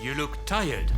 You look tired.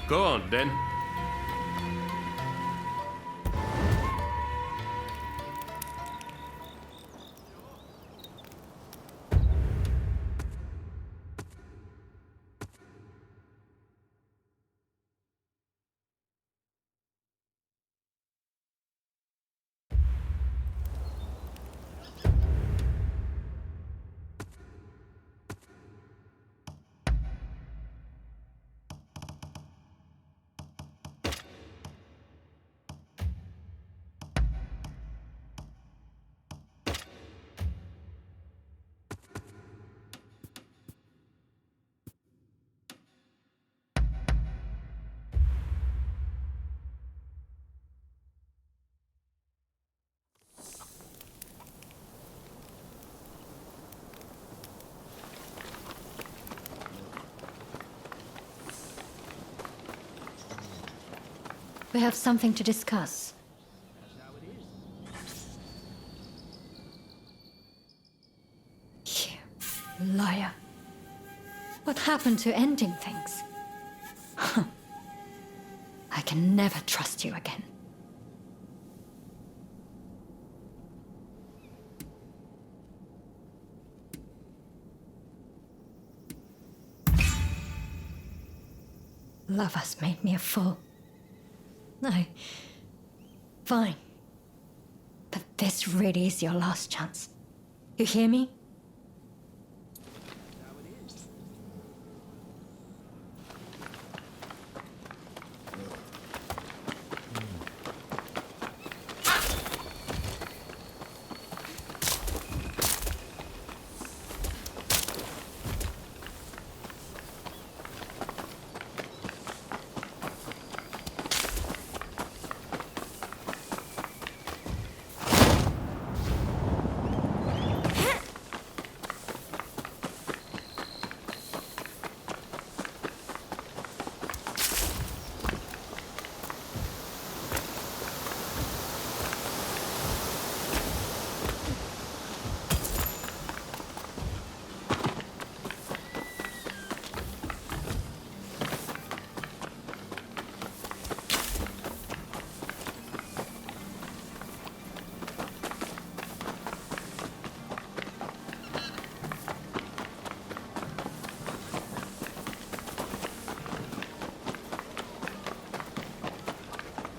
Go on, then. We have something to discuss. You liar. What happened to ending things? I can never trust you again. Love has made me a fool. Fine. But this really is your last chance. You hear me?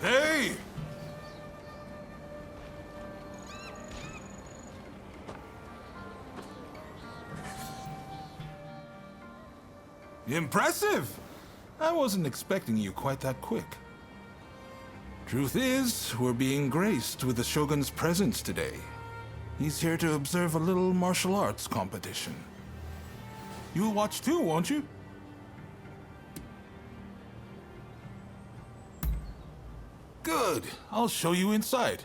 Hey! Impressive! I wasn't expecting you quite that quick. Truth is, we're being graced with the Shogun's presence today. He's here to observe a little martial arts competition. You'll watch too, won't you? Good. I'll show you inside.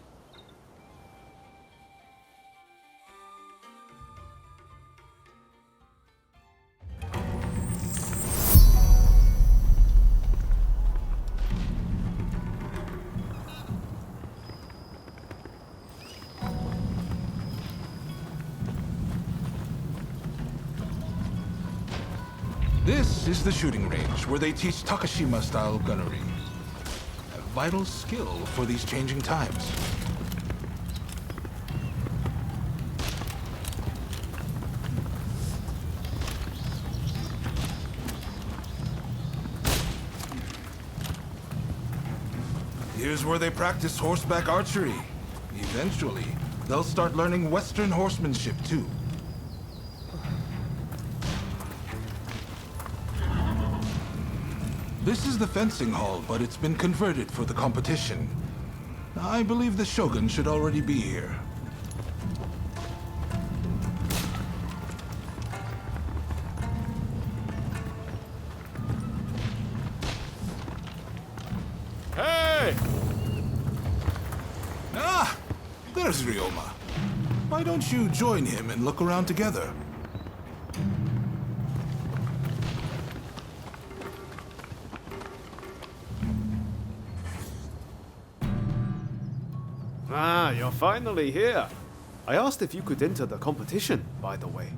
This is the shooting range where they teach Takashima-style gunnery. A vital skill for these changing times. Here's where they practice horseback archery. Eventually, they'll start learning Western horsemanship too. This is the fencing hall, but it's been converted for the competition. I believe the Shogun should already be here. Hey! Ah! There's Ryoma. Why don't you join him and look around together? Ah, you're finally here. I asked if you could enter the competition, by the way.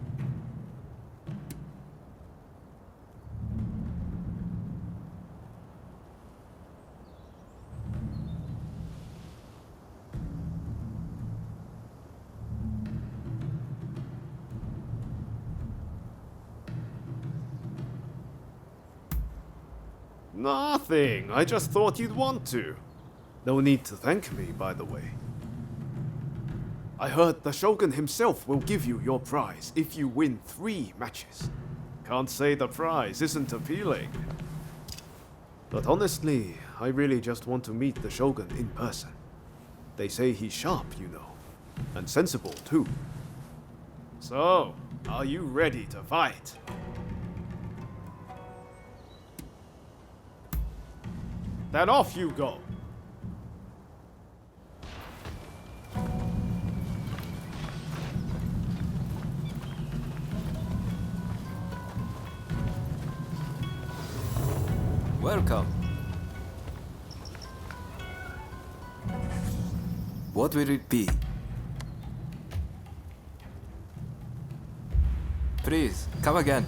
Nothing. I just thought you'd want to. No need to thank me, by the way. I heard the Shogun himself will give you your prize if you win 3 matches. Can't say the prize isn't appealing. But honestly, I really just want to meet the Shogun in person. They say he's sharp, you know. And sensible, too. So, are you ready to fight? Then off you go. Welcome. What will it be? Please, come again.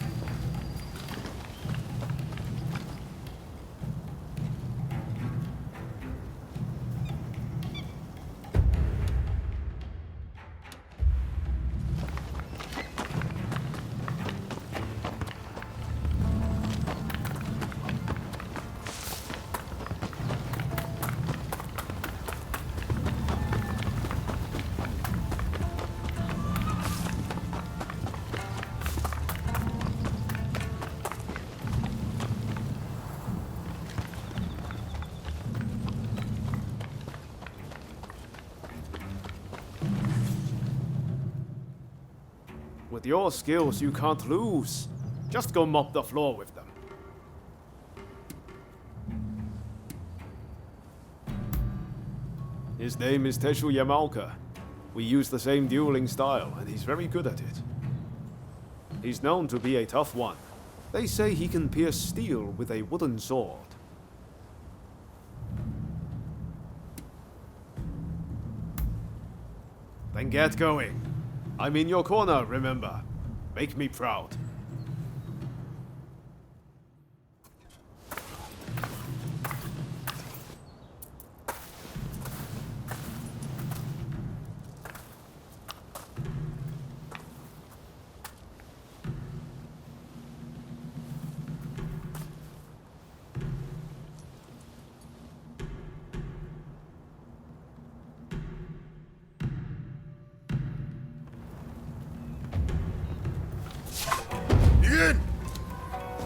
With your skills, you can't lose. Just go mop the floor with them. His name is Teshu Yamaoka. We use the same dueling style, and he's very good at it. He's known to be a tough one. They say he can pierce steel with a wooden sword. Then get going. I'm in your corner, remember. Make me proud.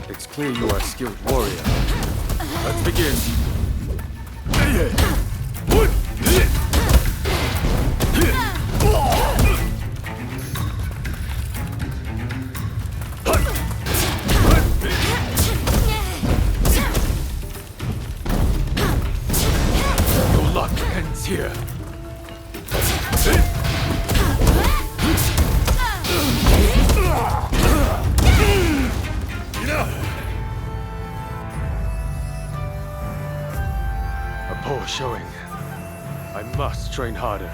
It's clear you are a skilled warrior. Let's begin. Your luck ends here. A poor showing. I must train harder.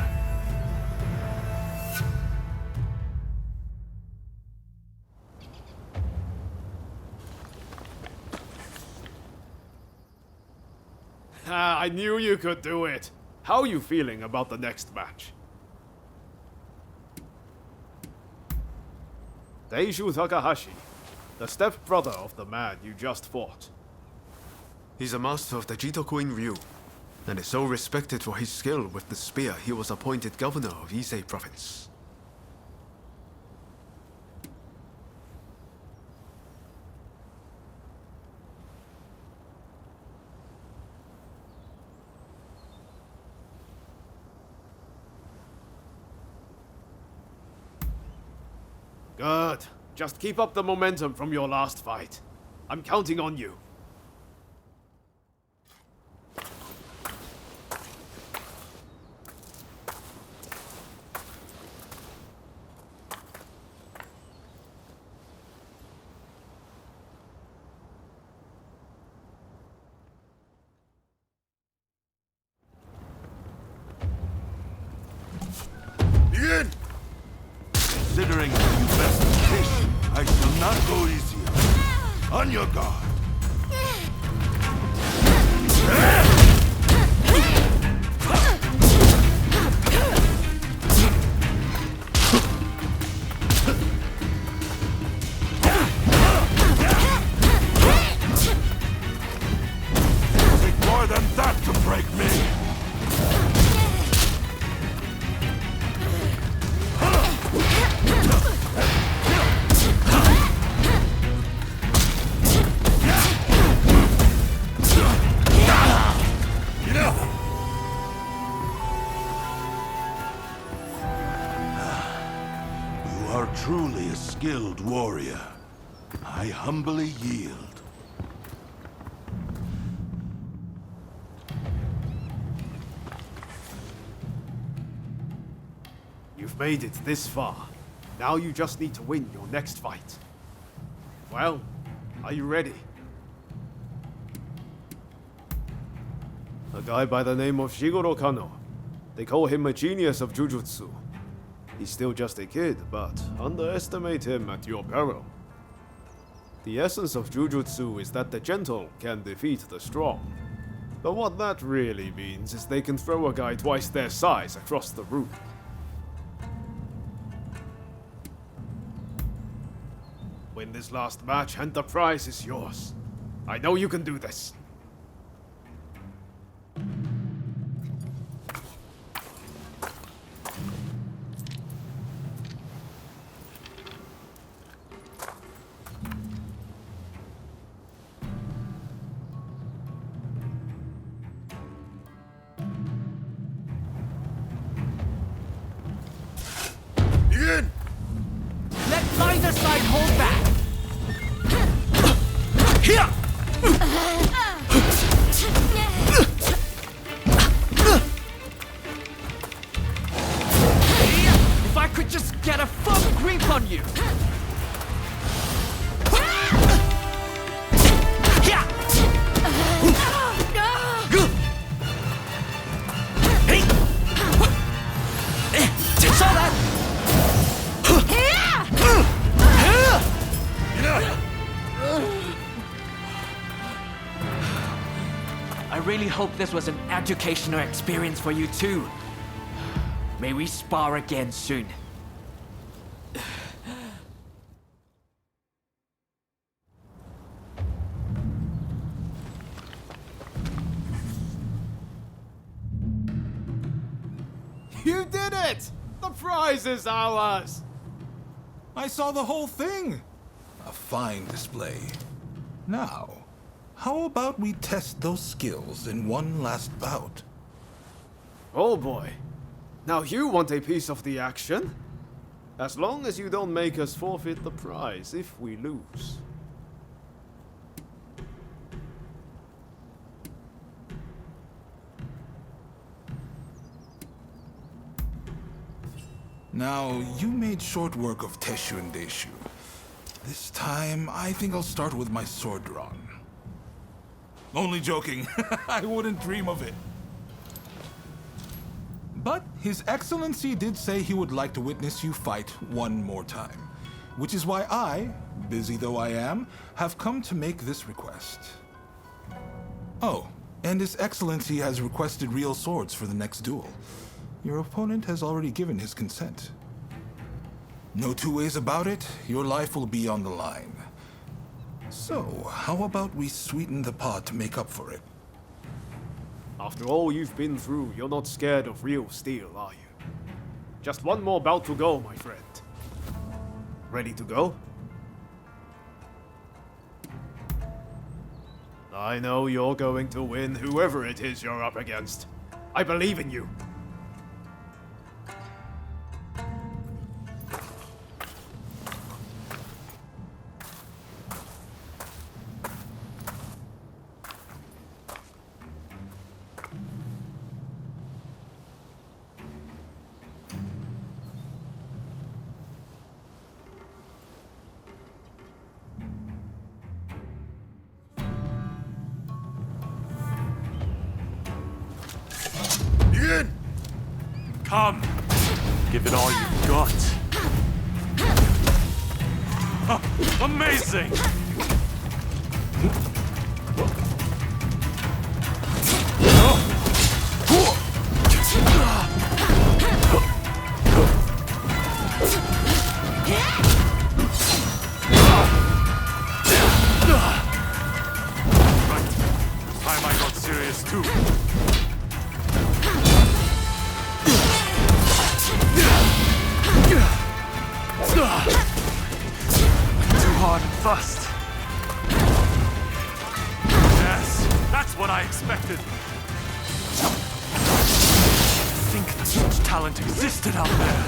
Ah, I knew you could do it. How are you feeling about the next match? Deishu Takahashi, the stepbrother of the man you just fought. He's a master of the Jitokuin Ryu. and is so respected for his skill with the spear he was appointed governor of Ise province. Good. Just keep up the momentum from your last fight. I'm counting on you. Begin! Considering your investigation, I shall not go easier. On your guard. Take more than that to break me! You are truly a skilled warrior. I humbly yield. You've made it this far. Now you just need to win your next fight. Well, are you ready? A guy by the name of Shigoro Kano. They call him a genius of Jujutsu. He's still just a kid, but underestimate him at your peril. The essence of Jujutsu is that the gentle can defeat the strong. But what that really means is they can throw a guy twice their size across the room. Win this last match and the prize is yours. I know you can do this. Begin! Let neither side hold back! Here! If I could just get a firm grip on you! Saw that! I really hope this was an educational experience for you too. May we spar again soon. You did it! The prize is ours! I saw the whole thing! A fine display. Now, how about we test those skills in one last bout? Oh boy. Now you want a piece of the action? As long as you don't make us forfeit the prize if we lose. Now, you made short work of Teshu and Deishu. This time, I think I'll start with my sword drawn. Only joking. I wouldn't dream of it. But His Excellency did say he would like to witness you fight one more time. Which is why I, busy though I am, have come to make this request. Oh, and His Excellency has requested real swords for the next duel. Your opponent has already given his consent. No two ways about it, your life will be on the line. So, how about we sweeten the pot to make up for it? After all you've been through, you're not scared of real steel, are you? Just one more bout to go, my friend. Ready to go? I know you're going to win, whoever it is you're up against. I believe in you. Ian! Come! Give it all you've got. Amazing! Right. Time I got serious too. Too hard and fast. Yes, that's what I expected. I think that such talent existed out there.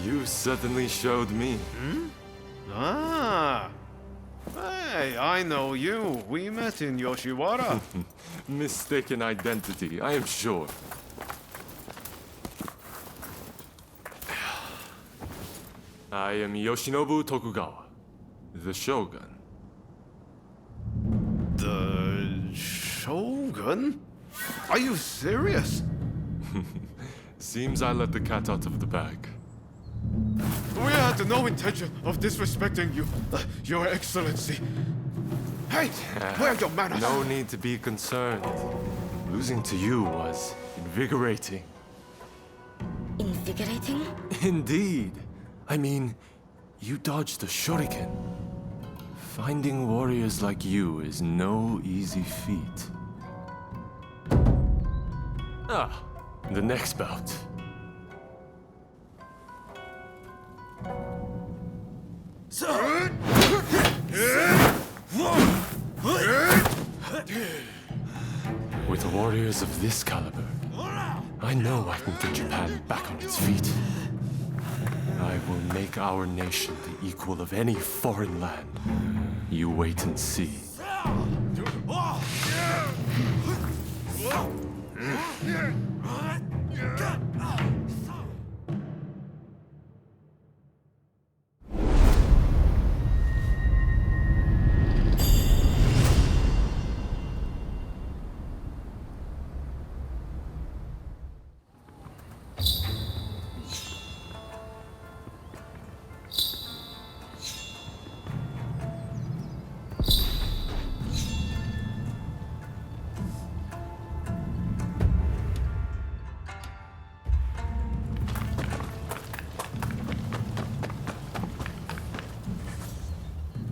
You certainly showed me. Ah. Hey, I know you. We met in Yoshiwara. Mistaken identity, I am sure. I am Yoshinobu Tokugawa, the Shogun. The Shogun? Are you serious? Seems I let the cat out of the bag. We had no intention of disrespecting you, Your Excellency. Hey, where's your manners? No need to be concerned. Losing to you was invigorating. Invigorating? Indeed. I mean, you dodged a shuriken. Finding warriors like you is no easy feat. Ah, the next bout. With warriors of this caliber, I know I can get Japan back on its feet. I will make our nation the equal of any foreign land. You wait and see.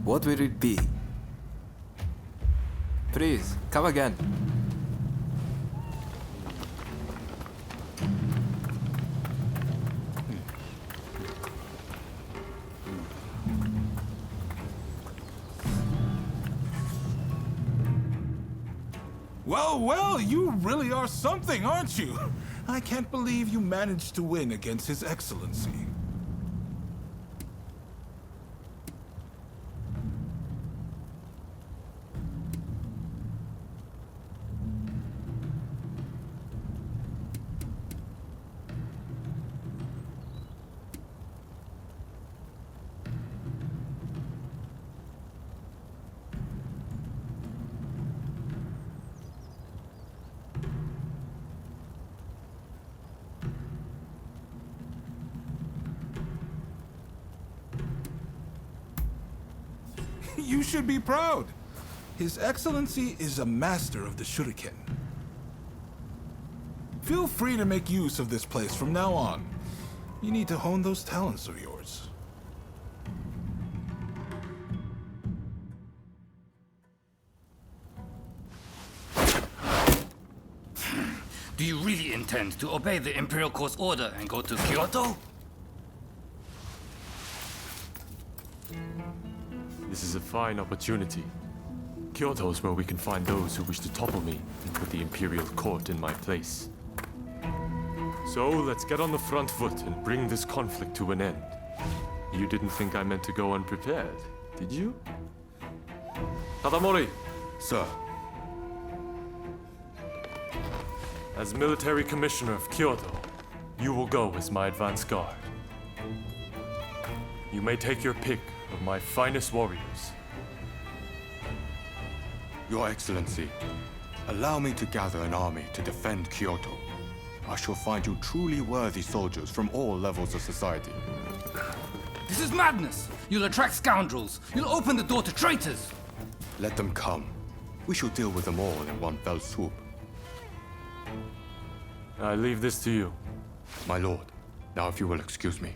What will it be? Please, come again. Well, well, you really are something, aren't you? I can't believe you managed to win against His Excellency. You should be proud. His Excellency is a master of the shuriken. Feel free to make use of this place from now on. You need to hone those talents of yours. Do you really intend to obey the Imperial Court's order and go to Kyoto? This is a fine opportunity. Kyoto is where we can find those who wish to topple me and put the Imperial Court in my place. So let's get on the front foot and bring this conflict to an end. You didn't think I meant to go unprepared, did you? Tadamori! Sir, As military commissioner of Kyoto, you will go as my advance guard. You may take your pick of my finest warriors. Your Excellency, allow me to gather an army to defend Kyoto. I shall find you truly worthy soldiers from all levels of society. This is madness! You'll attract scoundrels! You'll open the door to traitors! Let them come. We shall deal with them all in one fell swoop. I leave this to you. My lord, now if you will excuse me.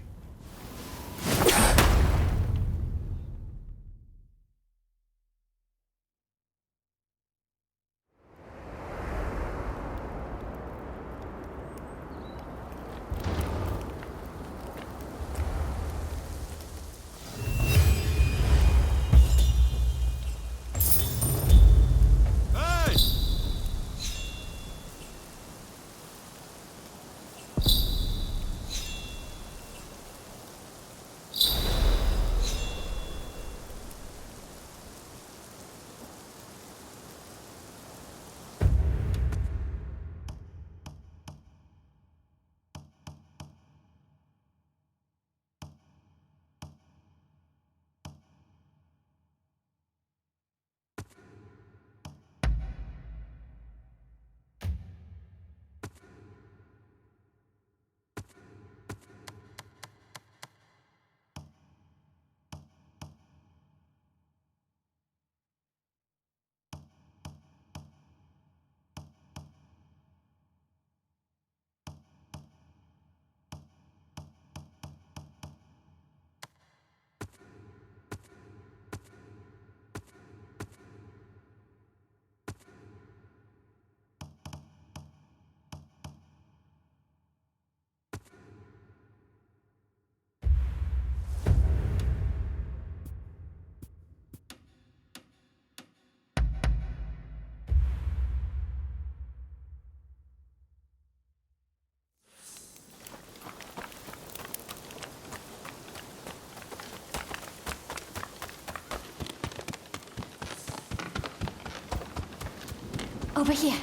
Over here.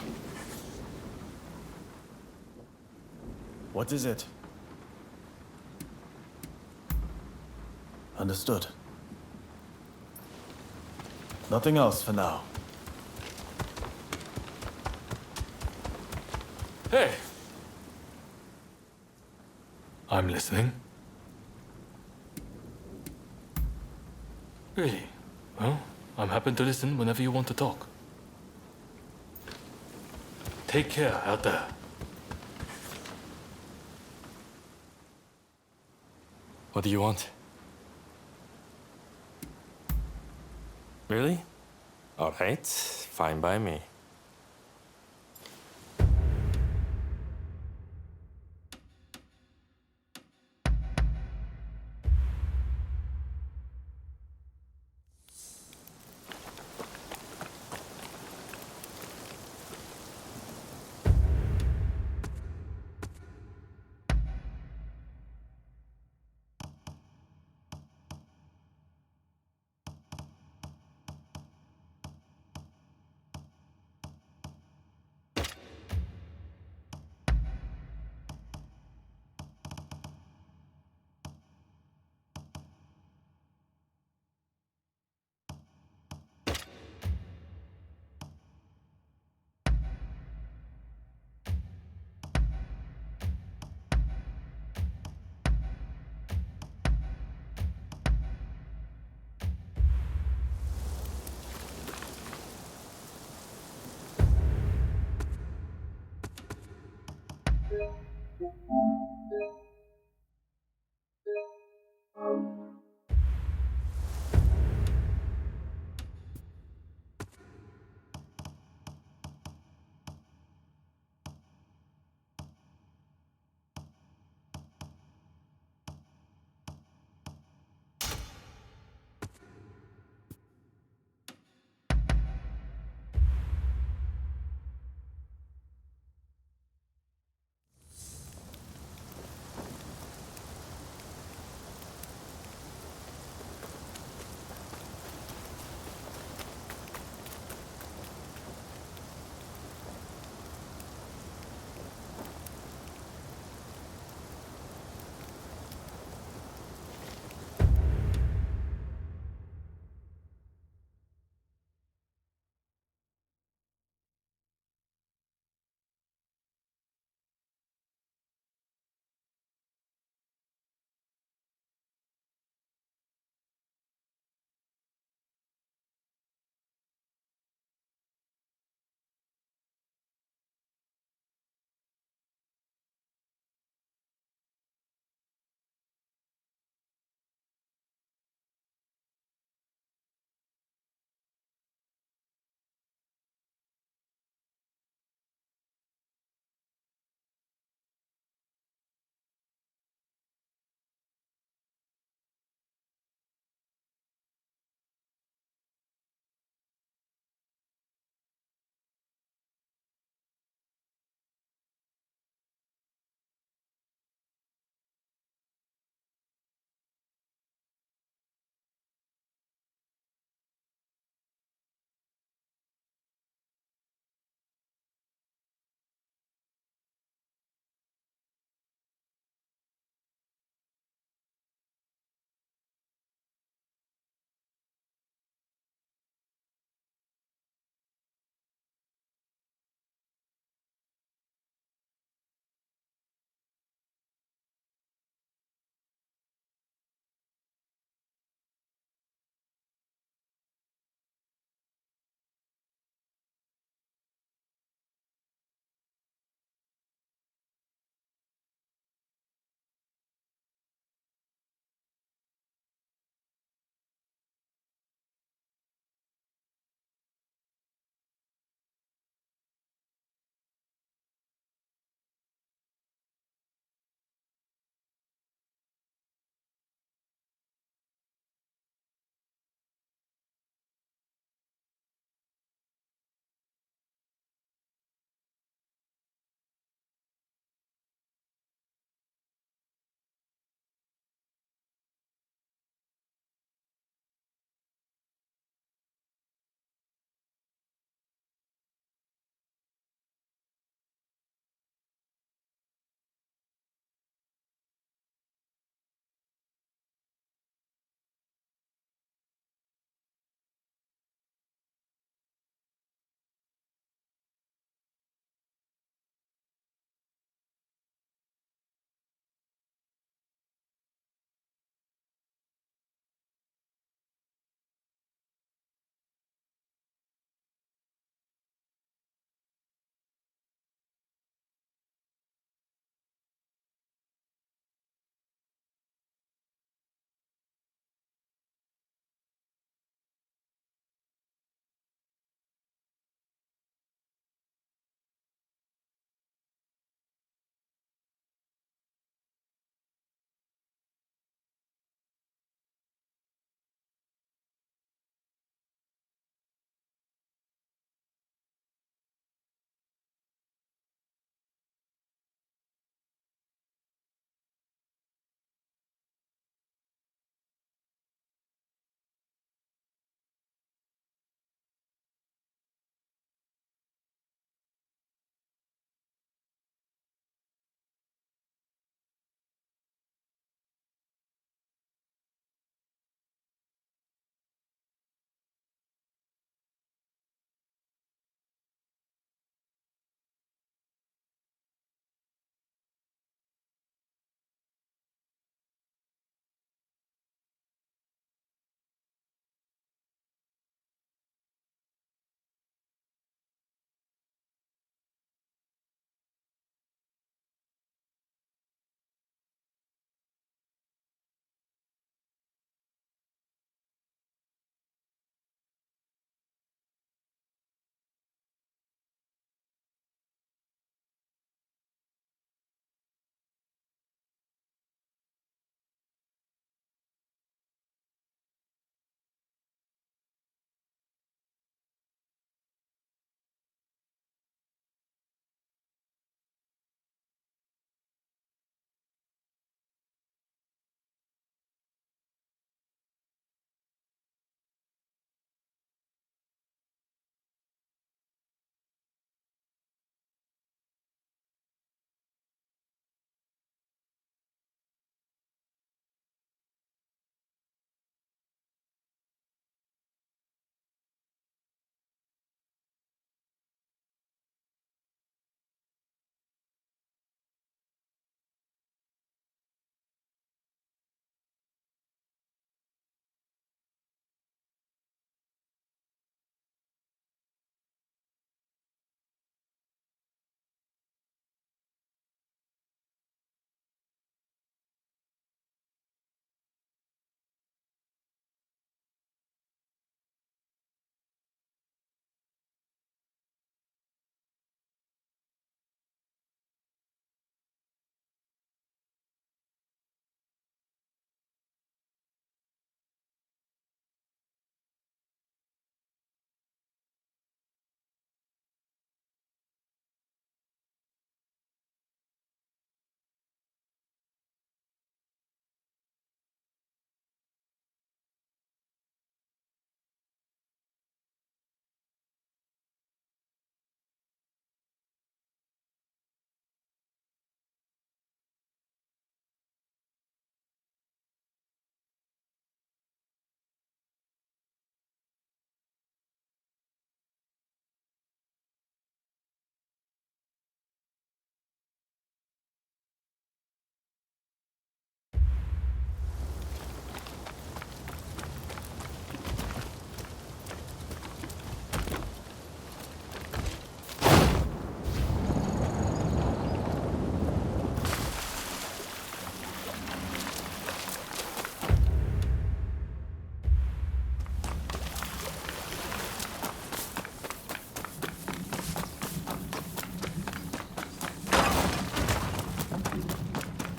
What is it? Understood. Nothing else for now. Hey! I'm listening. Really? Well, I'm happy to listen whenever you want to talk. Take care out there. What do you want? Really? All right, fine by me.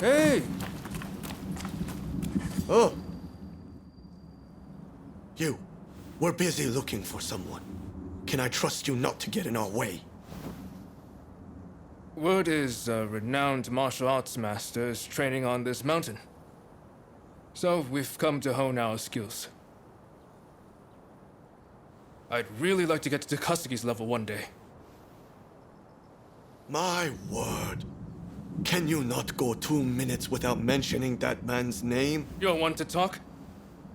Hey! Oh! You, we're busy looking for someone. Can I trust you not to get in our way? Word is a renowned martial arts master is training on this mountain. So we've come to hone our skills. I'd really like to get to Takasaki's level one day. My word. Can you not go 2 minutes without mentioning that man's name? You don't want to talk?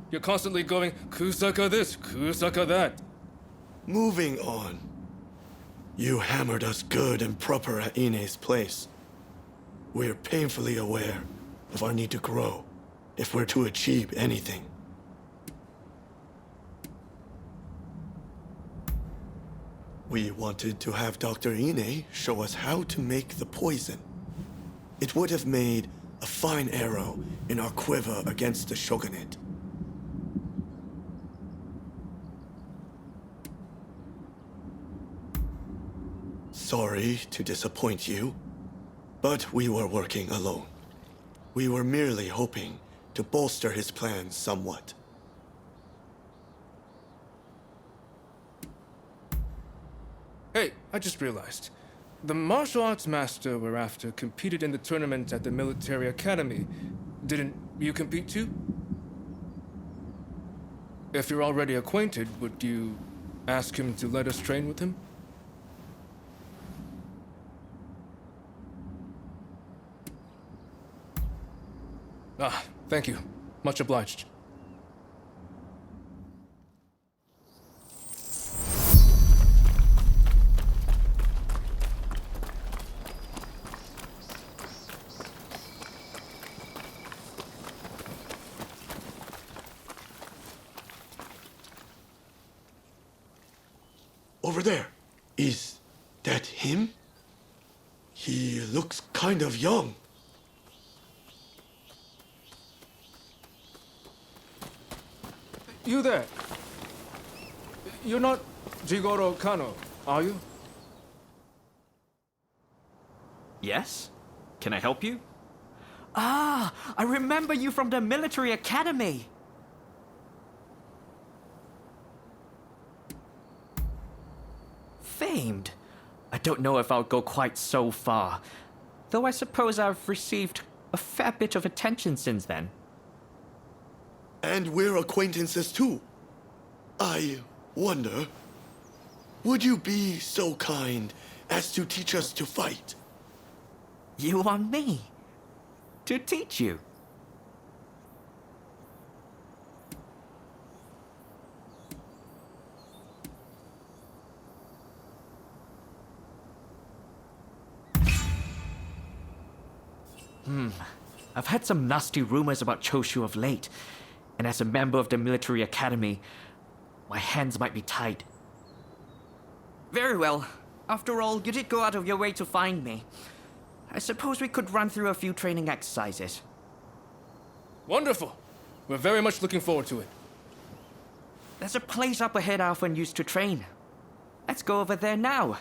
You're constantly going, Kusaka this, Kusaka that. Moving on. You hammered us good and proper at Ine's place. We're painfully aware of our need to grow if we're to achieve anything. We wanted to have Dr. Ine show us how to make the poison. It would have made a fine arrow in our quiver against the shogunate. Sorry to disappoint you, but we were working alone. We were merely hoping to bolster his plans somewhat. Hey, I just realized. The martial arts master we're after competed in the tournament at the military academy. Didn't you compete too? If you're already acquainted, would you ask him to let us train with him? Ah, thank you. Much obliged. Over there. Is that him? He looks kind of young. You there. You're not Jigoro Kano, are you? Yes? Can I help you? Ah, I remember you from the military academy. Famed. I don't know if I'll go quite so far, though I suppose I've received a fair bit of attention since then. And we're acquaintances too. I wonder, would you be so kind as to teach us to fight? You want me to teach you? I've had some nasty rumors about Choshu of late, and as a member of the military academy, my hands might be tied. Very well. After all, you did go out of your way to find me. I suppose we could run through a few training exercises. Wonderful. We're very much looking forward to it. There's a place up ahead I often used to train. Let's go over there now.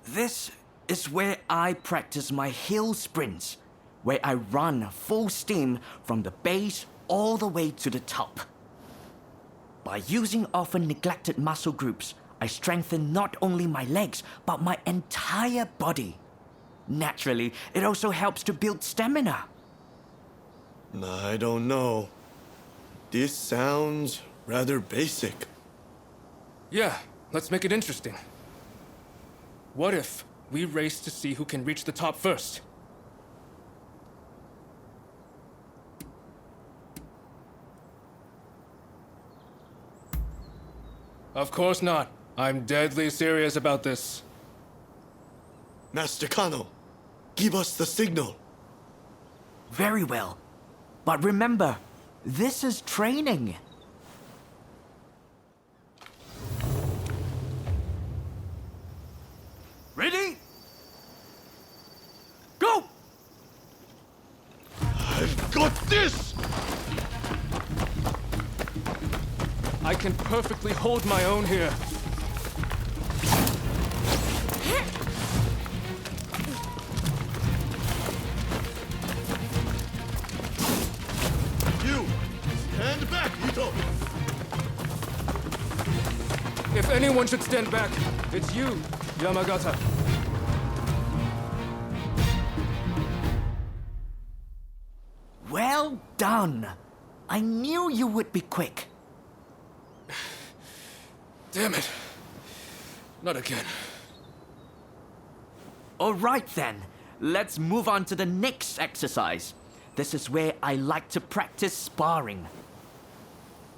This is where I practice my hill sprints, where I run full steam from the base all the way to the top. By using often neglected muscle groups, I strengthen not only my legs, but my entire body. Naturally, it also helps to build stamina. I don't know. This sounds rather basic. Yeah, let's make it interesting. What if we race to see who can reach the top first? Of course not. I'm deadly serious about this. Master Kano, give us the signal. Very well. But remember, this is training. Ready? Go! I've got this! I can perfectly hold my own here. anyone should stand back, it's you, Yamagata. Well done. I knew you would be quick. Damn it. Not again. All right then. Let's move on to the next exercise. This is where I like to practice sparring.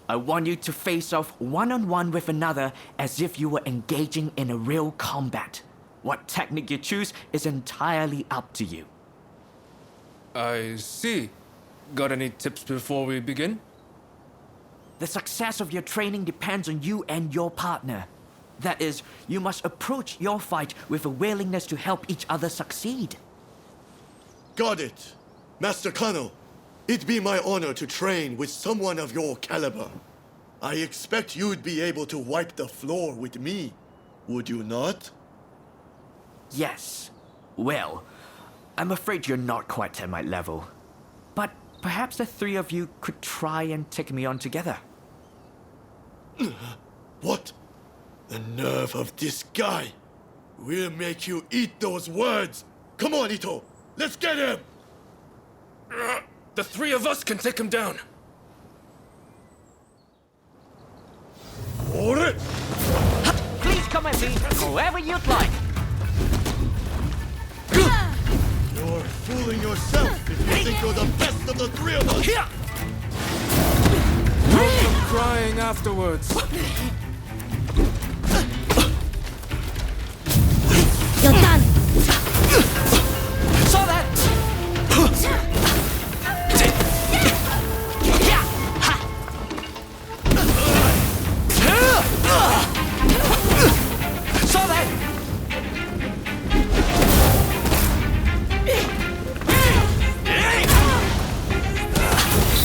I want you to face off one-on-one with another as if you were engaging in a real combat. What technique you choose is entirely up to you. I see. Got any tips before we begin? The success of your training depends on you and your partner. That is, you must approach your fight with a willingness to help each other succeed. Got it. Master Kano, it'd be my honor to train with someone of your caliber. I expect you'd be able to wipe the floor with me, would you not? Yes. Well, I'm afraid you're not quite at my level. But perhaps the three of you could try and take me on together. What? The nerve of this guy! We'll make you eat those words! Come on, Ito! Let's get him! The three of us can take him down. Alright! Please come at me however you'd like. You're fooling yourself if you think you're the best of the three of us! No crying afterwards. You're done! Saw that! Saw that!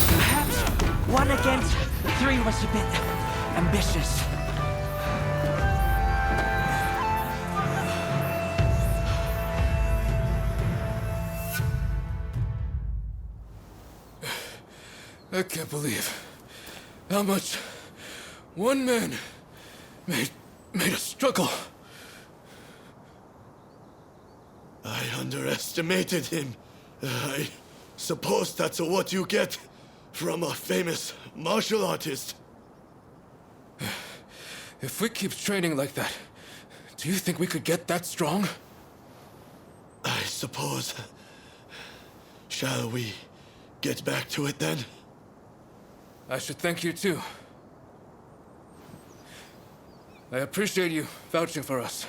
Perhaps 1 against 3 was a bit ambitious. I can't believe how much one man made us struggle. I underestimated him. I suppose that's what you get from a famous martial artist. If we keep training like that, do you think we could get that strong? I suppose. Shall we get back to it then? I should thank you too. I appreciate you vouching for us.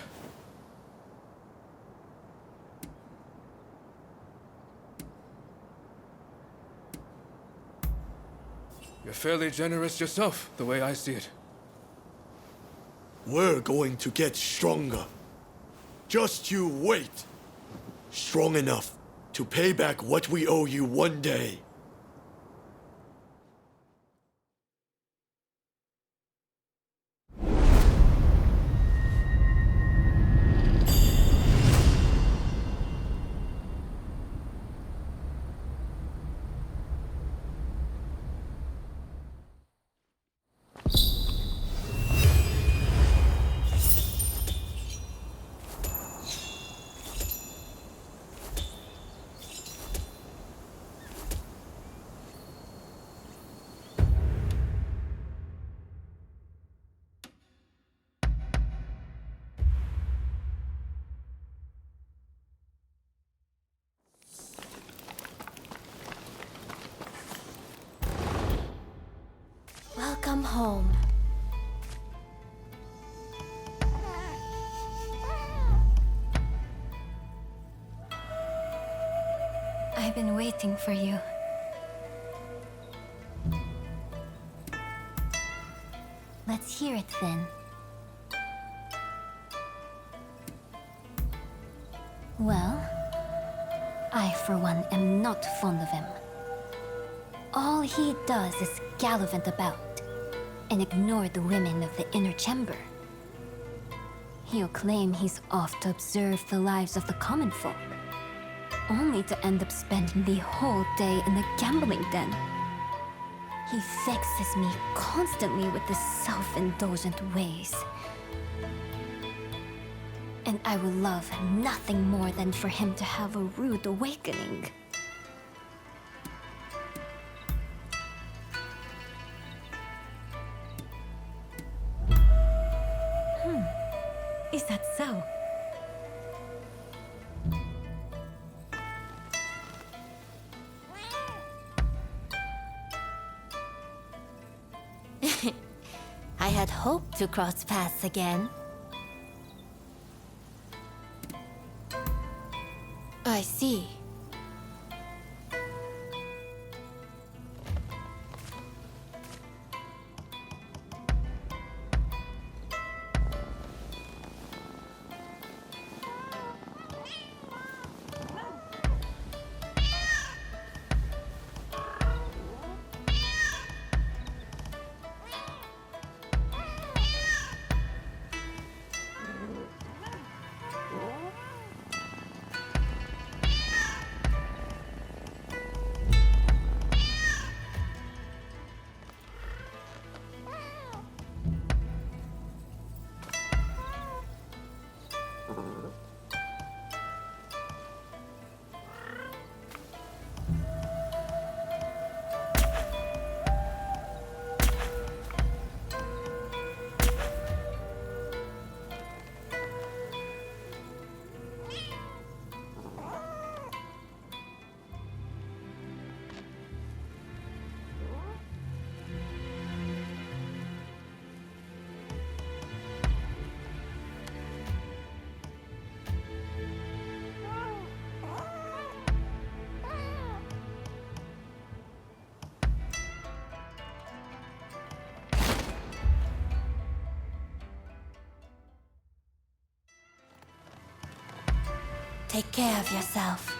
You're fairly generous yourself, the way I see it. We're going to get stronger. Just you wait. Strong enough to pay back what we owe you one day. Welcome home. I've been waiting for you. Let's hear it then. Well, I for one am not fond of him. All he does is gallivant about and ignore the women of the inner chamber. He'll claim he's off to observe the lives of the common folk, only to end up spending the whole day in the gambling den. He vexes me constantly with his self-indulgent ways. And I would love nothing more than for him to have a rude awakening. Is that so? I had hoped to cross paths again. I see. Take care of yourself.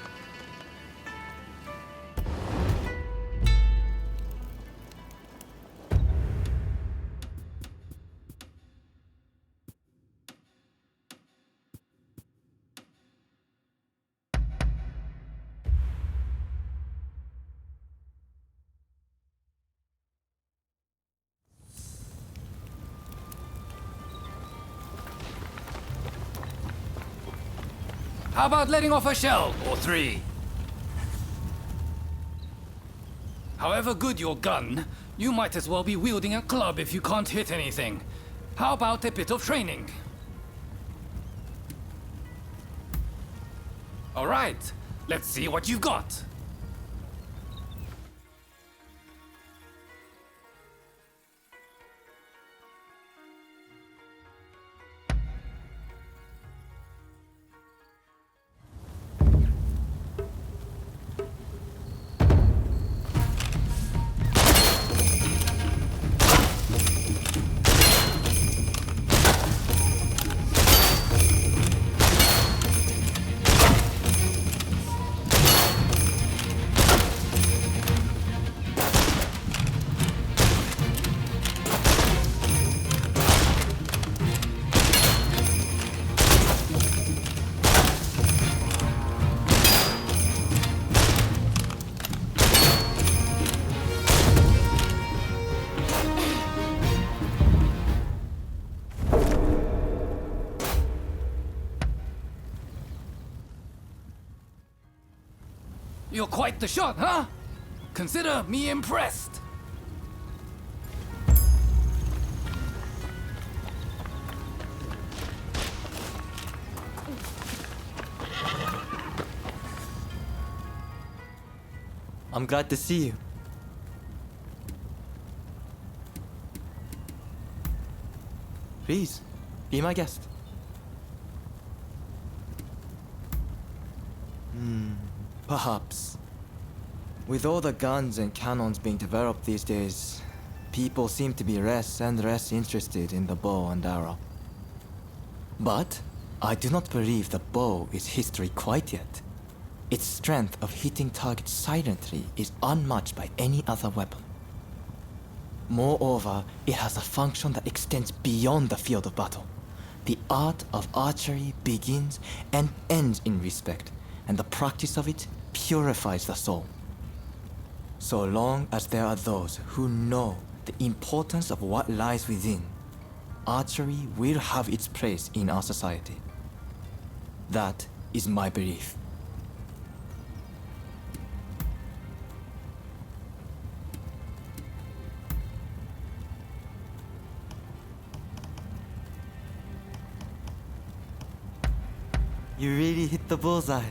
How about letting off a shell or three? However good your gun, you might as well be wielding a club if you can't hit anything. How about a bit of training? All right, let's see what you've got. You're quite the shot, huh? Consider me impressed. I'm glad to see you. Please, be my guest. Perhaps. With all the guns and cannons being developed these days, people seem to be less and less interested in the bow and arrow. But I do not believe the bow is history quite yet. Its strength of hitting targets silently is unmatched by any other weapon. Moreover, it has a function that extends beyond the field of battle. The art of archery begins and ends in respect, and the practice of it purifies the soul. So long as there are those who know the importance of what lies within, archery will have its place in our society. That is my belief. You really hit the bullseye.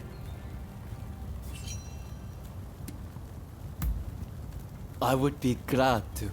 I would be glad to.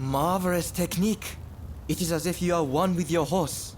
Marvelous technique. It is as if you are one with your horse.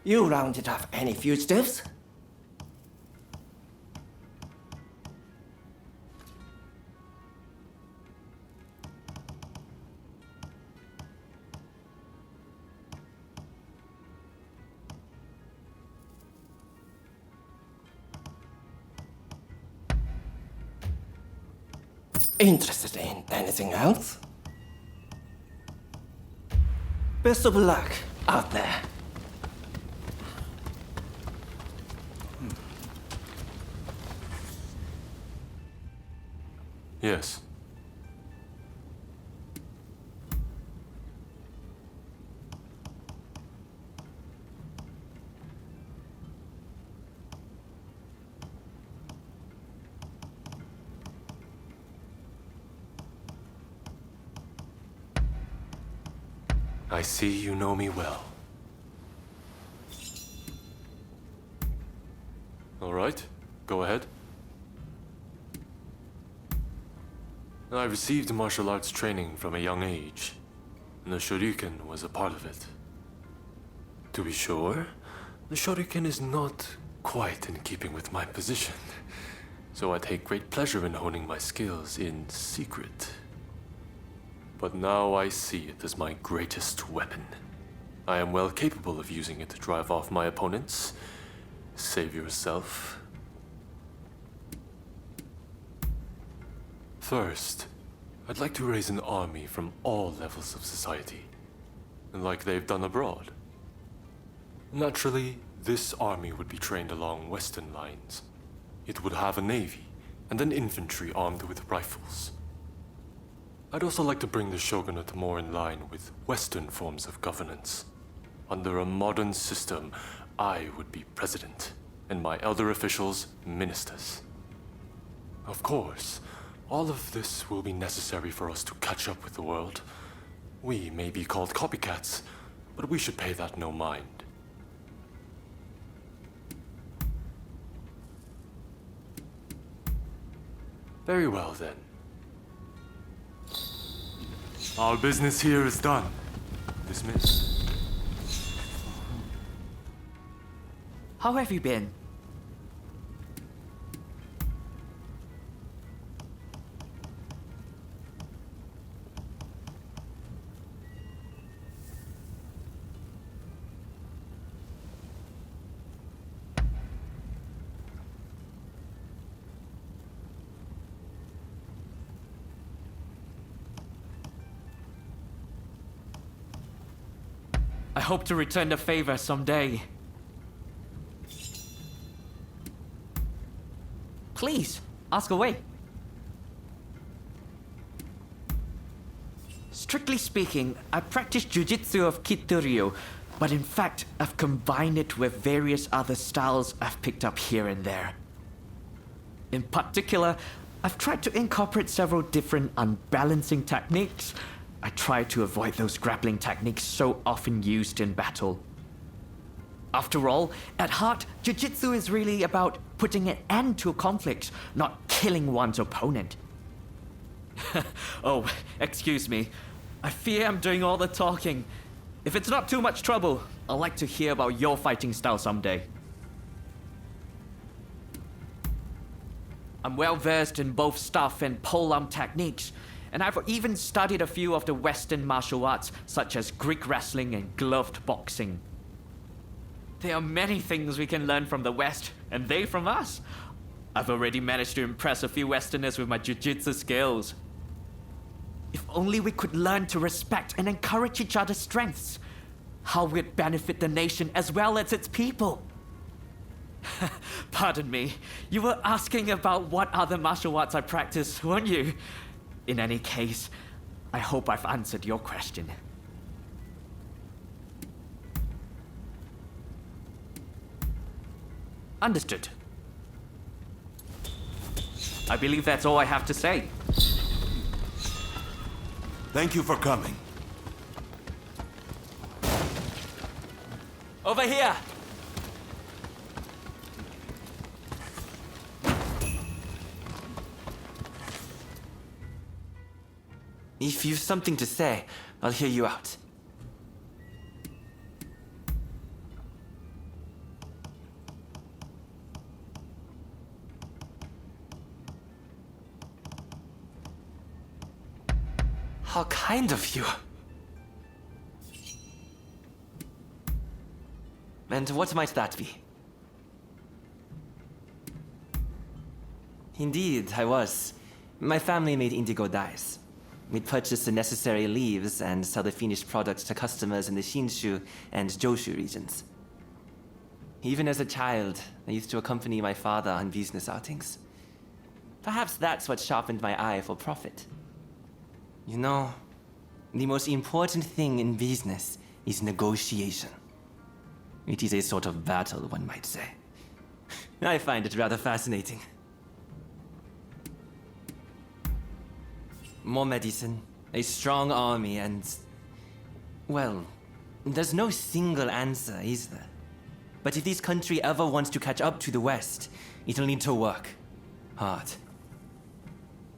You rounded up any fugitives? Interested in anything else? Best of luck out there. Yes. I see you know me well. All right, go ahead. I received martial arts training from a young age, and the Shuriken was a part of it. To be sure, the Shuriken is not quite in keeping with my position, so I take great pleasure in honing my skills in secret. But now I see it as my greatest weapon. I am well capable of using it to drive off my opponents. Save yourself. First, I'd like to raise an army from all levels of society, like they've done abroad. Naturally, this army would be trained along Western lines. It would have a navy and an infantry armed with rifles. I'd also like to bring the shogunate more in line with Western forms of governance. Under a modern system, I would be president, and my elder officials, ministers. Of course, all of this will be necessary for us to catch up with the world. We may be called copycats, but we should pay that no mind. Very well, then. Our business here is done. Dismissed. How have you been? I hope to return the favor someday. Please, ask away. Strictly speaking, I practice jujitsu of Kituryu, but in fact, I've combined it with various other styles I've picked up here and there. In particular, I've tried to incorporate several different unbalancing techniques. I try to avoid those grappling techniques so often used in battle. After all, at heart, jiu-jitsu is really about putting an end to a conflict, not killing one's opponent. Oh, excuse me. I fear I'm doing all the talking. If it's not too much trouble, I'd like to hear about your fighting style someday. I'm well versed in both staff and polearm techniques, and I've even studied a few of the Western martial arts, such as Greek wrestling and gloved boxing. There are many things we can learn from the West, and they from us. I've already managed to impress a few Westerners with my jiu-jitsu skills. If only we could learn to respect and encourage each other's strengths, how we'd benefit the nation as well as its people. Pardon me, you were asking about what other martial arts I practice, weren't you? In any case, I hope I've answered your question. Understood. I believe that's all I have to say. Thank you for coming. Over here! If you've something to say, I'll hear you out. How kind of you. And what might that be? Indeed, I was. My family made indigo dyes. We'd purchase the necessary leaves and sell the finished products to customers in the Shinshu and Joshu regions. Even as a child, I used to accompany my father on business outings. Perhaps that's what sharpened my eye for profit. You know, the most important thing in business is negotiation. It is a sort of battle, one might say. I find it rather fascinating. More medicine, a strong army, and... well, there's no single answer, is there? But if this country ever wants to catch up to the West, it'll need to work hard.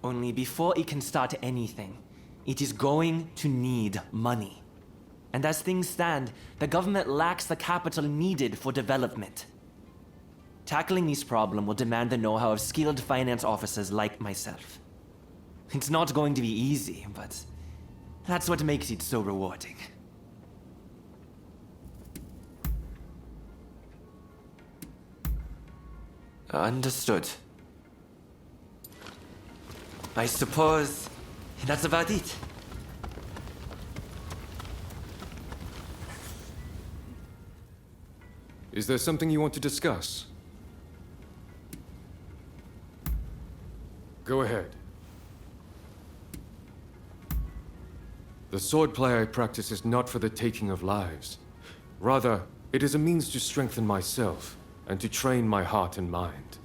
Only before it can start anything, it is going to need money. And as things stand, the government lacks the capital needed for development. Tackling this problem will demand the know-how of skilled finance officers like myself. It's not going to be easy, but that's what makes it so rewarding. Understood. I suppose that's about it. Is there something you want to discuss? Go ahead. The swordplay I practice is not for the taking of lives. Rather, it is a means to strengthen myself and to train my heart and mind.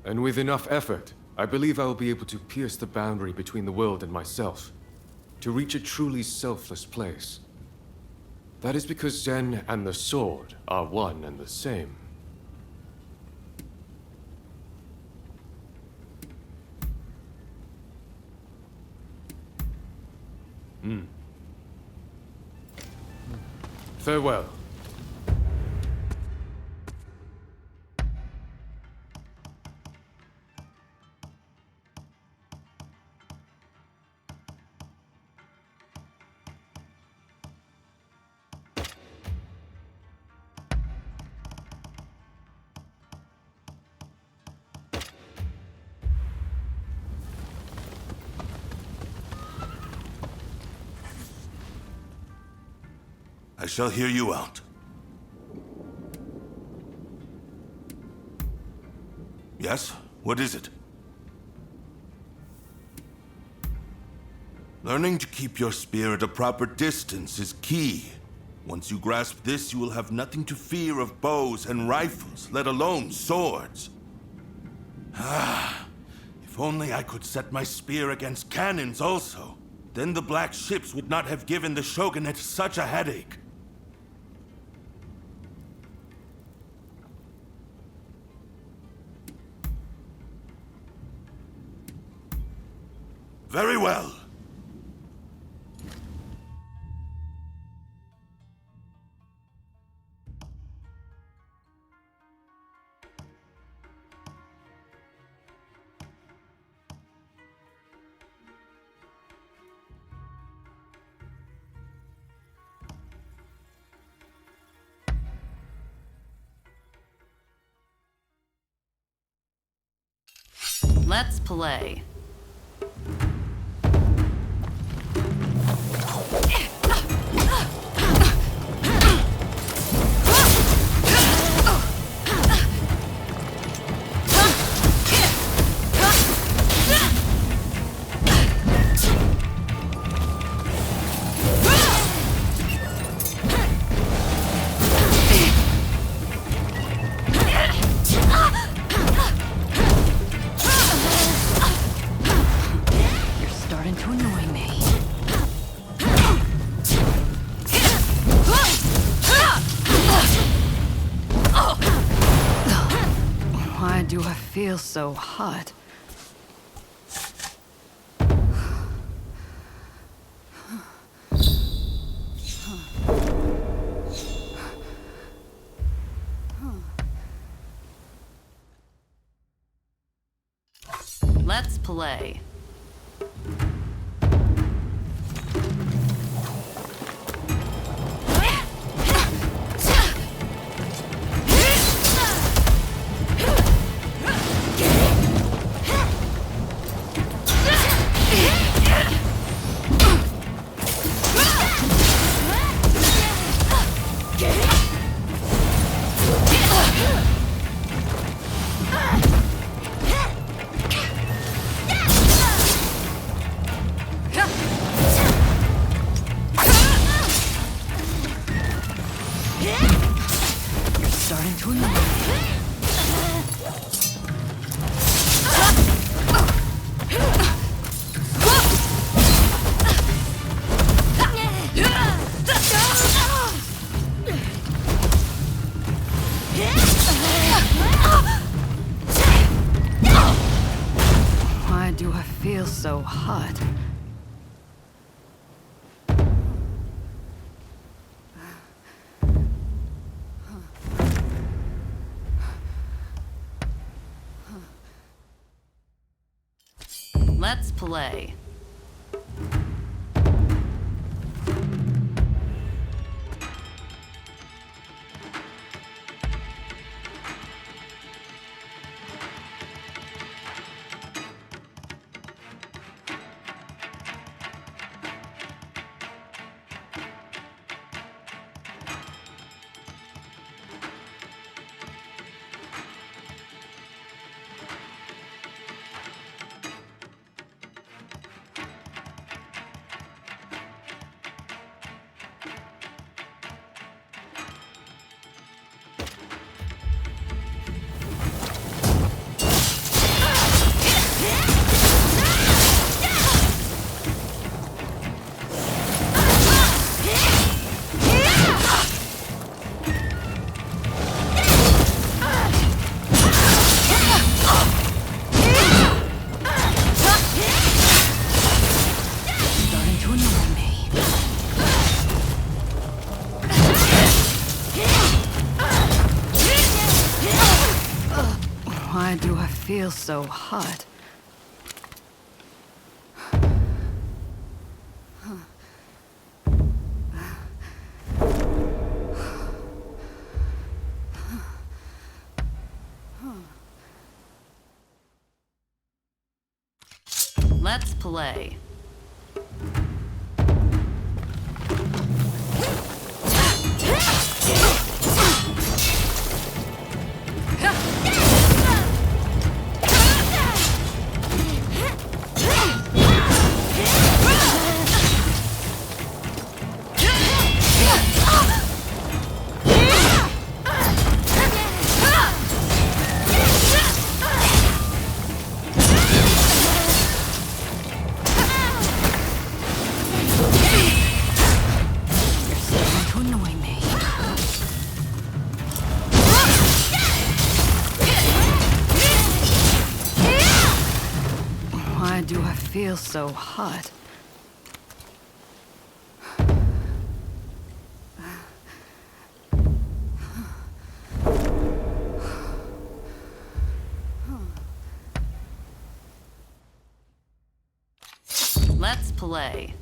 And with enough effort, I believe I will be able to pierce the boundary between the world and myself, to reach a truly selfless place. That is because Zen and the sword are one and the same. Farewell. I shall hear you out. Yes? What is it? Learning to keep your spear at a proper distance is key. Once you grasp this, you will have nothing to fear of bows and rifles, let alone swords. If only I could set my spear against cannons also. Then the black ships would not have given the shogunate such a headache. Very well. Let's play. feel so hot? Let's play. Starting to annoy me. Why do I feel so hot? Let's play. Starting to annoy me. Why do I feel so hot? Let's play. Why do I feel so hot? Let's play.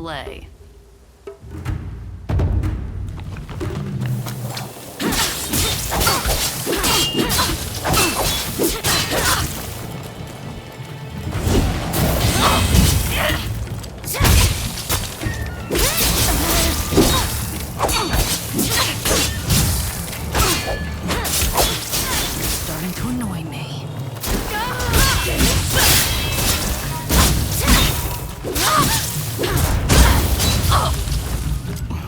delay. Starting to annoy me.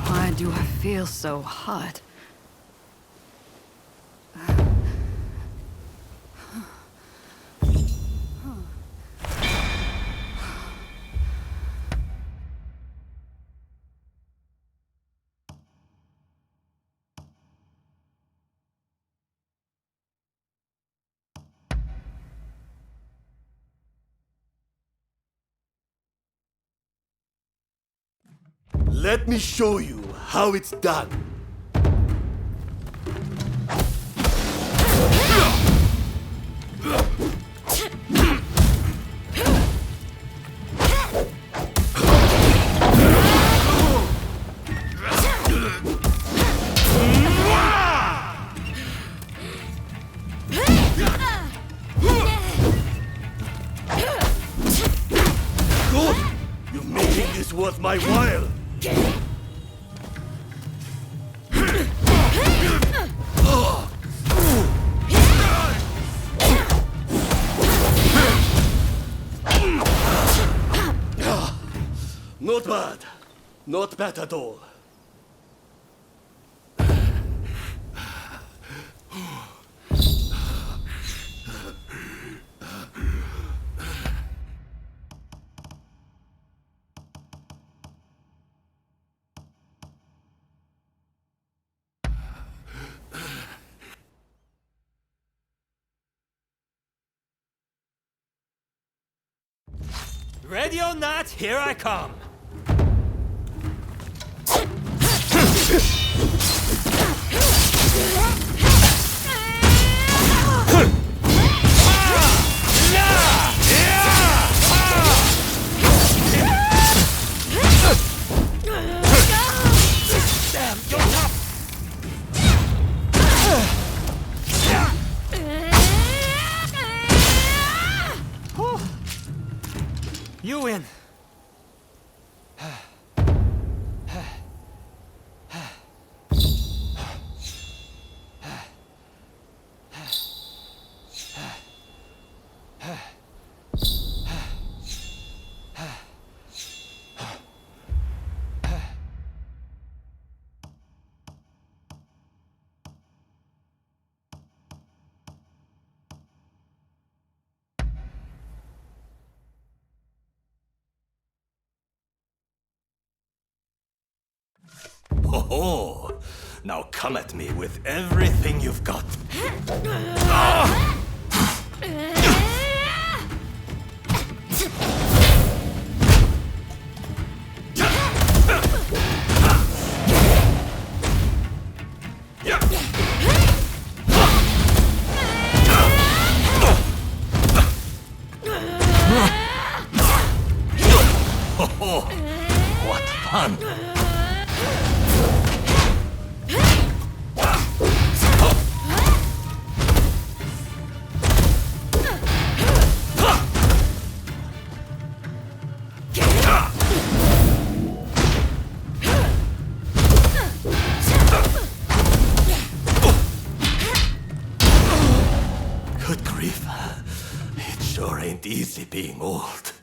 Why do I feel so hot? Let me show you how it's done. Good! You're making this worth my while! Not bad. Not bad at all. Ready or not, here I come. Damn, you're tough. You win. Oh, now come at me with everything you've got. Oh, what fun! Good grief. It sure ain't easy being old.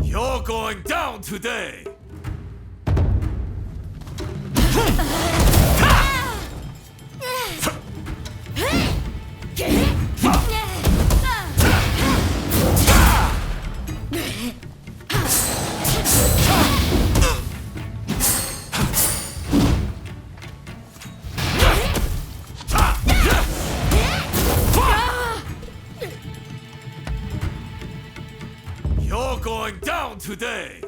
You're going down today! today.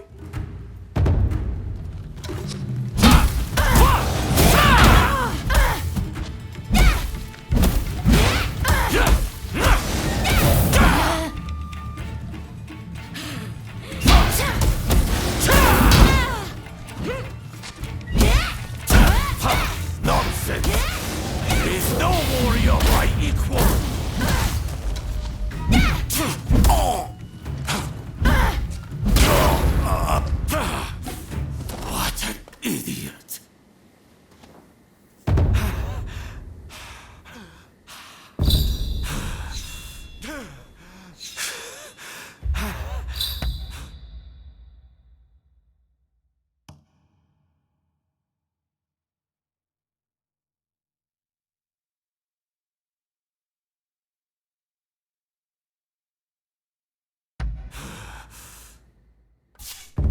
Nonsense! There's no warrior my equal! What an idiot!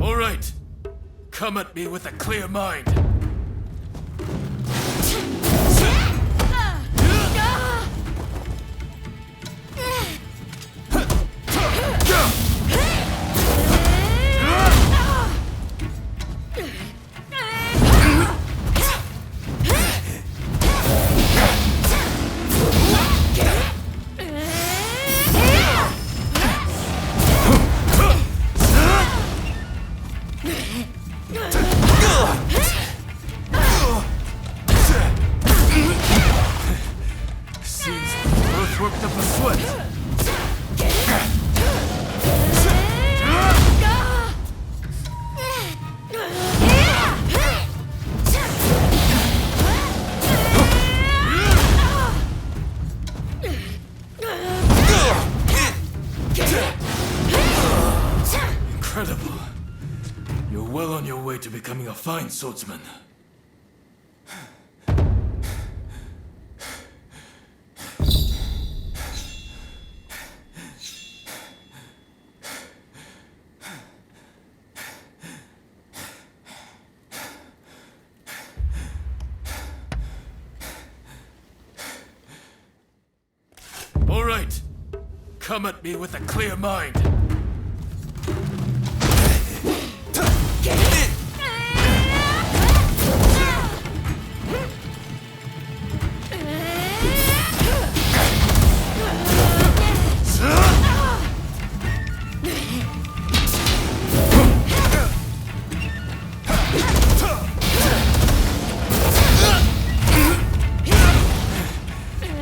All right. Come at me with a clear mind. Seems both worked up a sweat. Incredible. You're well on your way to becoming a fine swordsman. All right. Come at me with a clear mind.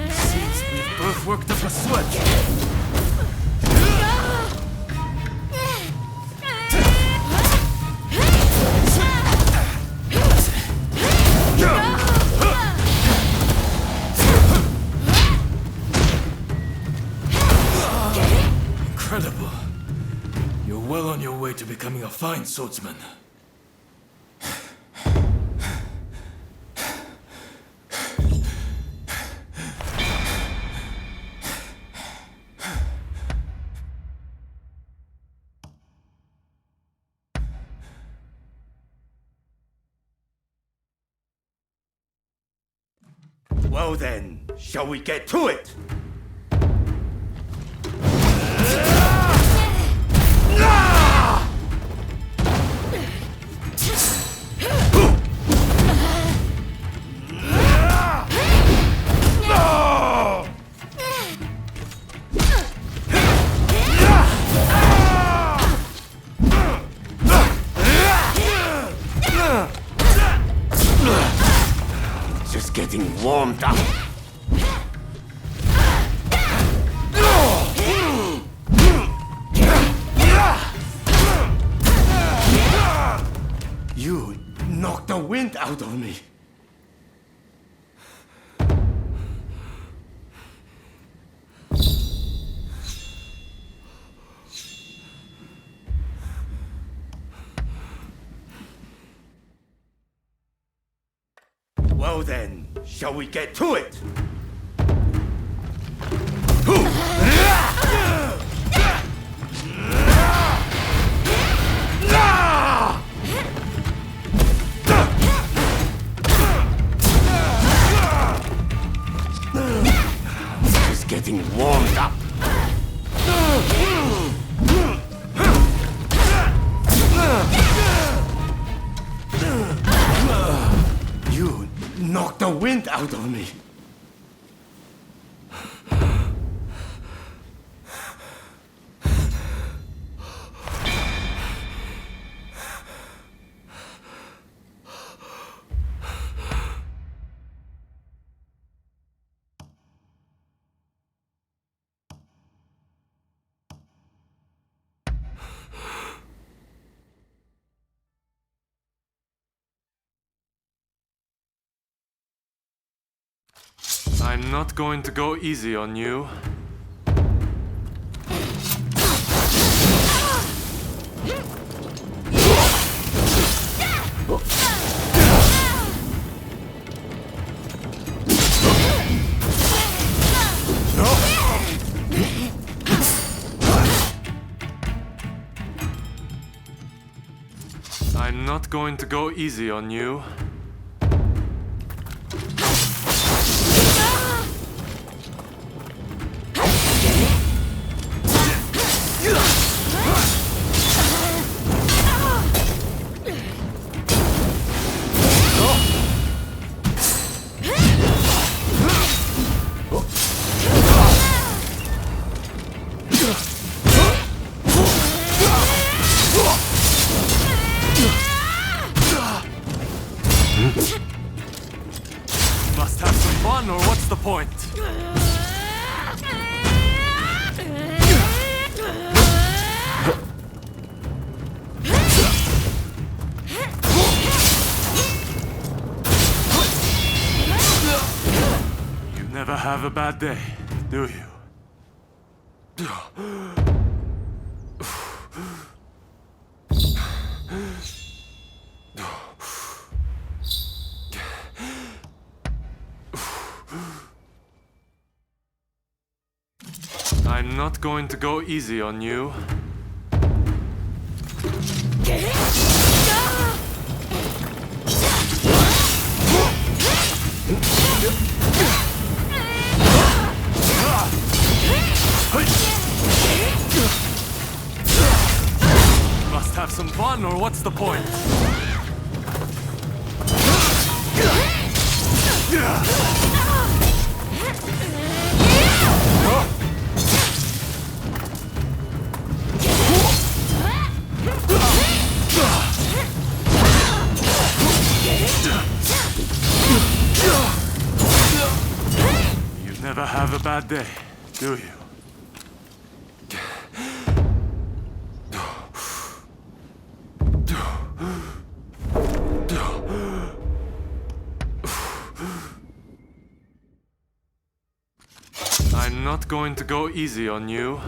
Seems we've both worked up a sweat. Incredible. You're well on your way to becoming a fine swordsman. Well then, shall we get to it? Just getting warmed up. You knocked the wind out of me. Well then, shall we get to it? Just getting warmed up. the wind out of me. I'm not going to go easy on you. I'm not going to go easy on you. Must have some fun, or what's the point? You never have a bad day, do you? I'm not going to go easy on you. Must have some fun, or what's the point? You never have a bad day, do you? I'm not going to go easy on you.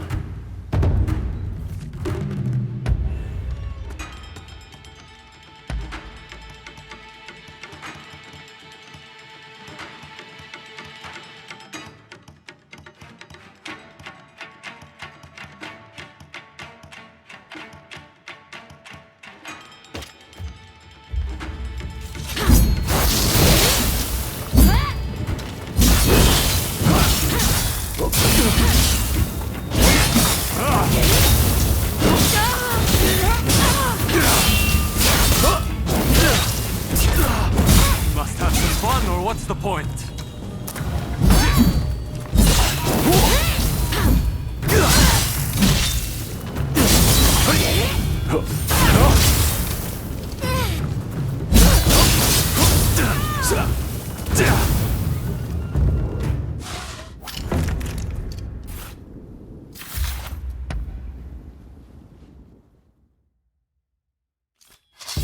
Must have some fun, or what's the point?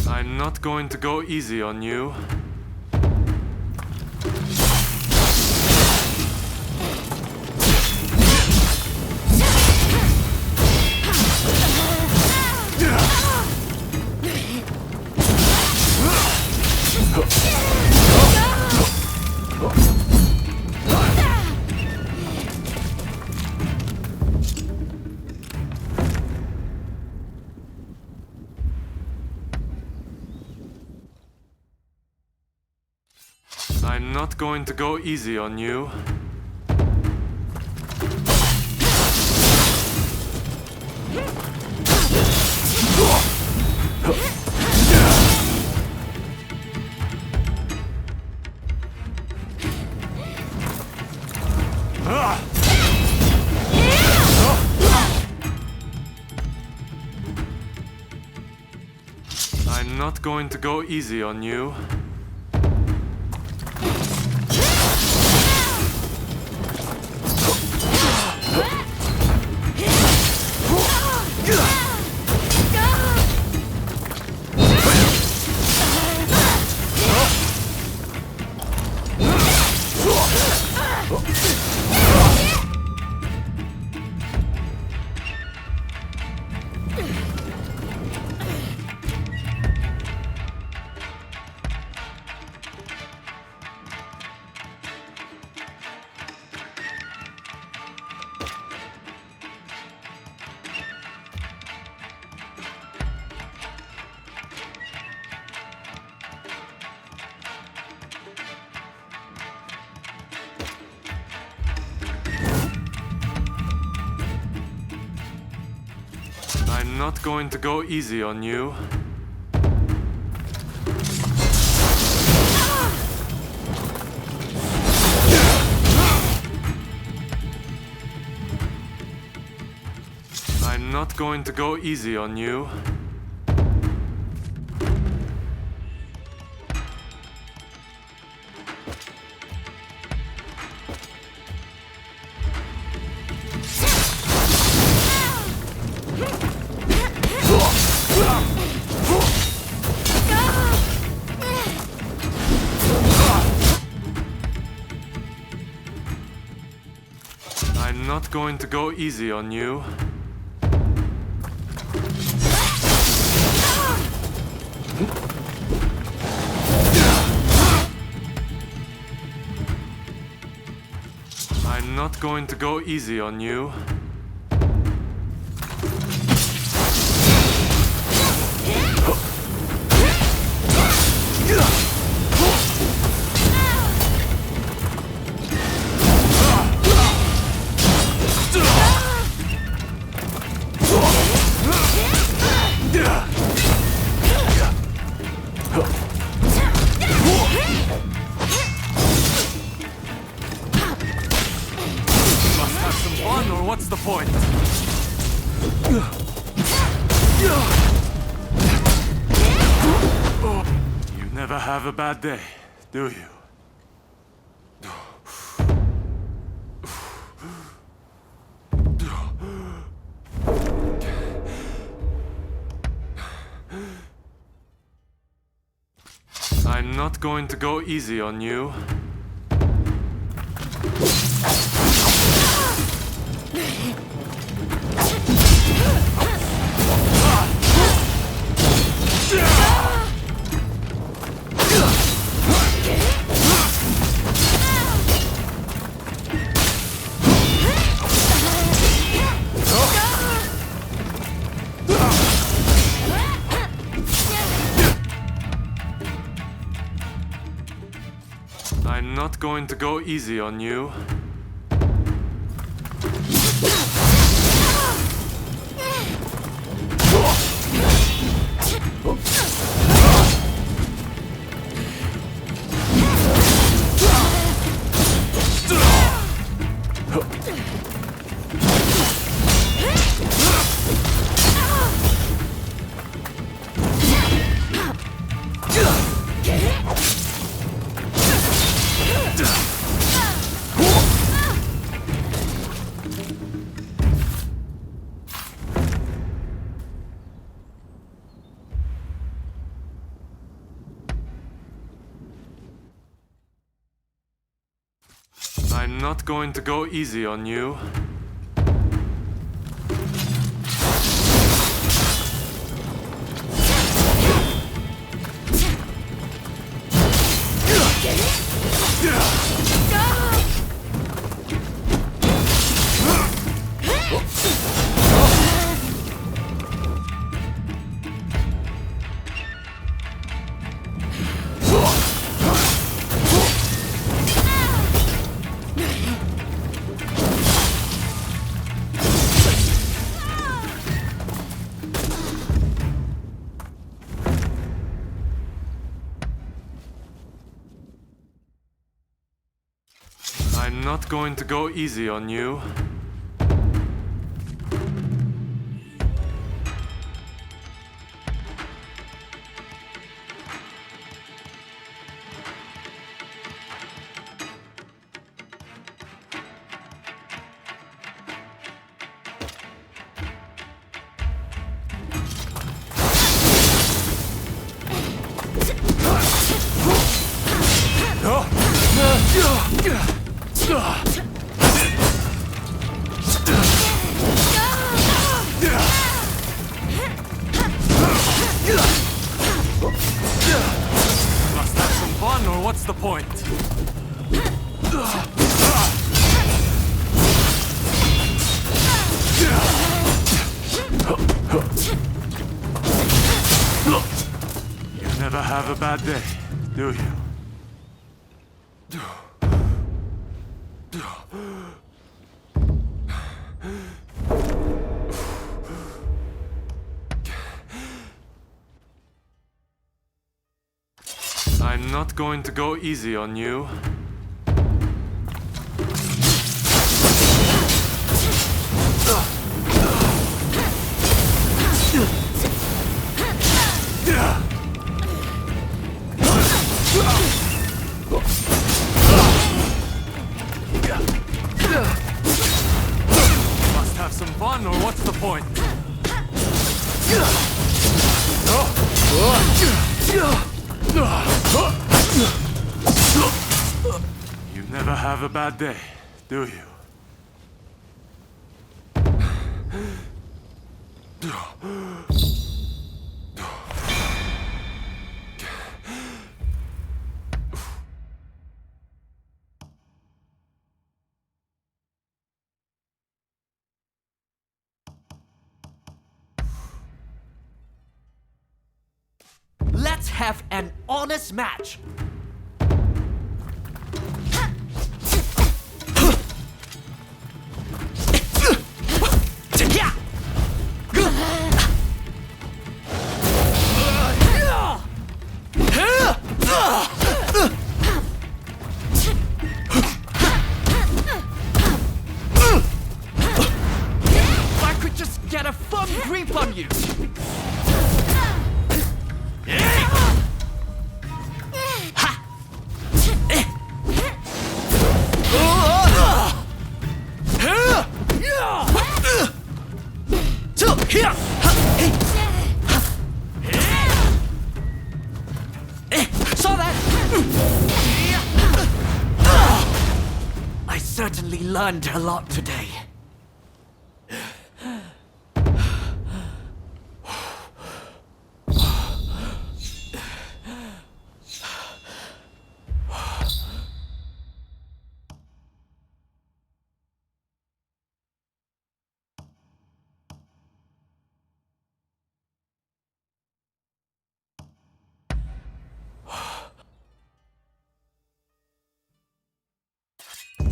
I'm not going to go easy on you. I'm not going to go easy on you. going to go easy on you. I'm not going to go easy on you. I'm not going to go easy on you. I'm not going to go easy on you. I'm not going to go easy on you. What's the point? You never have a bad day, do you? I'm not going to go easy on you. I'm not going to go easy on you. I'm not going to go easy on you. I'm not going to go easy on you. Must have some fun, or what's the point? You never have a bad day, do you? I'm not going to go easy on you. Must have some fun, or what's the point? You never have a bad day, do you? Let's have an honest match. If I could just get a firm grip on you. Saw that? I certainly learned a lot today.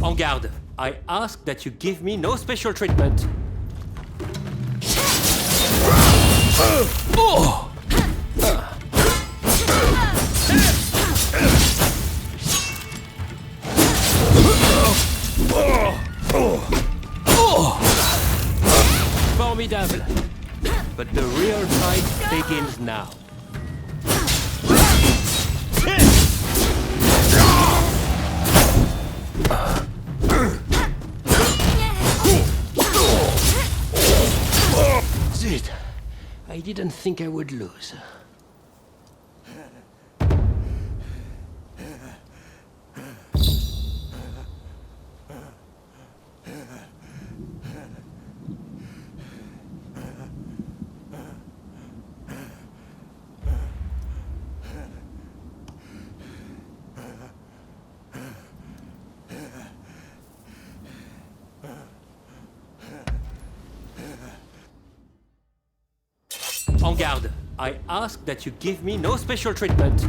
En garde. I ask that you give me no special treatment. Formidable. But the real fight begins now. Zit. I didn't think I would lose. En garde. I ask that you give me no special treatment.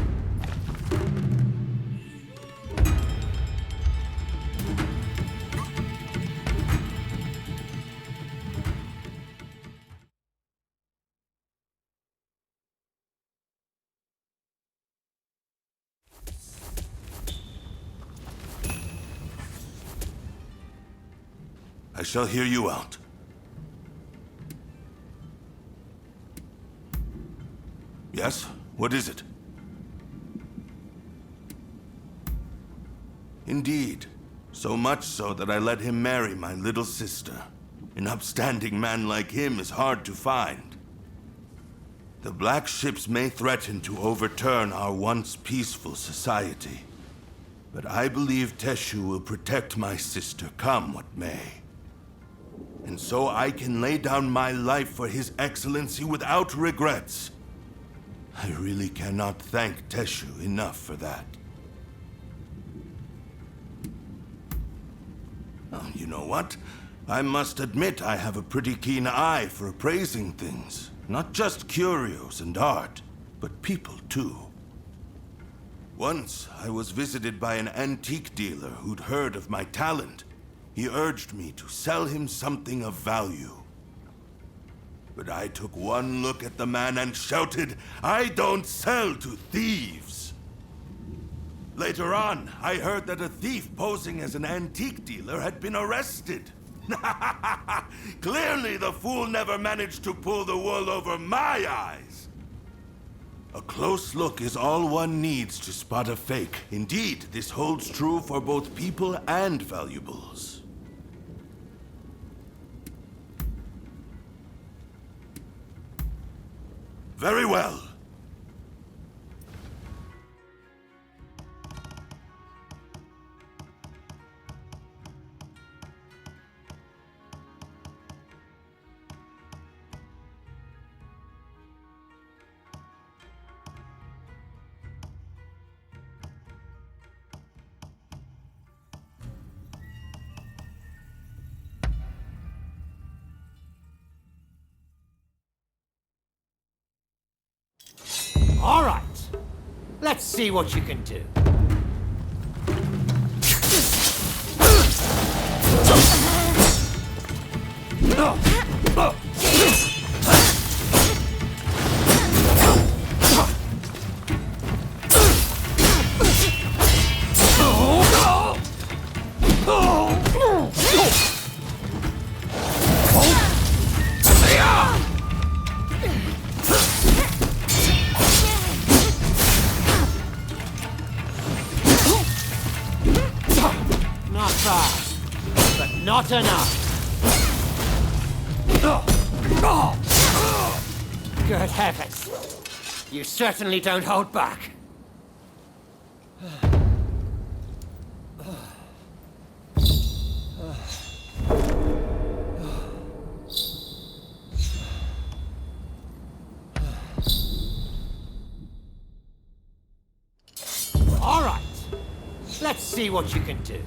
I shall hear you out. Yes? What is it? Indeed. So much so that I let him marry my little sister. An upstanding man like him is hard to find. The black ships may threaten to overturn our once peaceful society. But I believe Teshu will protect my sister, come what may. And so I can lay down my life for His Excellency without regrets. I really cannot thank Teshu enough for that. Oh, you know what? I must admit I have a pretty keen eye for appraising things. Not just curios and art, but people too. Once, I was visited by an antique dealer who'd heard of my talent. He urged me to sell him something of value. But I took one look at the man and shouted, "I don't sell to thieves!" Later on, I heard that a thief posing as an antique dealer had been arrested. Clearly, the fool never managed to pull the wool over my eyes. A close look is all one needs to spot a fake. Indeed, this holds true for both people and valuables. Very well. All right. Let's see what you can do. Not fast, but not enough. Good heavens. You certainly don't hold back. All right. Let's see what you can do.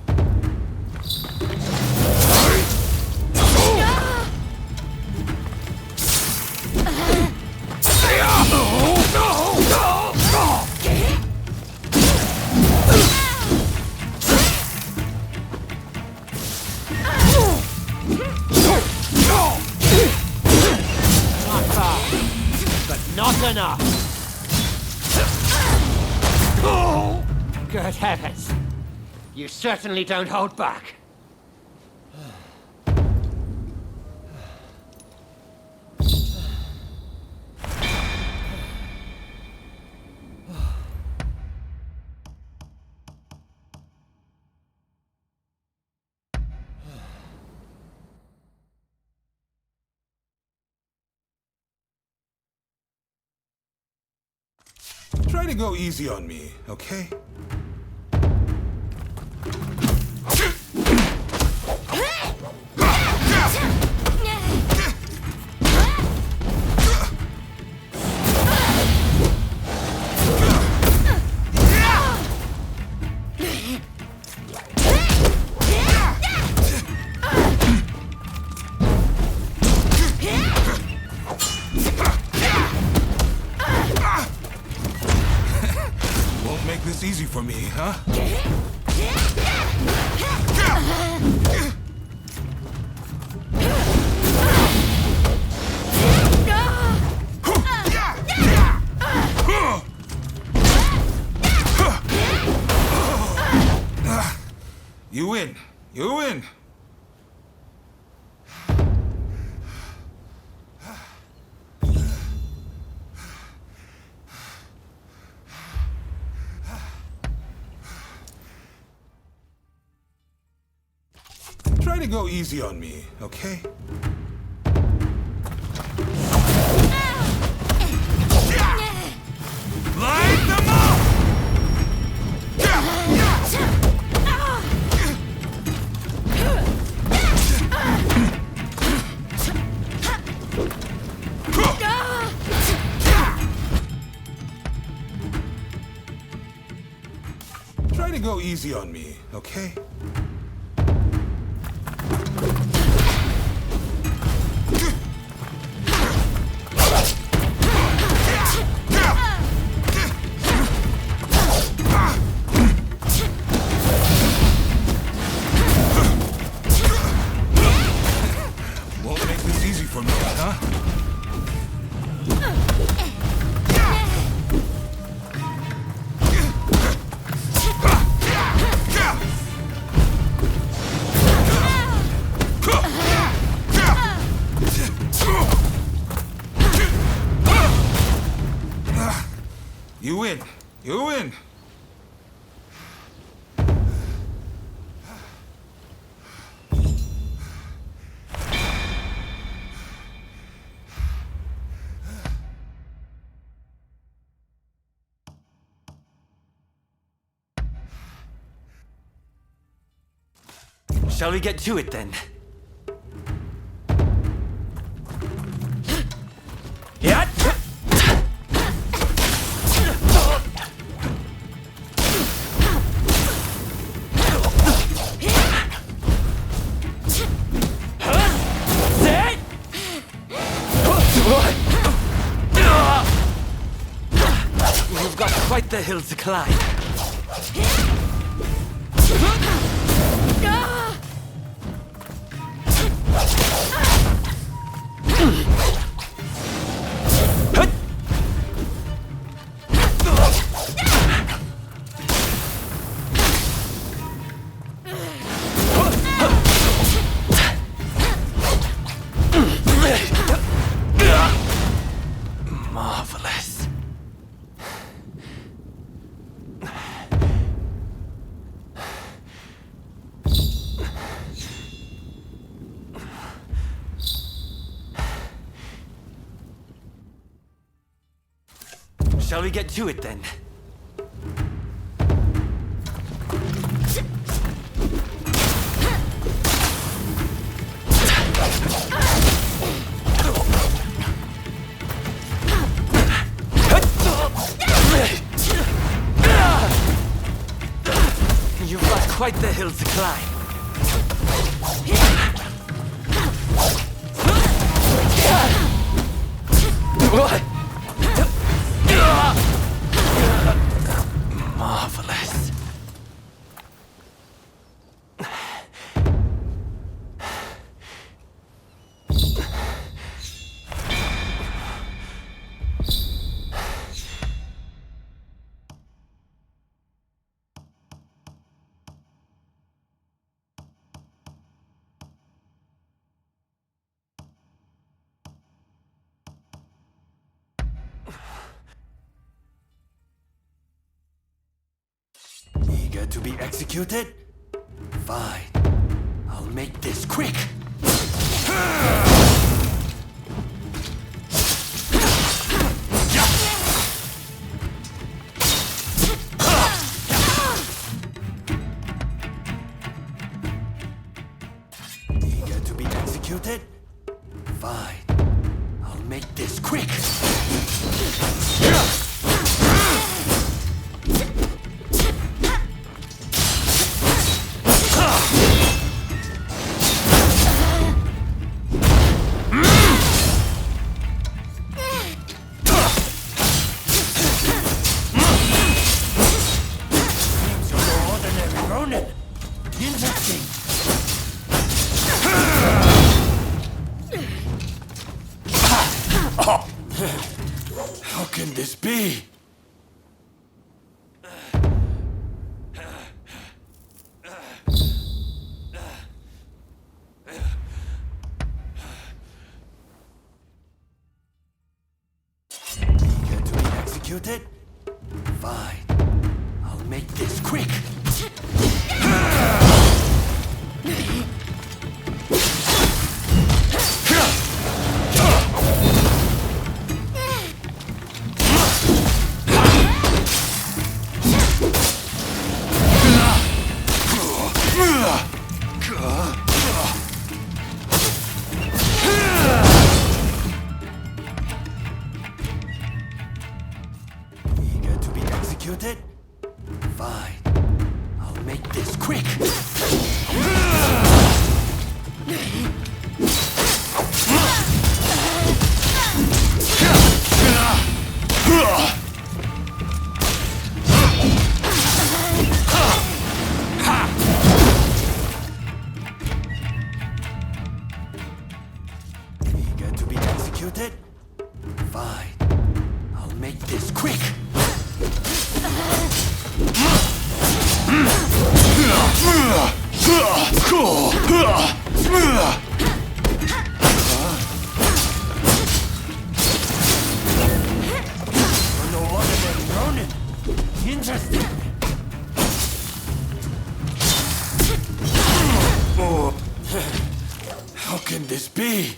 Not fast, but not enough. Good heavens. You certainly don't hold back. Try to go easy on me, okay? Won't make this easy for me, huh? You win. You win. Try to go easy on me, okay? Light them up! Try to go easy on me, okay? Won't make this easy for me, huh? You win. You win. Shall we get to it then? Yeah. You've got quite the hill to climb. Marvelous. Shall we get to it then? You've got quite the hill to climb. Marvelous. Eager to be executed? Fine. I'll make this quick. Eager to be executed? Fine. I'll make this quick. Ronin! Interesting! How can this be? Eager to be executed? Fine. I'll make this quick. Eager to be executed? Fine. I'll make this quick. Eager to be executed? Fine. I'll make this quick. No other than Ronin. Interesting. Oh. How can this be?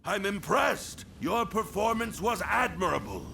I'm impressed. Your performance was admirable.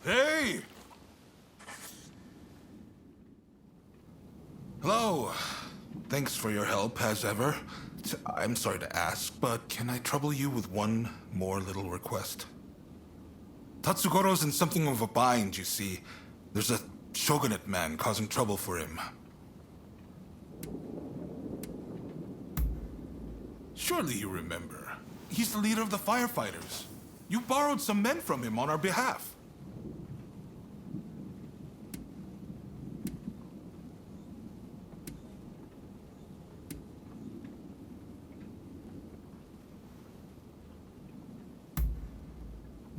Hey! Hello. Thanks for your help, as ever. I'm sorry to ask, but can I trouble you with one more little request? Tatsugoro's in something of a bind, you see. There's a shogunate man causing trouble for him. Surely you remember. He's the leader of the firefighters. You borrowed some men from him on our behalf.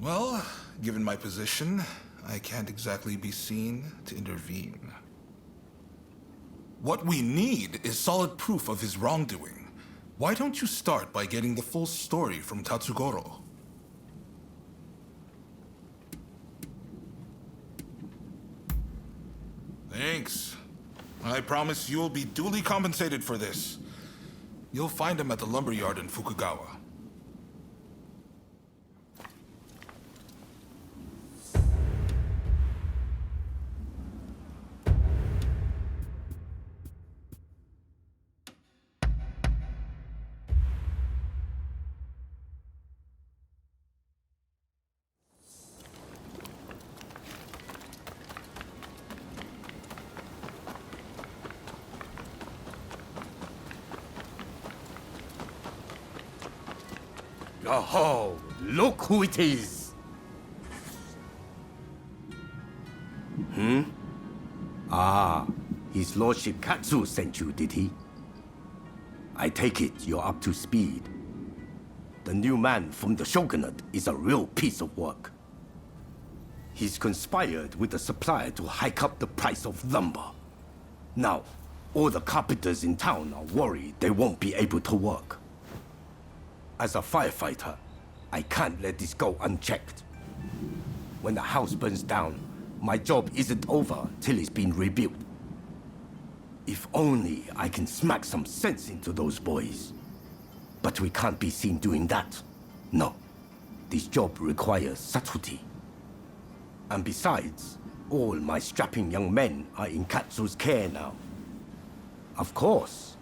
Well, given my position, I can't exactly be seen to intervene. What we need is solid proof of his wrongdoing. Why don't you start by getting the full story from Tatsugoro? Thanks. I promise you'll be duly compensated for this. You'll find him at the lumberyard in Fukugawa. Oh, look who it is! Ah, His Lordship Katsu sent you, did he? I take it you're up to speed. The new man from the Shogunate is a real piece of work. He's conspired with the supplier to hike up the price of lumber. Now, all the carpenters in town are worried they won't be able to work. As a firefighter, I can't let this go unchecked. When the house burns down, my job isn't over till it's been rebuilt. If only I can smack some sense into those boys. But we can't be seen doing that. No, this job requires subtlety. And besides, all my strapping young men are in Katsu's care now. Of course,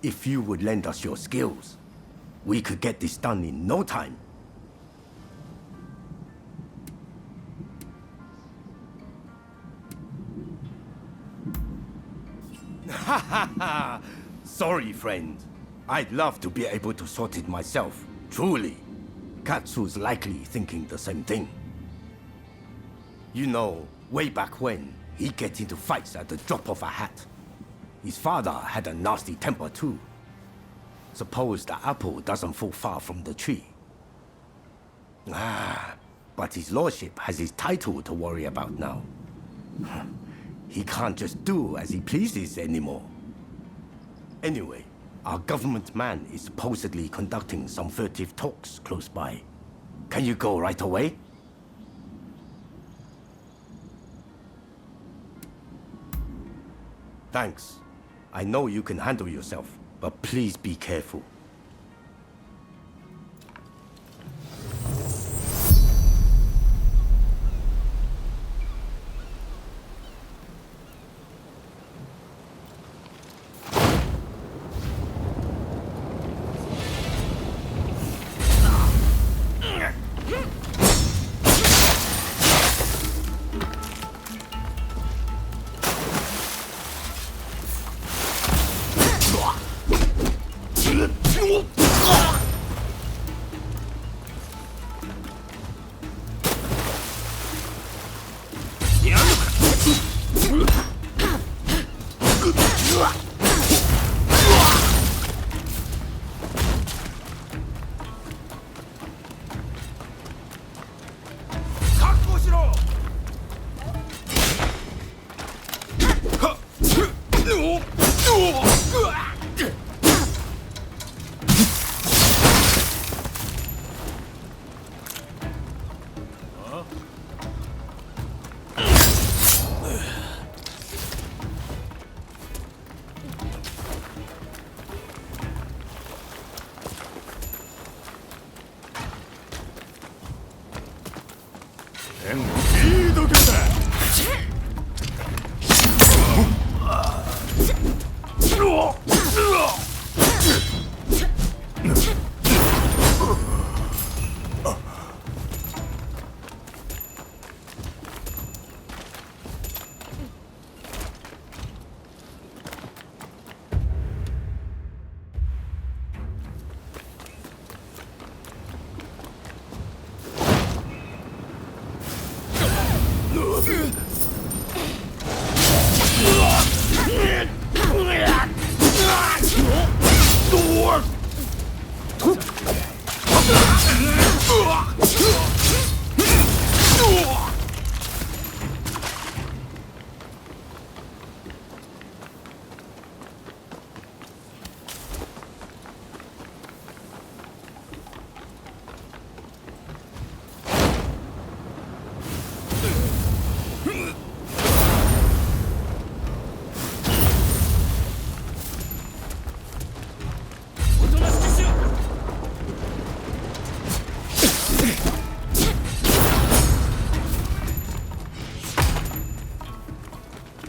if you would lend us your skills, we could get this done in no time. Ha ha ha! Sorry, friend. I'd love to be able to sort it myself, truly. Katsu's likely thinking the same thing. You know, way back when, he'd get into fights at the drop of a hat. His father had a nasty temper too. Suppose the apple doesn't fall far from the tree. Ah, but his lordship has his title to worry about now. He can't just do as he pleases anymore. Anyway, our government man is supposedly conducting some furtive talks close by. Can you go right away? Thanks. I know you can handle yourself, but please be careful.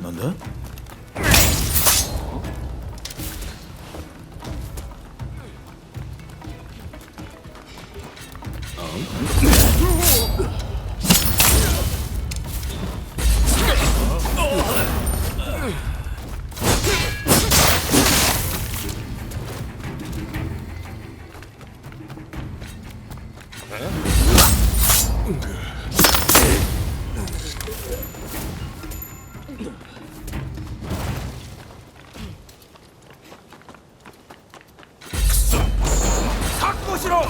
なんだ？覚悟しろ。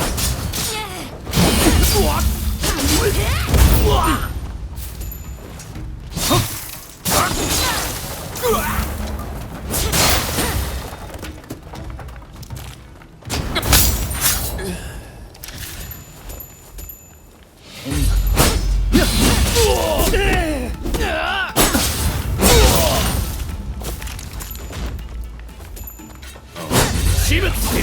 しぶつけ。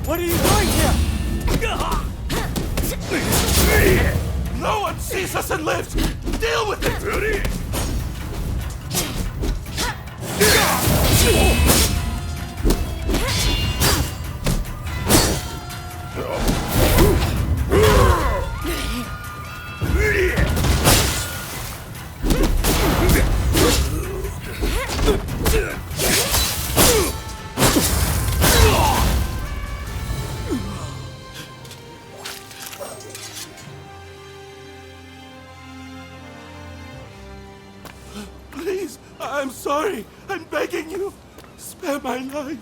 What are you doing here? No one sees us and lives! Deal with it! Rudy! Please, I'm sorry. I'm begging you. Spare my life.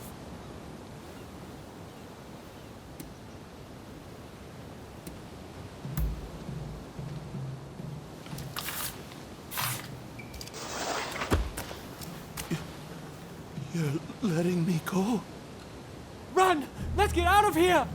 You're letting me go? Run! Let's get out of here!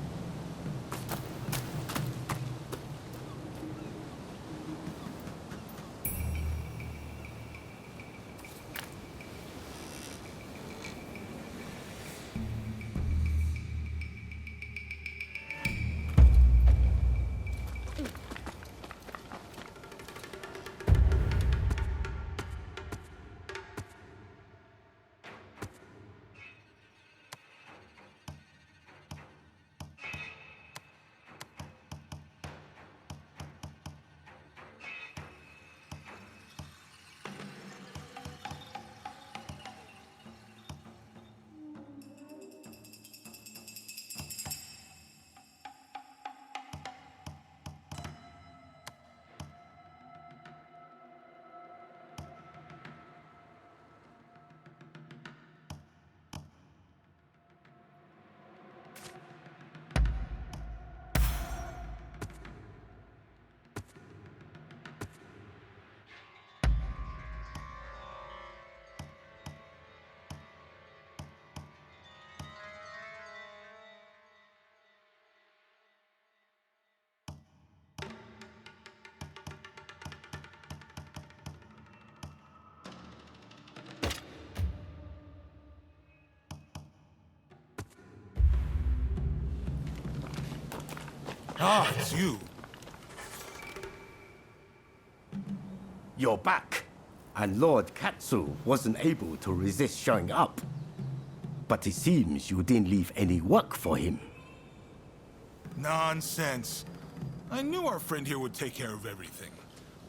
Ah, it's you. You're back. And Lord Katsu wasn't able to resist showing up. But it seems you didn't leave any work for him. Nonsense. I knew our friend here would take care of everything.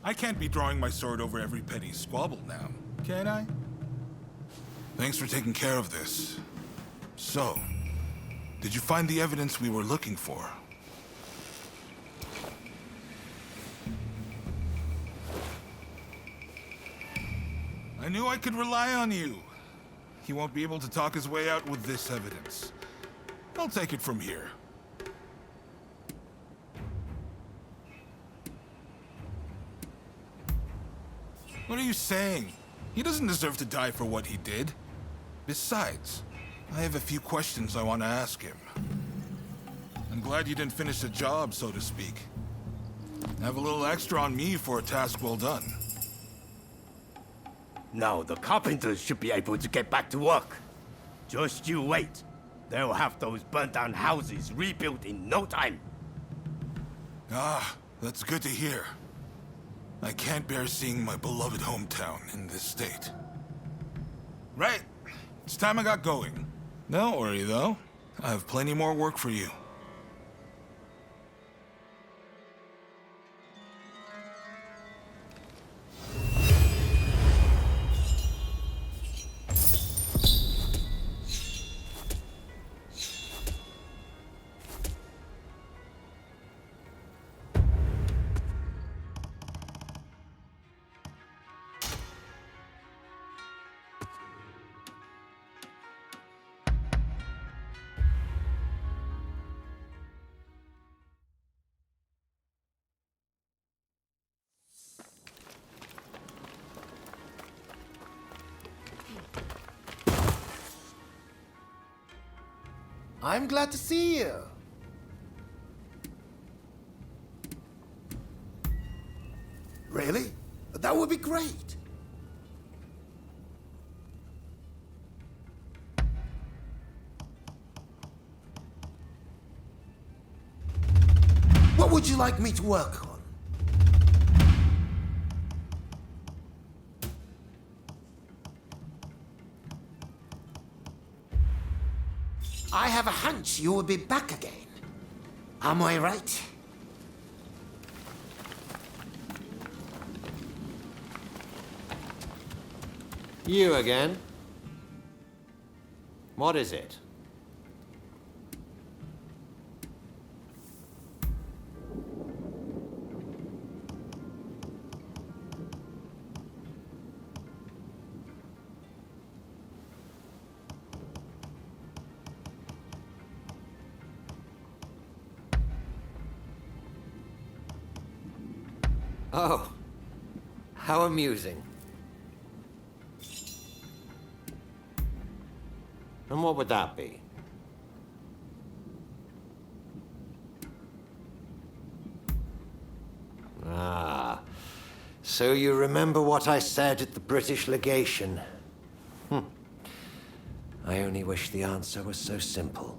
I can't be drawing my sword over every petty squabble now, can I? Thanks for taking care of this. So, did you find the evidence we were looking for? I knew I could rely on you. He won't be able to talk his way out with this evidence. I'll take it from here. What are you saying? He doesn't deserve to die for what he did. Besides, I have a few questions I want to ask him. I'm glad you didn't finish the job, so to speak. Have a little extra on me for a task well done. Now the carpenters should be able to get back to work. Just you wait. They'll have those burnt-down houses rebuilt in no time. Ah, that's good to hear. I can't bear seeing my beloved hometown in this state. Right. It's time I got going. Don't worry, though. I have plenty more work for you. I'm glad to see you. Really? That would be great. What would you like me to work on? I have a hunch you will be back again. Am I right? You again? What is it? Oh, how amusing. And what would that be? Ah, so you remember what I said at the British legation? I only wish the answer was so simple.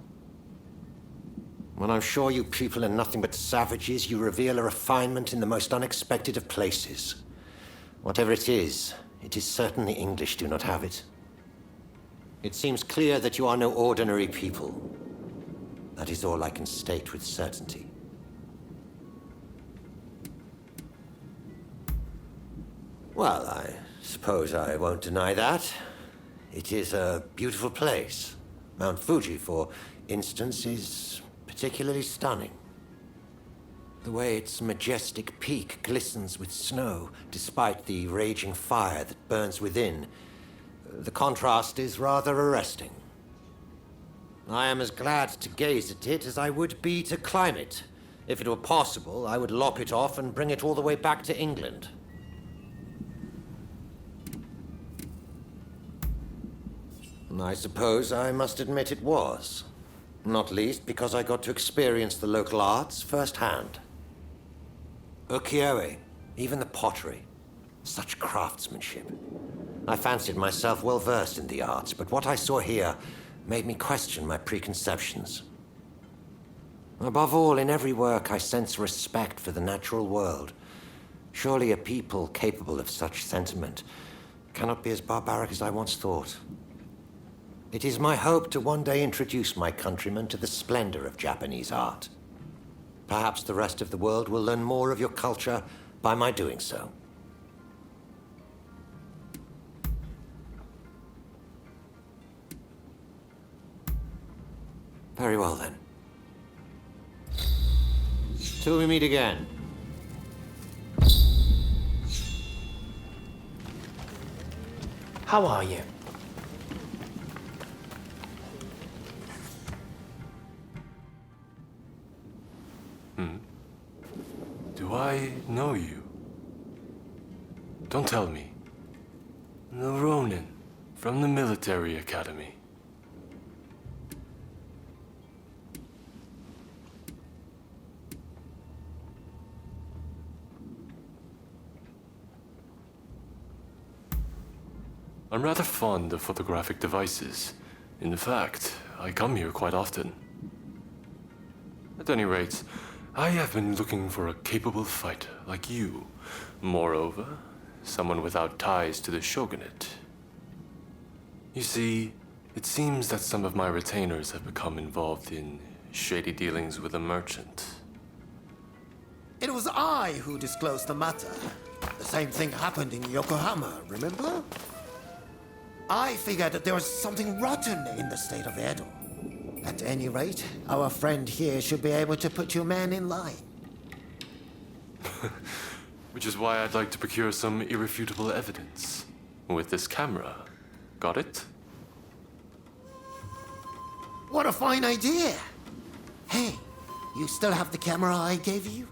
When I'm sure you people are nothing but savages, you reveal a refinement in the most unexpected of places. Whatever it is certainly English do not have it. It seems clear that you are no ordinary people. That is all I can state with certainty. Well, I suppose I won't deny that. It is a beautiful place. Mount Fuji, for instance, is particularly stunning. The way its majestic peak glistens with snow, despite the raging fire that burns within, the contrast is rather arresting. I am as glad to gaze at it as I would be to climb it. If it were possible, I would lop it off and bring it all the way back to England. I suppose I must admit it was. Not least because I got to experience the local arts firsthand. Ukiyo-e, even the pottery. Such craftsmanship. I fancied myself well versed in the arts, but what I saw here made me question my preconceptions. Above all, in every work, I sense respect for the natural world. Surely a people capable of such sentiment cannot be as barbaric as I once thought. It is my hope to one day introduce my countrymen to the splendor of Japanese art. Perhaps the rest of the world will learn more of your culture by my doing so. Very well, then. Till we meet again. How are you? Do I know you? Don't tell me. The Ronin from the military academy. I'm rather fond of photographic devices. In fact, I come here quite often. At any rate, I have been looking for a capable fighter like you. Moreover, someone without ties to the shogunate. You see, it seems that some of my retainers have become involved in shady dealings with a merchant. It was I who disclosed the matter. The same thing happened in Yokohama, remember? I figured that there was something rotten in the state of Edo. At any rate, our friend here should be able to put your man in line. Which is why I'd like to procure some irrefutable evidence. With this camera. Got it? What a fine idea! Hey, you still have the camera I gave you?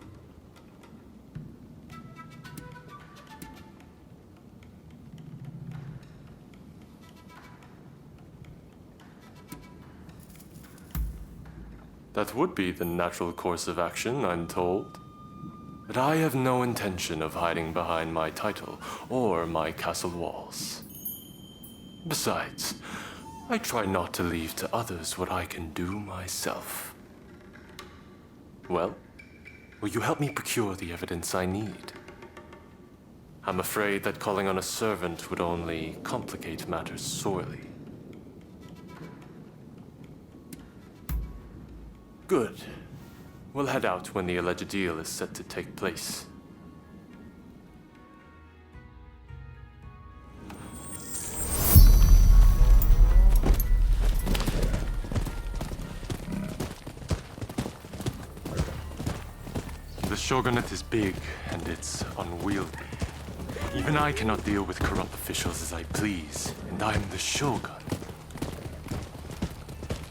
That would be the natural course of action, I'm told. But I have no intention of hiding behind my title or my castle walls. Besides, I try not to leave to others what I can do myself. Well, will you help me procure the evidence I need? I'm afraid that calling on a servant would only complicate matters sorely. Good. We'll head out when the alleged deal is set to take place. The shogunate is big and it's unwieldy. Even I cannot deal with corrupt officials as I please, and I'm the shogun.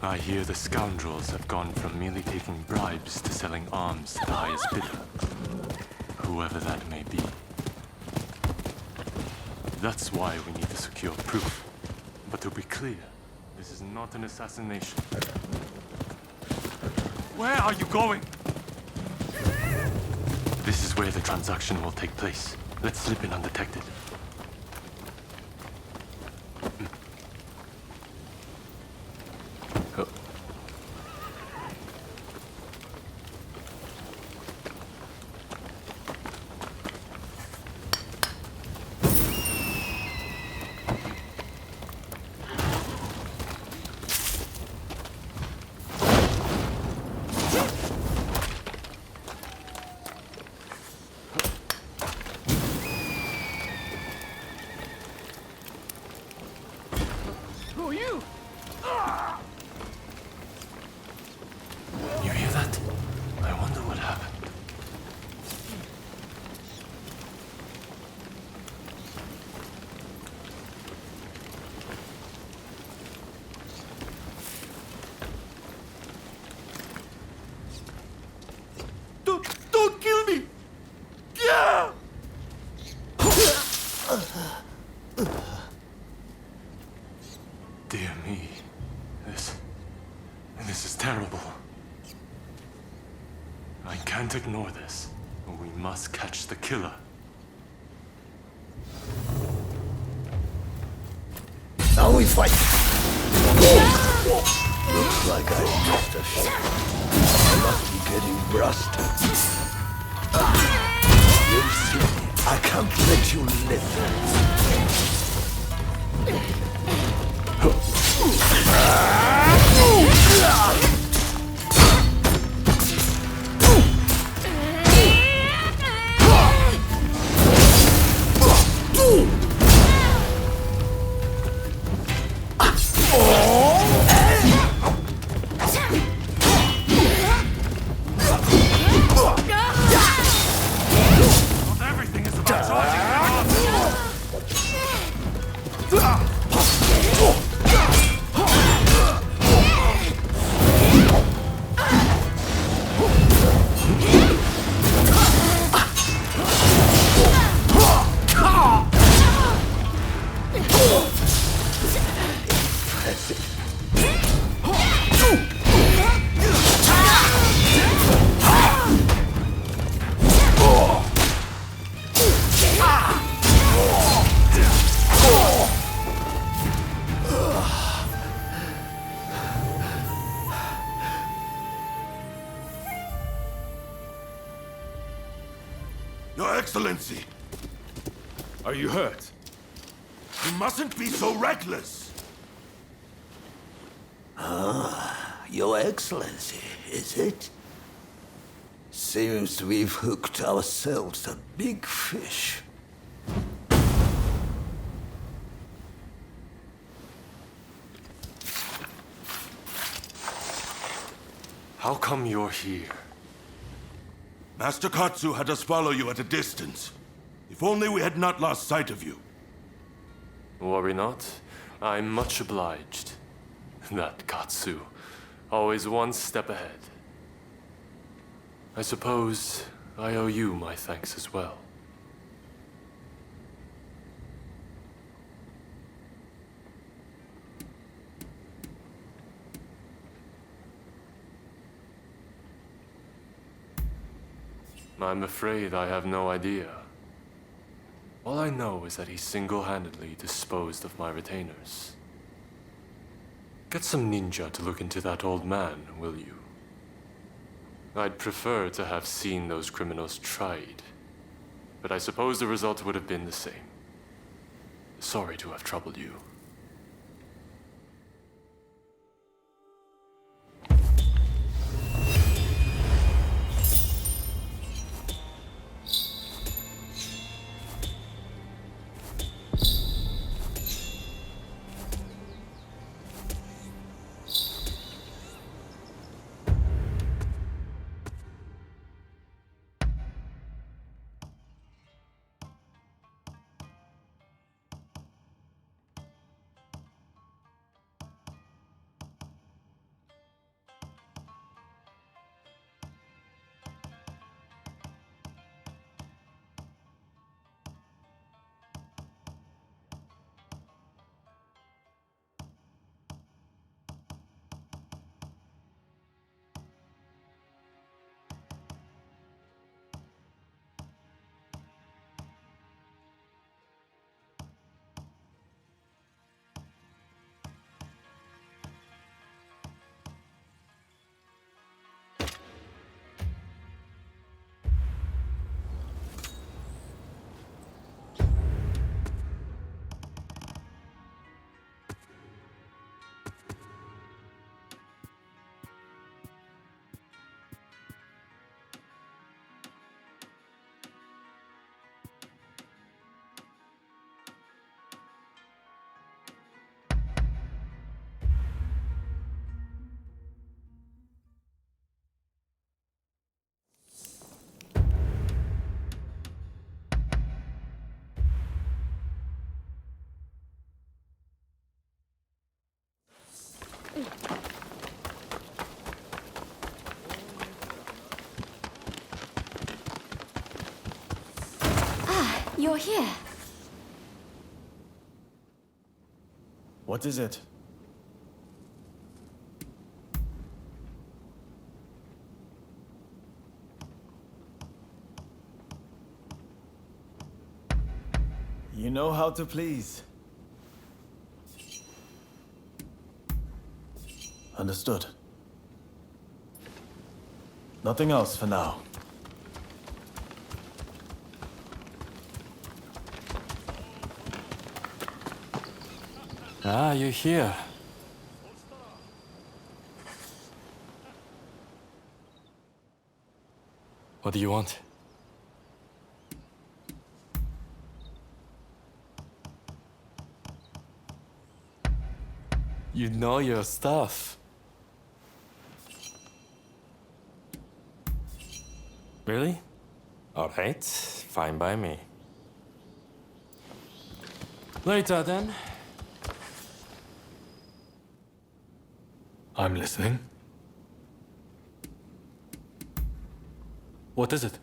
I hear the scoundrels have gone from merely taking bribes to selling arms to the highest bidder, whoever that may be. That's why we need to secure proof. But to be clear, this is not an assassination. Where are you going? This is where the transaction will take place. Let's slip in undetected. You hear that? I wonder what happened. Don't kill me! Yeah! Dear me. This is terrible. I can't ignore this. We must catch the killer. Now we fight! Looks like I missed a shot. I must be getting rusted. You see, I can't let you live. Your Excellency! Are you hurt? You mustn't be so reckless! Your Excellency, is it? Seems we've hooked ourselves a big fish. How come you're here? Master Katsu had us follow you at a distance. If only we had not lost sight of you. Worry not. I'm much obliged. That Katsu. Always one step ahead. I suppose I owe you my thanks as well. I'm afraid I have no idea. All I know is that he single-handedly disposed of my retainers. Get some ninja to look into that old man, will you? I'd prefer to have seen those criminals tried, but I suppose the result would have been the same. Sorry to have troubled you. You're here. What is it? You know how to please. Understood. Nothing else for now. Ah, you're here. What do you want? You know your stuff. Really? Alright, fine by me. Later then. I'm listening. What is it?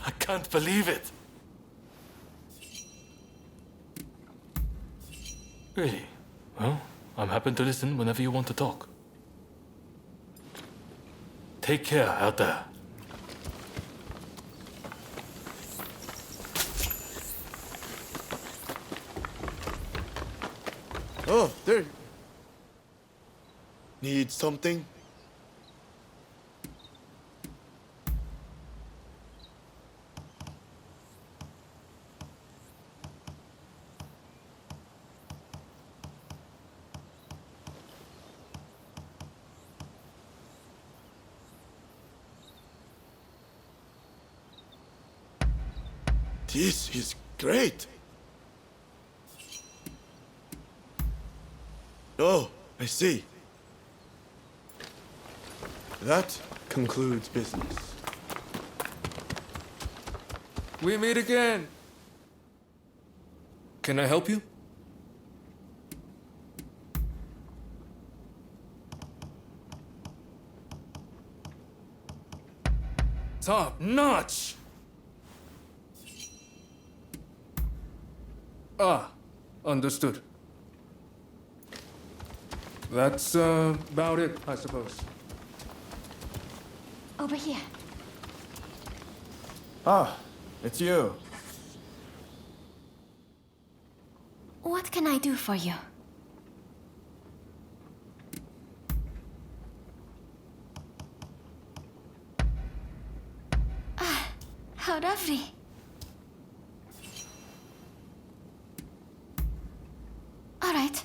I can't believe it. Really? Well, I'm happy to listen whenever you want to talk. Take care out there. Oh, there. Need something? This is great. Oh, I see. That concludes business. We meet again. Can I help you? Top notch! Ah, understood. That's about it, I suppose. Over here. Ah, it's you. What can I do for you? Ah, how lovely. All right.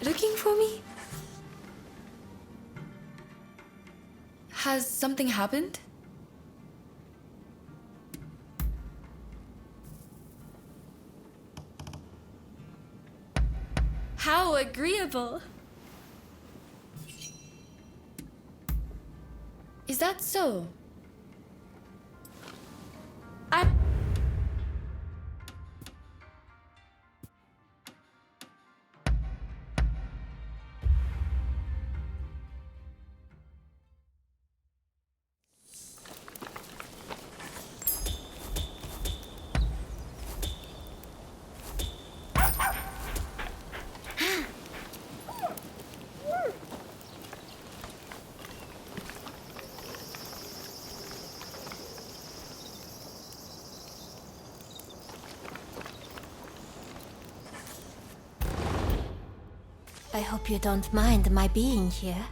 Looking for me? Has something happened? How agreeable! Is that so? I hope you don't mind my being here.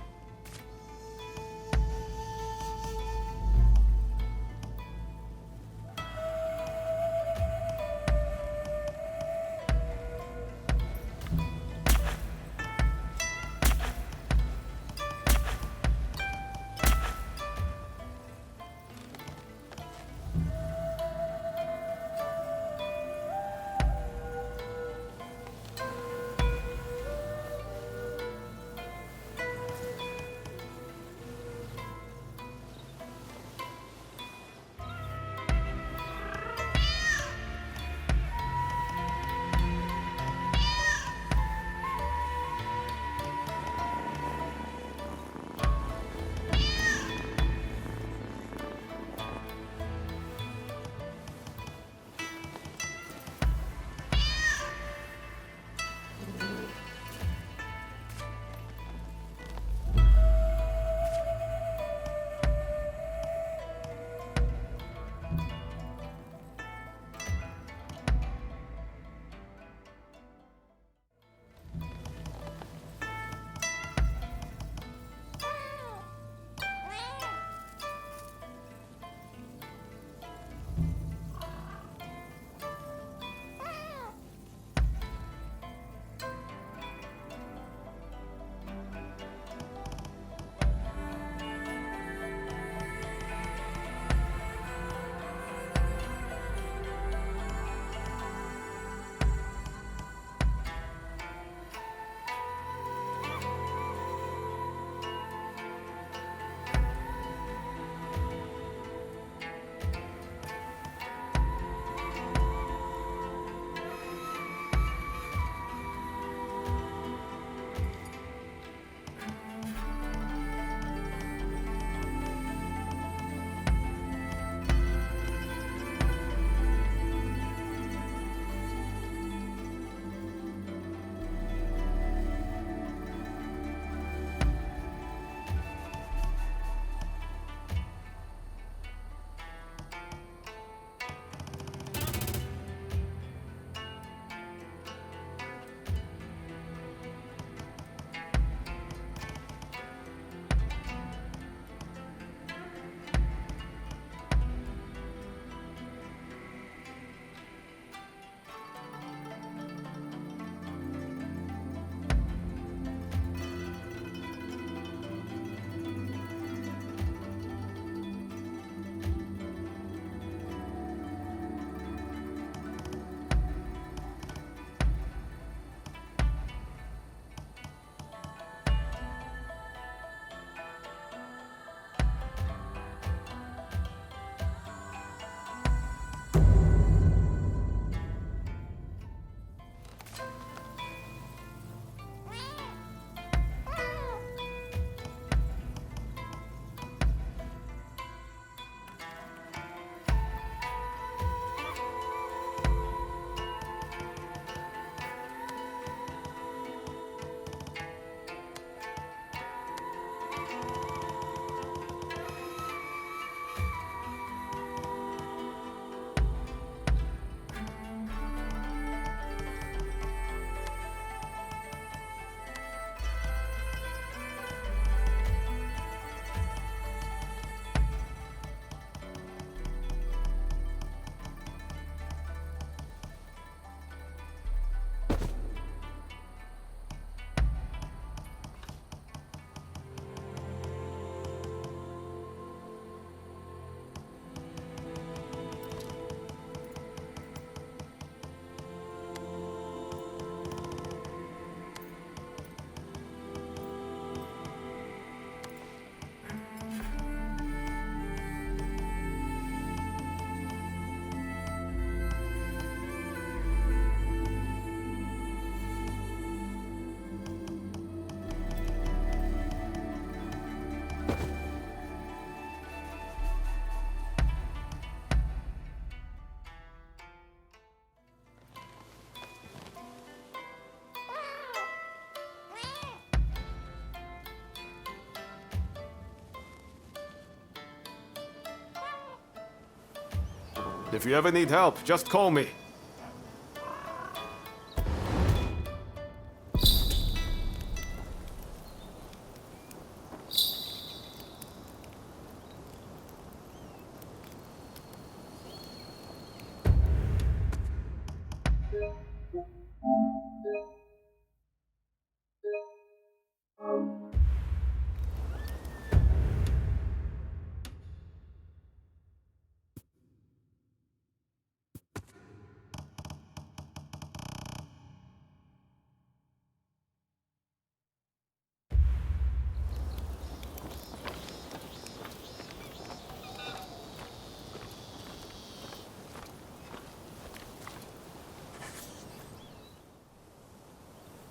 If you ever need help, just call me.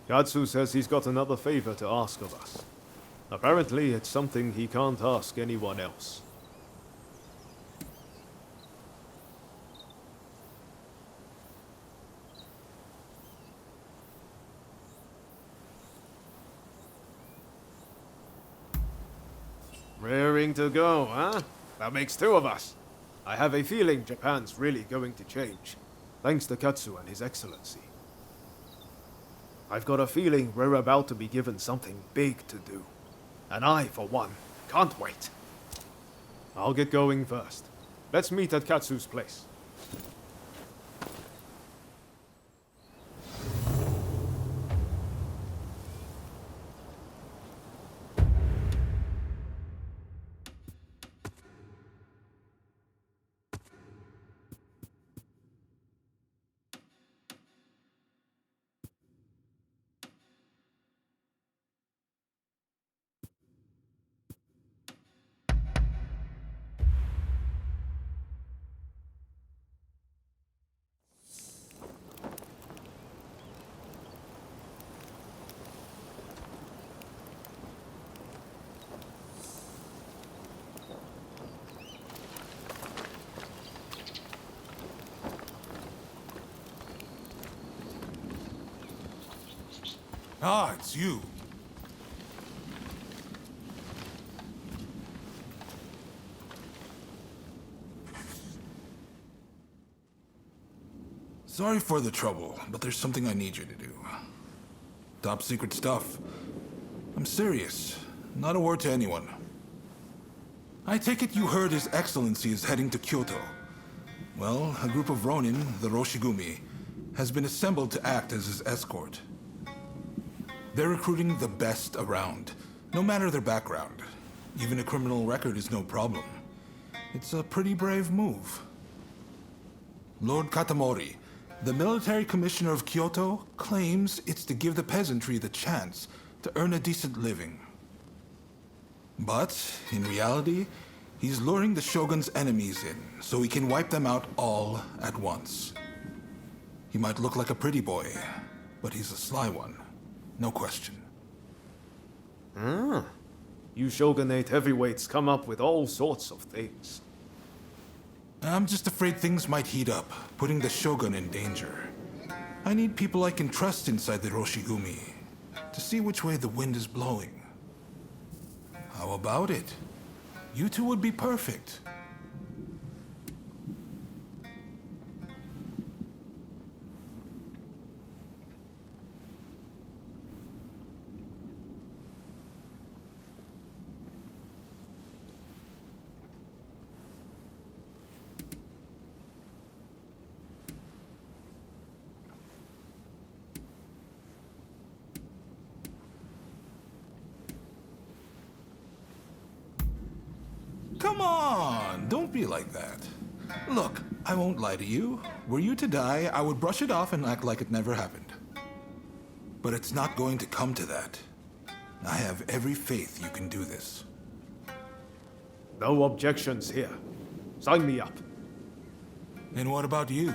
Katsu says he's got another favor to ask of us. Apparently, it's something he can't ask anyone else. Raring to go, huh? That makes two of us. I have a feeling Japan's really going to change, thanks to Katsu and His Excellency. I've got a feeling we're about to be given something big to do. And I, for one, can't wait. I'll get going first. Let's meet at Katsu's place. Ah, it's you. Sorry for the trouble, but there's something I need you to do. Top secret stuff. I'm serious. Not a word to anyone. I take it you heard His Excellency is heading to Kyoto. Well, a group of Ronin, the Roshigumi, has been assembled to act as his escort. They're recruiting the best around, no matter their background. Even a criminal record is no problem. It's a pretty brave move. Lord Katamori, the military commissioner of Kyoto, claims it's to give the peasantry the chance to earn a decent living. But, in reality, he's luring the shogun's enemies in so he can wipe them out all at once. He might look like a pretty boy, but he's a sly one. No question. You shogunate heavyweights come up with all sorts of things. I'm just afraid things might heat up, putting the shogun in danger. I need people I can trust inside the Roshigumi, to see which way the wind is blowing. How about it? You two would be perfect. Come on, don't be like that. Look, I won't lie to you. Were you to die, I would brush it off and act like it never happened. But it's not going to come to that. I have every faith you can do this. No objections here. Sign me up. And what about you?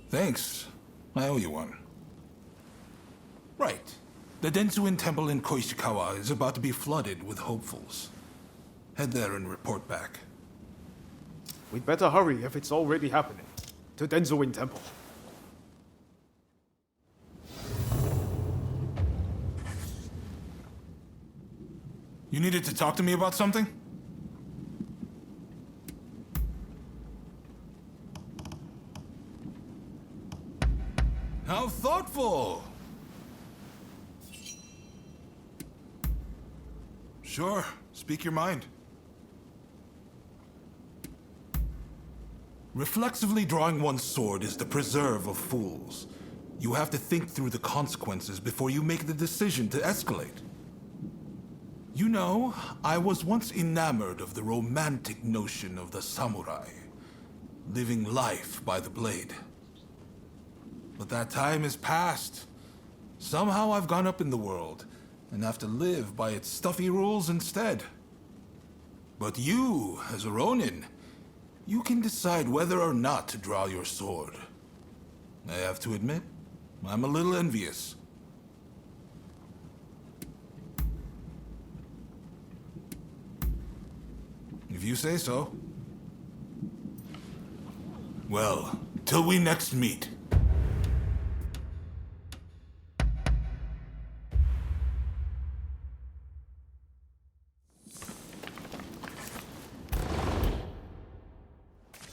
Thanks. I owe you one. Right. The Densuin Temple in Koishikawa is about to be flooded with hopefuls. Head there and report back. We'd better hurry if it's already happening. To Denzuin Temple. You needed to talk to me about something? How thoughtful! Sure, speak your mind. Reflexively drawing one's sword is the preserve of fools. You have to think through the consequences before you make the decision to escalate. You know, I was once enamored of the romantic notion of the samurai, living life by the blade. But that time is past. Somehow I've gone up in the world and have to live by its stuffy rules instead. But you, as a Ronin, you can decide whether or not to draw your sword. I have to admit, I'm a little envious. If you say so. Well, till we next meet.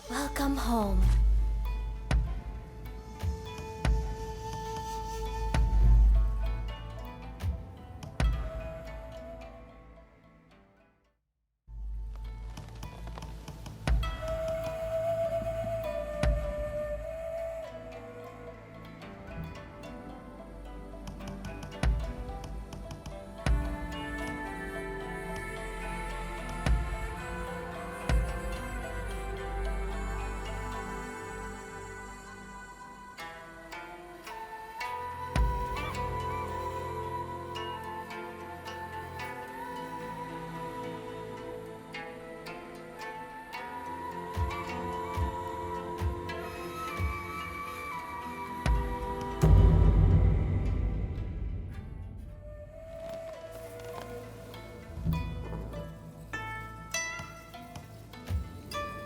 Welcome home.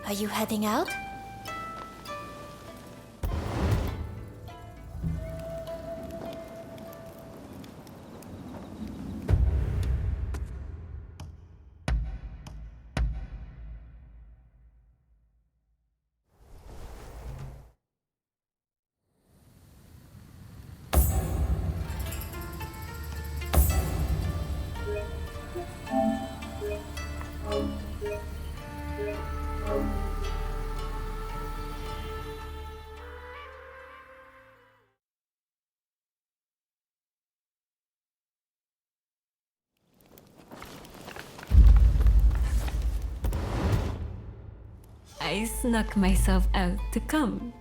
Are you heading out? I snuck myself out to come.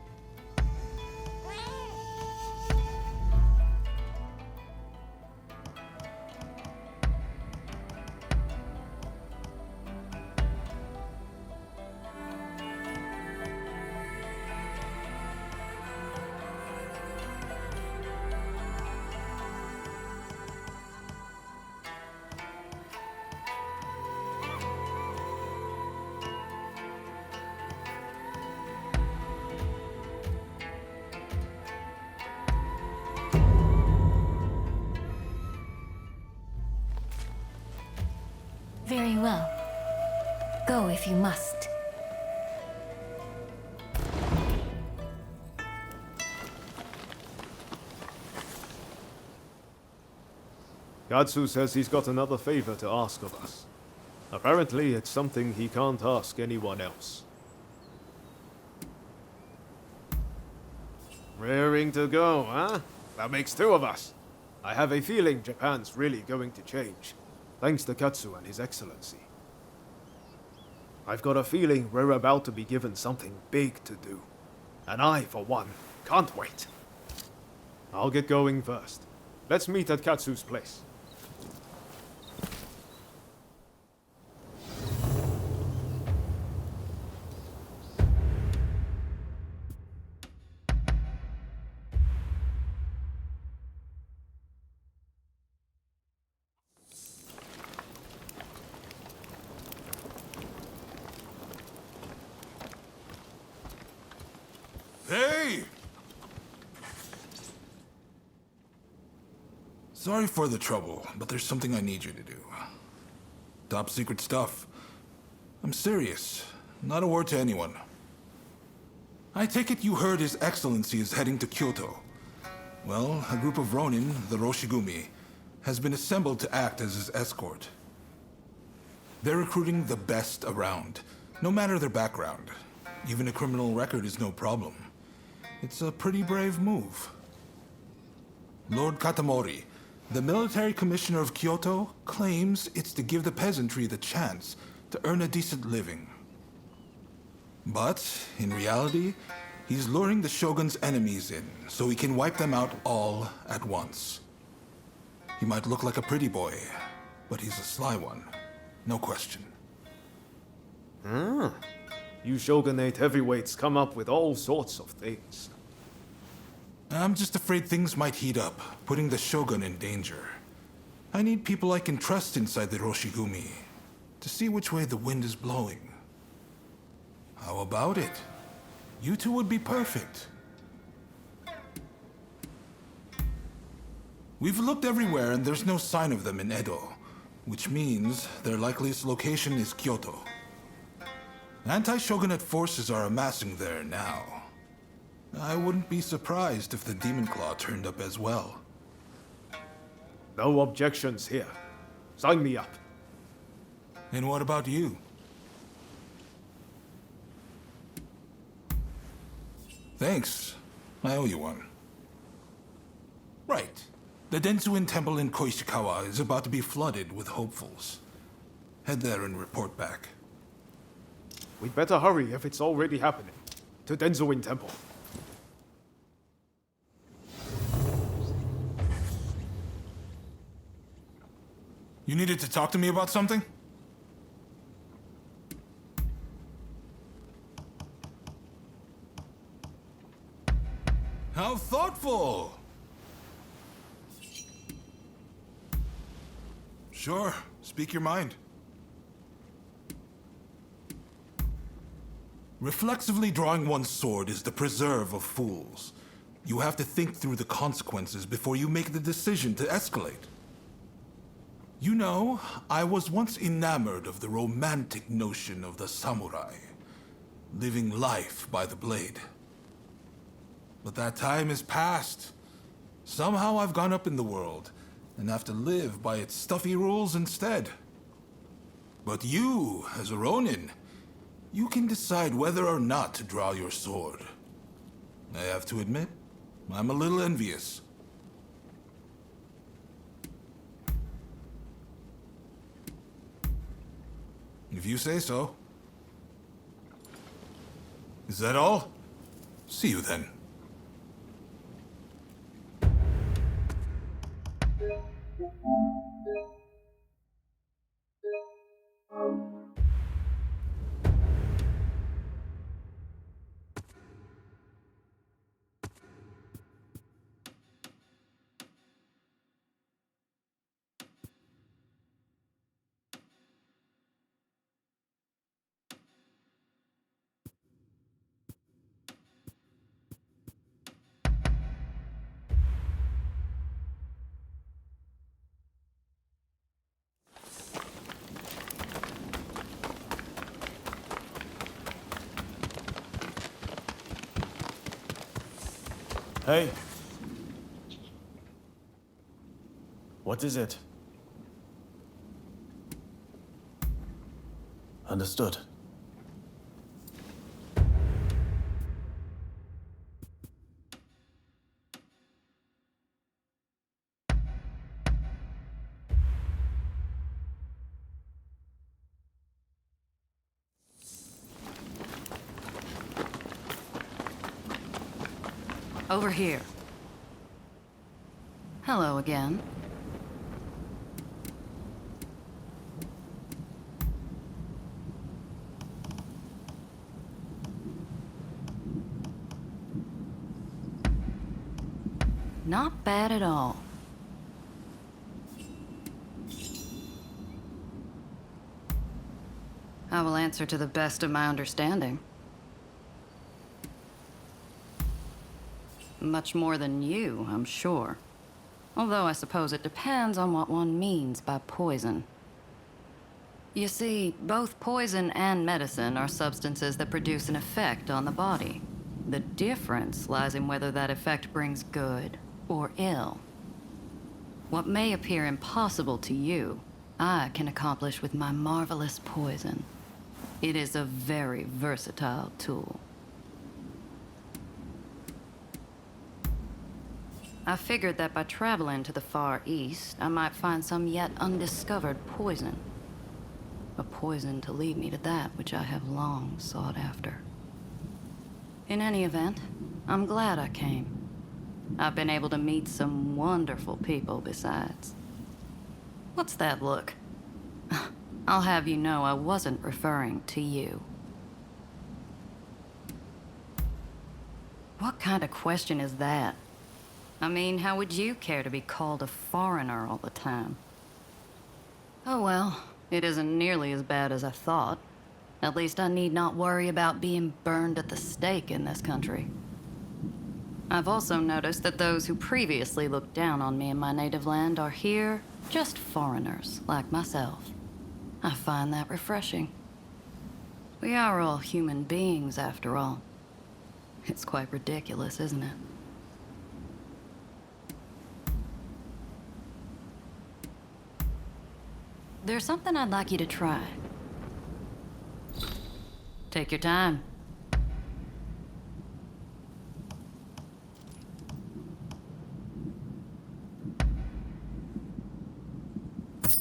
Very well. Go if you must. Katsu says he's got another favor to ask of us. Apparently, it's something he can't ask anyone else. Raring to go, huh? That makes two of us. I have a feeling Japan's really going to change, thanks to Katsu and His Excellency. I've got a feeling we're about to be given something big to do. And I, for one, can't wait. I'll get going first. Let's meet at Katsu's place. Hey! Sorry for the trouble, but there's something I need you to do. Top secret stuff. I'm serious. Not a word to anyone. I take it you heard His Excellency is heading to Kyoto. Well, a group of Ronin, the Roshigumi, has been assembled to act as his escort. They're recruiting the best around, no matter their background. Even a criminal record is no problem. It's a pretty brave move. Lord Katamori, the military commissioner of Kyoto, claims it's to give the peasantry the chance to earn a decent living. But, in reality, he's luring the Shogun's enemies in so he can wipe them out all at once. He might look like a pretty boy, but he's a sly one. No question. You shogunate heavyweights come up with all sorts of things. I'm just afraid things might heat up, putting the Shogun in danger. I need people I can trust inside the Roshigumi to see which way the wind is blowing. How about it? You two would be perfect. We've looked everywhere and there's no sign of them in Edo, which means their likeliest location is Kyoto. Anti-shogunate forces are amassing there now. I wouldn't be surprised if the Demon Claw turned up as well. No objections here. Sign me up. And what about you? Thanks. I owe you one. Right. The Densuin Temple in Koishikawa is about to be flooded with hopefuls. Head there and report back. We'd better hurry if it's already happening. To Denzuin Temple. You needed to talk to me about something? How thoughtful! Sure, speak your mind. Reflexively drawing one's sword is the preserve of fools. You have to think through the consequences before you make the decision to escalate. You know, I was once enamored of the romantic notion of the samurai, living life by the blade. But that time is past. Somehow I've gone up in the world, and have to live by its stuffy rules instead. But you, as a Ronin, you can decide whether or not to draw your sword. I have to admit, I'm a little envious. If you say so. Is that all? See you then. Hey. What is it? Understood. Over here. Hello again. Not bad at all. I will answer to the best of my understanding. Much more than you, I'm sure. Although I suppose it depends on what one means by poison. You see, both poison and medicine are substances that produce an effect on the body. The difference lies in whether that effect brings good or ill. What may appear impossible to you, I can accomplish with my marvelous poison. It is a very versatile tool. I figured that by traveling to the Far East, I might find some yet undiscovered poison. A poison to lead me to that which I have long sought after. In any event, I'm glad I came. I've been able to meet some wonderful people besides. What's that look? I'll have you know I wasn't referring to you. What kind of question is that? I mean, how would you care to be called a foreigner all the time? Oh well, it isn't nearly as bad as I thought. At least I need not worry about being burned at the stake in this country. I've also noticed that those who previously looked down on me in my native land are here just foreigners like myself. I find that refreshing. We are all human beings, after all. It's quite ridiculous, isn't it? There's something I'd like you to try. Take your time.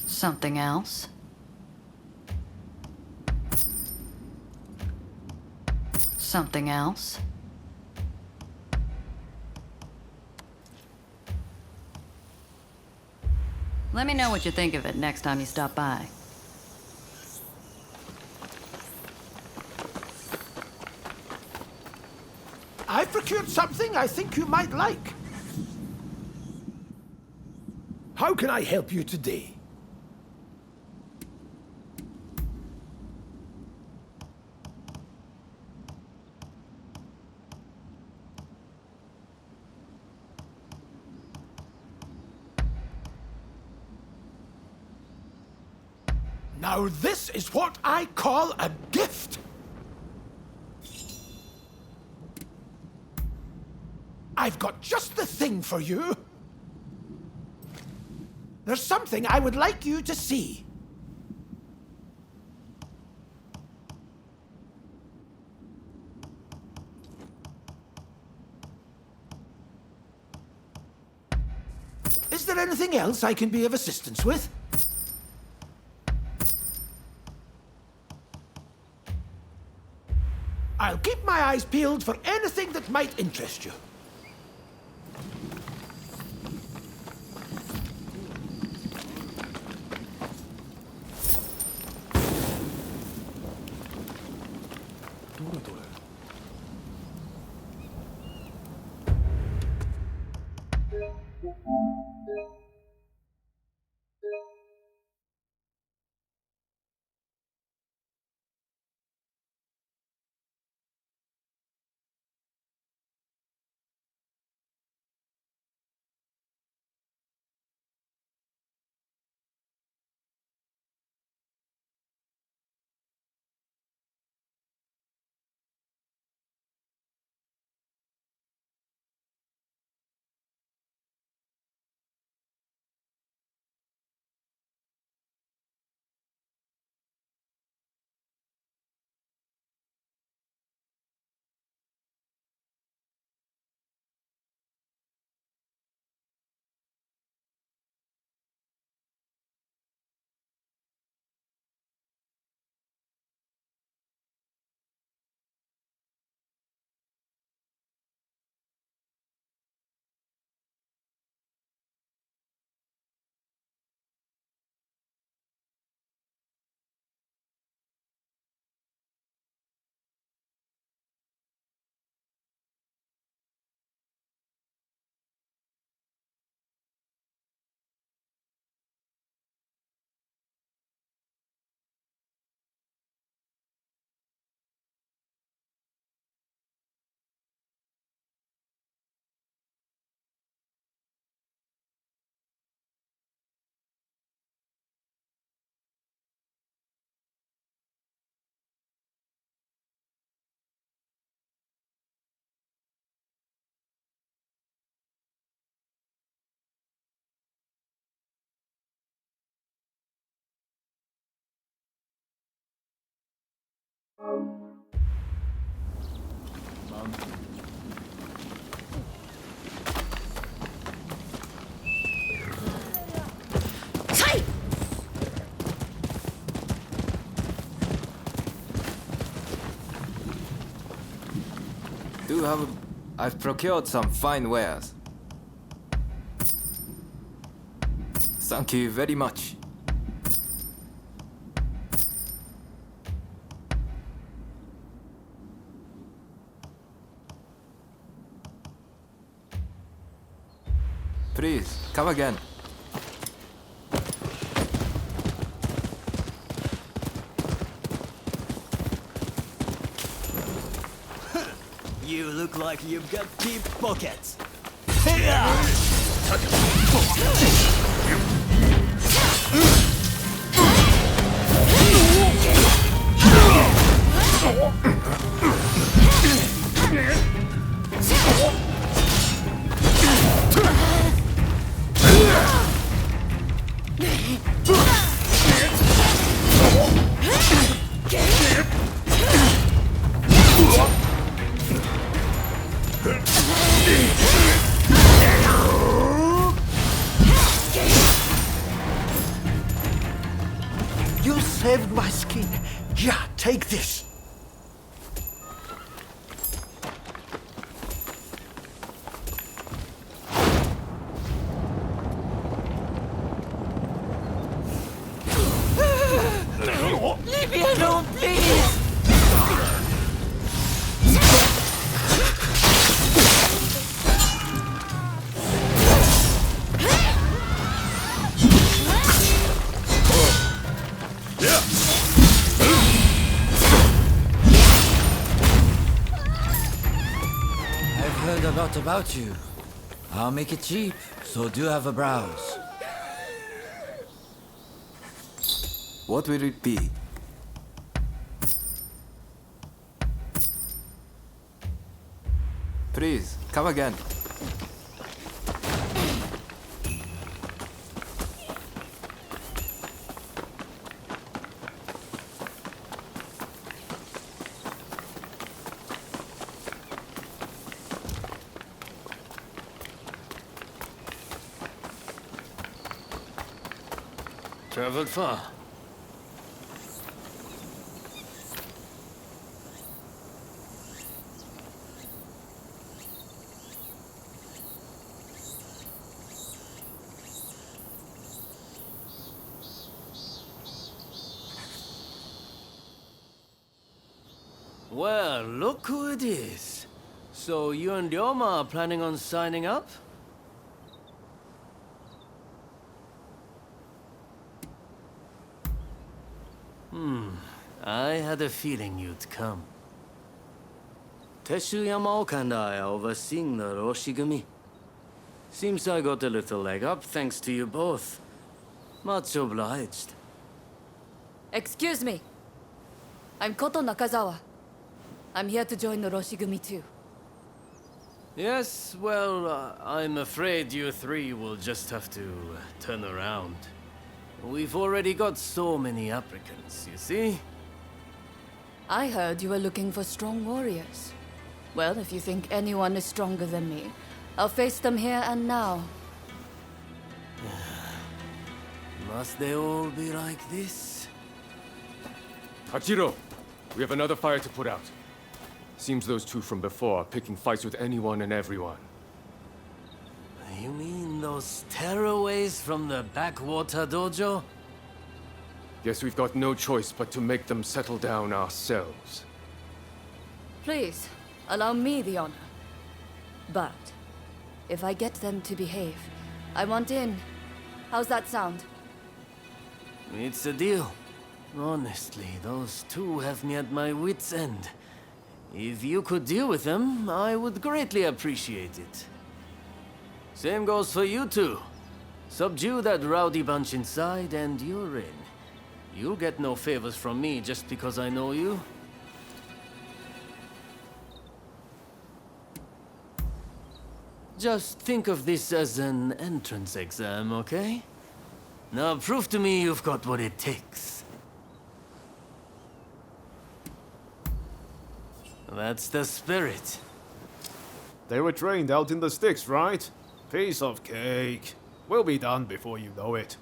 Something else? Something else? Let me know what you think of it next time you stop by. I've procured something I think you might like. How can I help you today? Now this is what I call a gift. I've got just the thing for you. There's something I would like you to see. Is there anything else I can be of assistance with? I'll keep my eyes peeled for anything that might interest you. I've procured some fine wares. Thank you very much. Please, come again. You look like you've got deep pockets. You saved my skin. Yeah, take this. Leave me alone, please! I've heard a lot about you. I'll make it cheap, so do have a browse. What will it be? Please, come again. Traveled far. Well, look who it is. So you and Ryoma are planning on signing up? I had a feeling you'd come. Teshu Yamaoka and I are overseeing the Roshigumi. Seems I got a little leg up thanks to you both. Much obliged. Excuse me. I'm Koto Nakazawa. I'm here to join the Roshigumi too. Yes, well, I'm afraid you three will just have to turn around. We've already got so many applicants, you see? I heard you were looking for strong warriors. Well, if you think anyone is stronger than me, I'll face them here and now. Must they all be like this? Hachiro, we have another fire to put out. Seems those two from before are picking fights with anyone and everyone. You mean those tearaways from the backwater dojo? Guess we've got no choice but to make them settle down ourselves. Please, allow me the honor. But, if I get them to behave, I want in. How's that sound? It's a deal. Honestly, those two have me at my wit's end. If you could deal with them, I would greatly appreciate it. Same goes for you two. Subdue that rowdy bunch inside and you're in. You'll get no favors from me just because I know you. Just think of this as an entrance exam, okay? Now prove to me you've got what it takes. That's the spirit. They were trained out in the sticks, right? Piece of cake. We'll be done before you know it.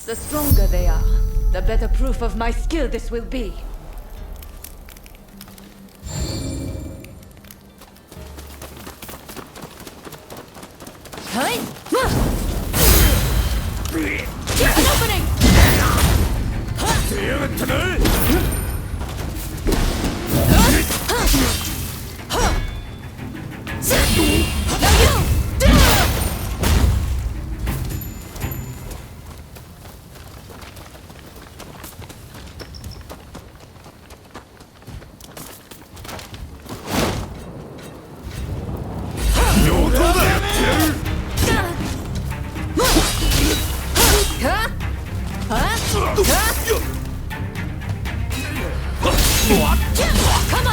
The stronger they are, the better proof of my skill this will be. Hey! An opening! Come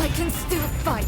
I can still fight.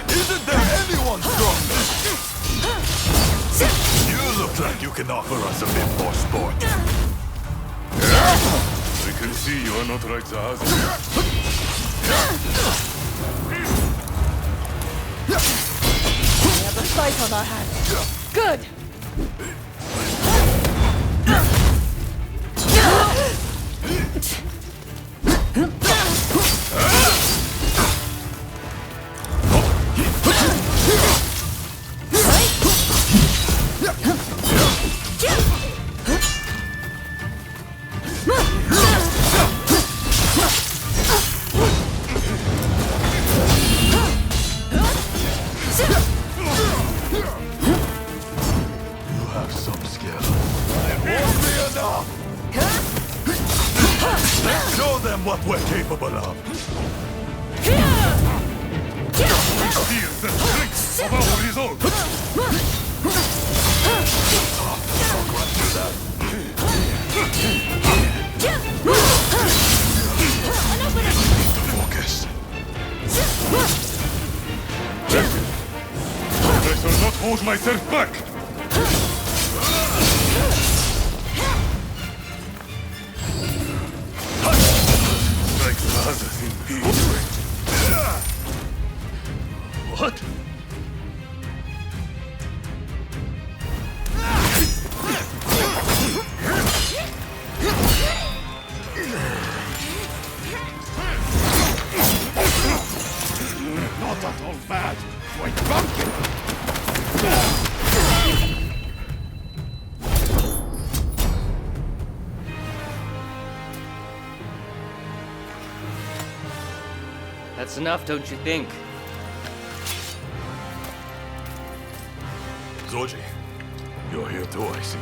Isn't there anyone stronger? You look like you can offer us a bit more sport. I can see you are not like the others. We have a fight on our hands. Good. Show them what we're capable of. Feel the strength of our resolve. Focus. I shall not hold myself back. Like the others indeed. What? Not at all bad. Quite drunken. That's enough, don't you think? Zoji, you're here too, I see.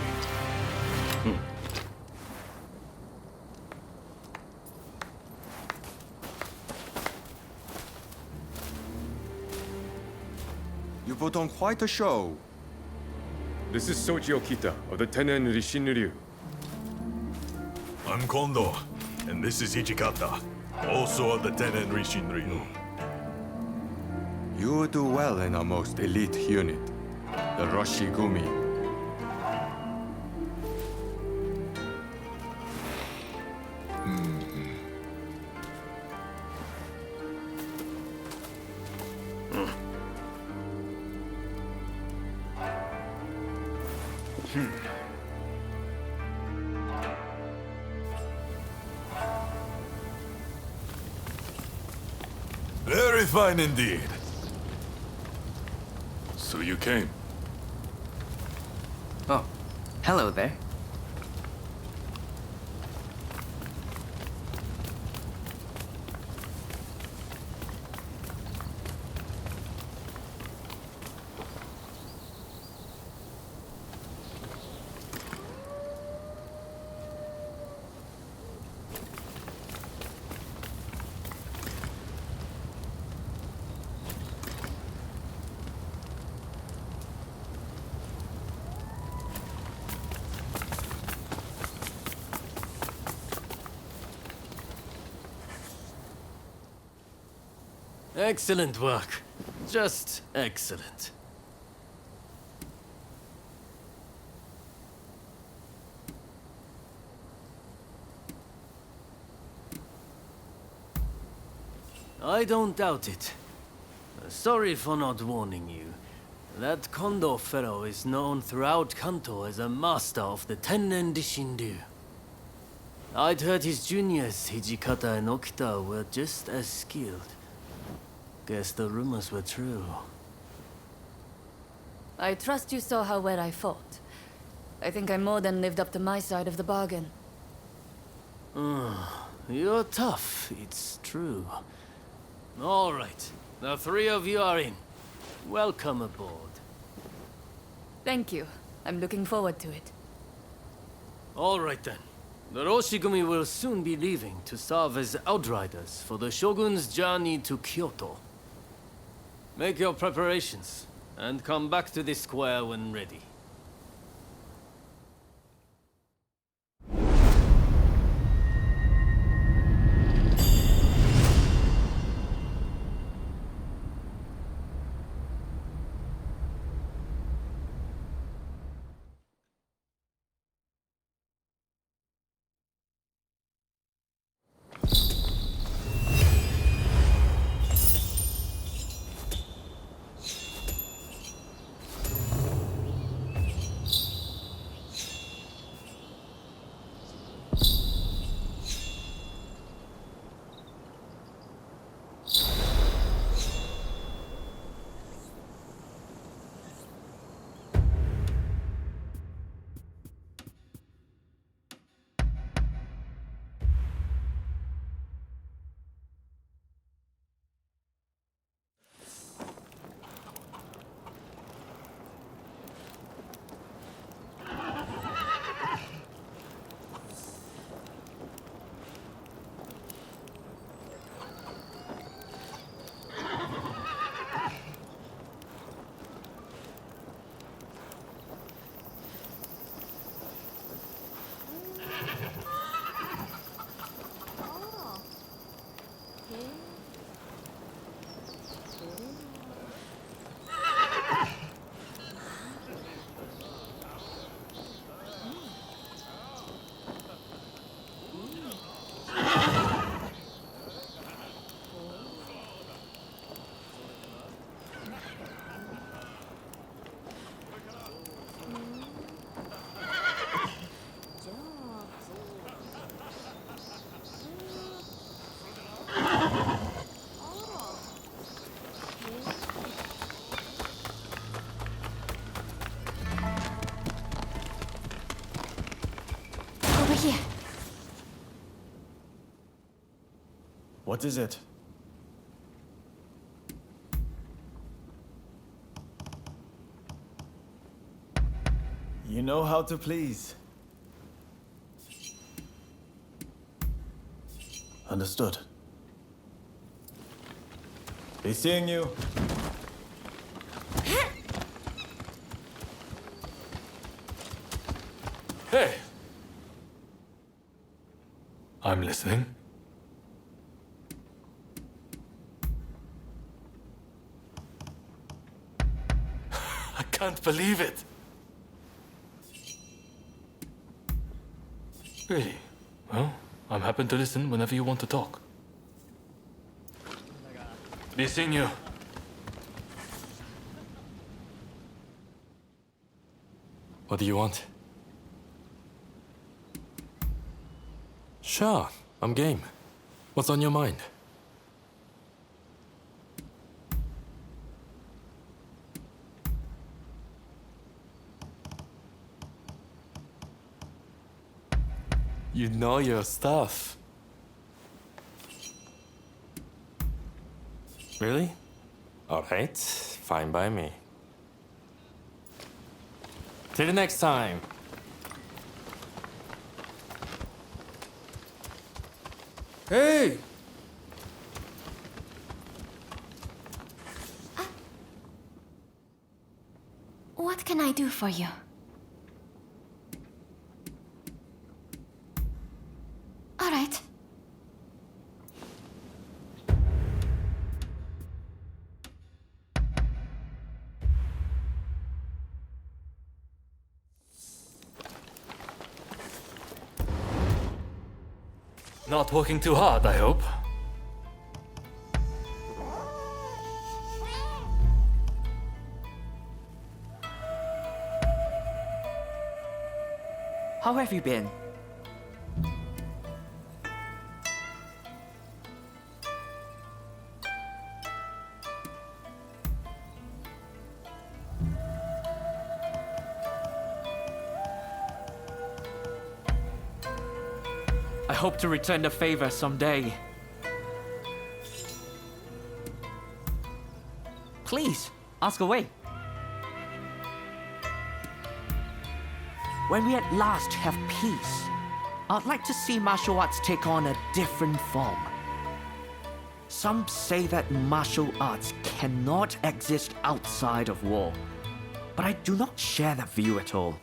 You put on quite a show. This is Soji Okita of the Tenen Rishinryu. I'm Kondo, and this is Hijikata, also of the Tenen Rishinryu. You do well in our most elite unit, the Roshigumi. Very fine indeed. So you came. Oh, hello there. Excellent work. Just excellent. I don't doubt it. Sorry for not warning you. That Kondo fellow is known throughout Kanto as a master of the Tennen Dishindu. I'd heard his juniors, Hijikata and Okita, were just as skilled. Guess the rumors were true. I trust you saw how well I fought. I think I more than lived up to my side of the bargain. You're tough, it's true. All right, the three of you are in. Welcome aboard. Thank you. I'm looking forward to it. All right then. The Roshigumi will soon be leaving to serve as outriders for the Shogun's journey to Kyoto. Make your preparations, and come back to this square when ready. Here. What is it? You know how to please. Understood. Be seeing you. Hey! I'm listening. I can't believe it. Really? Well, I'm happy to listen whenever you want to talk. Be seeing you. What do you want? Sure, I'm game. What's on your mind? You know your stuff. Really? Alright, fine by me. Till the next time. Hey! What can I do for you? All right. Not working too hard, I hope. How have you been? I hope to return the favor someday. Please, ask away. When we at last have peace, I'd like to see martial arts take on a different form. Some say that martial arts cannot exist outside of war, but I do not share that view at all.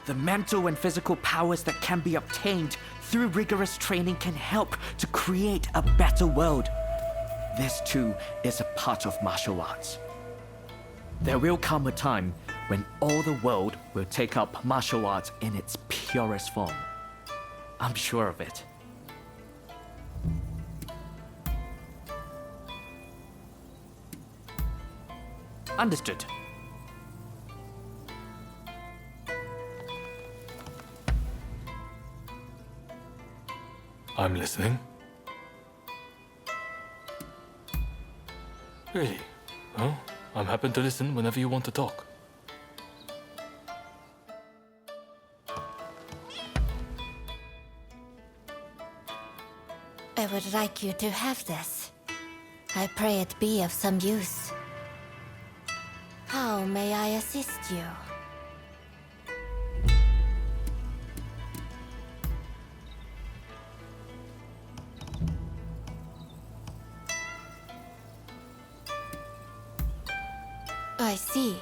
The mental and physical powers that can be obtained through rigorous training can help to create a better world. This too is a part of martial arts. There will come a time when all the world will take up martial arts in its purest form. I'm sure of it. Understood. I'm listening. Really? Well, I'm happy to listen whenever you want to talk. I would like you to have this. I pray it be of some use. How may I assist you? I see.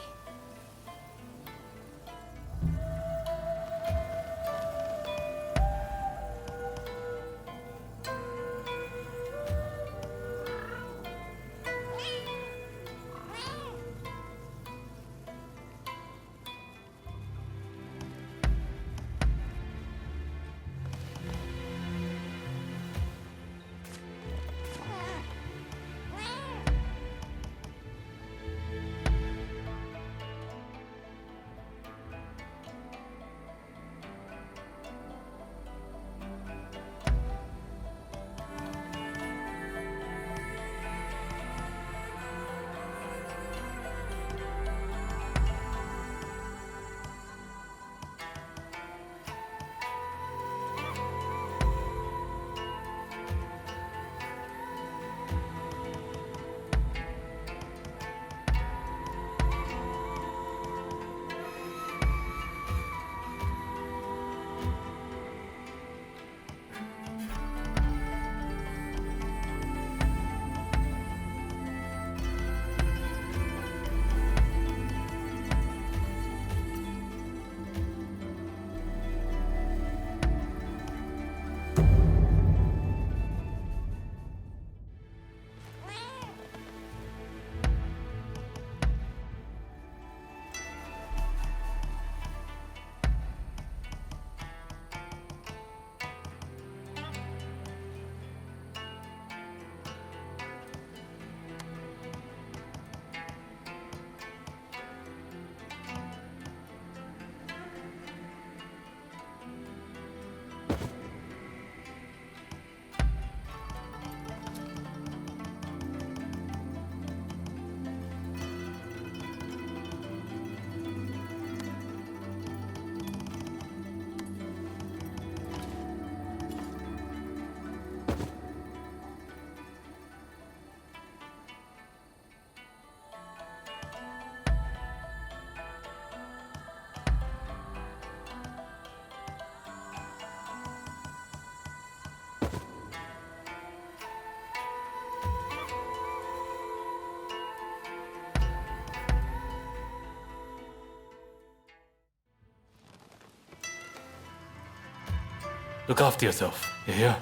Look after yourself, you hear?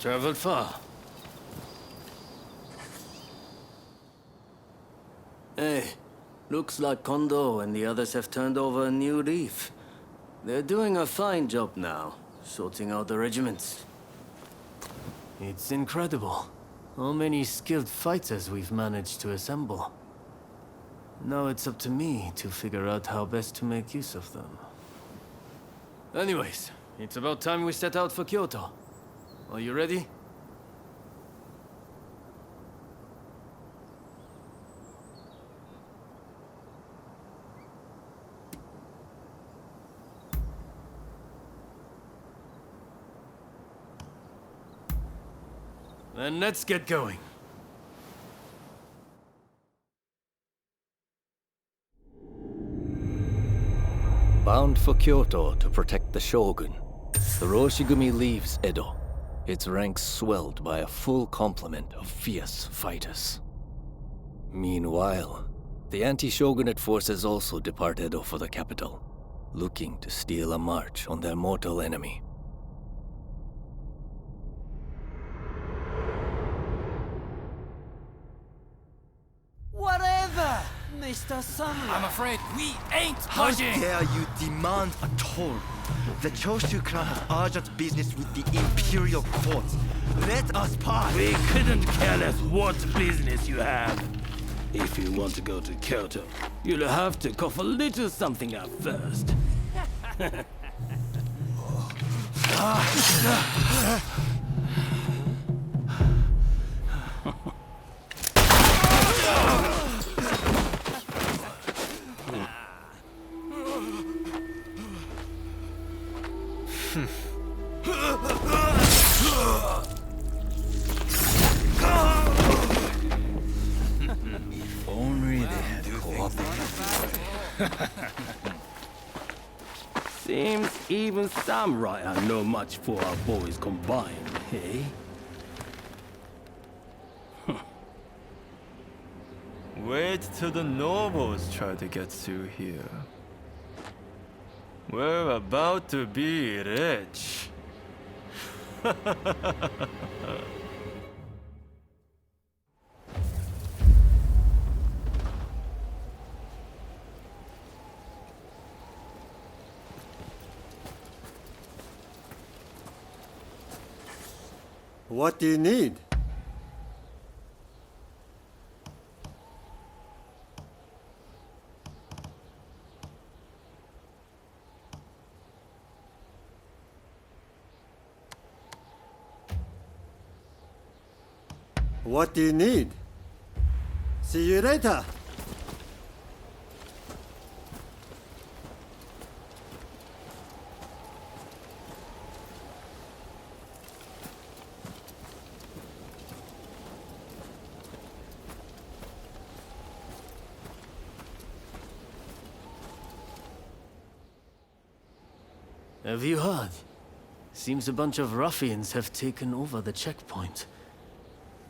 Traveled far. Hey, looks like Kondo and the others have turned over a new leaf. They're doing a fine job now, sorting out the regiments. It's incredible how many skilled fighters we've managed to assemble. Now it's up to me to figure out how best to make use of them. Anyways, it's about time we set out for Kyoto. Are you ready? Then let's get going. Bound for Kyoto to protect the Shogun, the Roshigumi leaves Edo, its ranks swelled by a full complement of fierce fighters. Meanwhile, the anti-shogunate forces also depart Edo for the capital, looking to steal a march on their mortal enemy. Whatever, Mr. Samurai. I'm afraid we ain't How budging. dare you demand a toll? The Choshu clan has urgent business with the Imperial Court. Let us pass. We couldn't care less what business you have. If you want to go to Kyoto, you'll have to cough a little something up first. Seems even samurai are no match for our boys combined, eh? Wait till the nobles try to get through here. We're about to be rich. What do you need? What do you need? See you later. Have you heard? Seems a bunch of ruffians have taken over the checkpoint.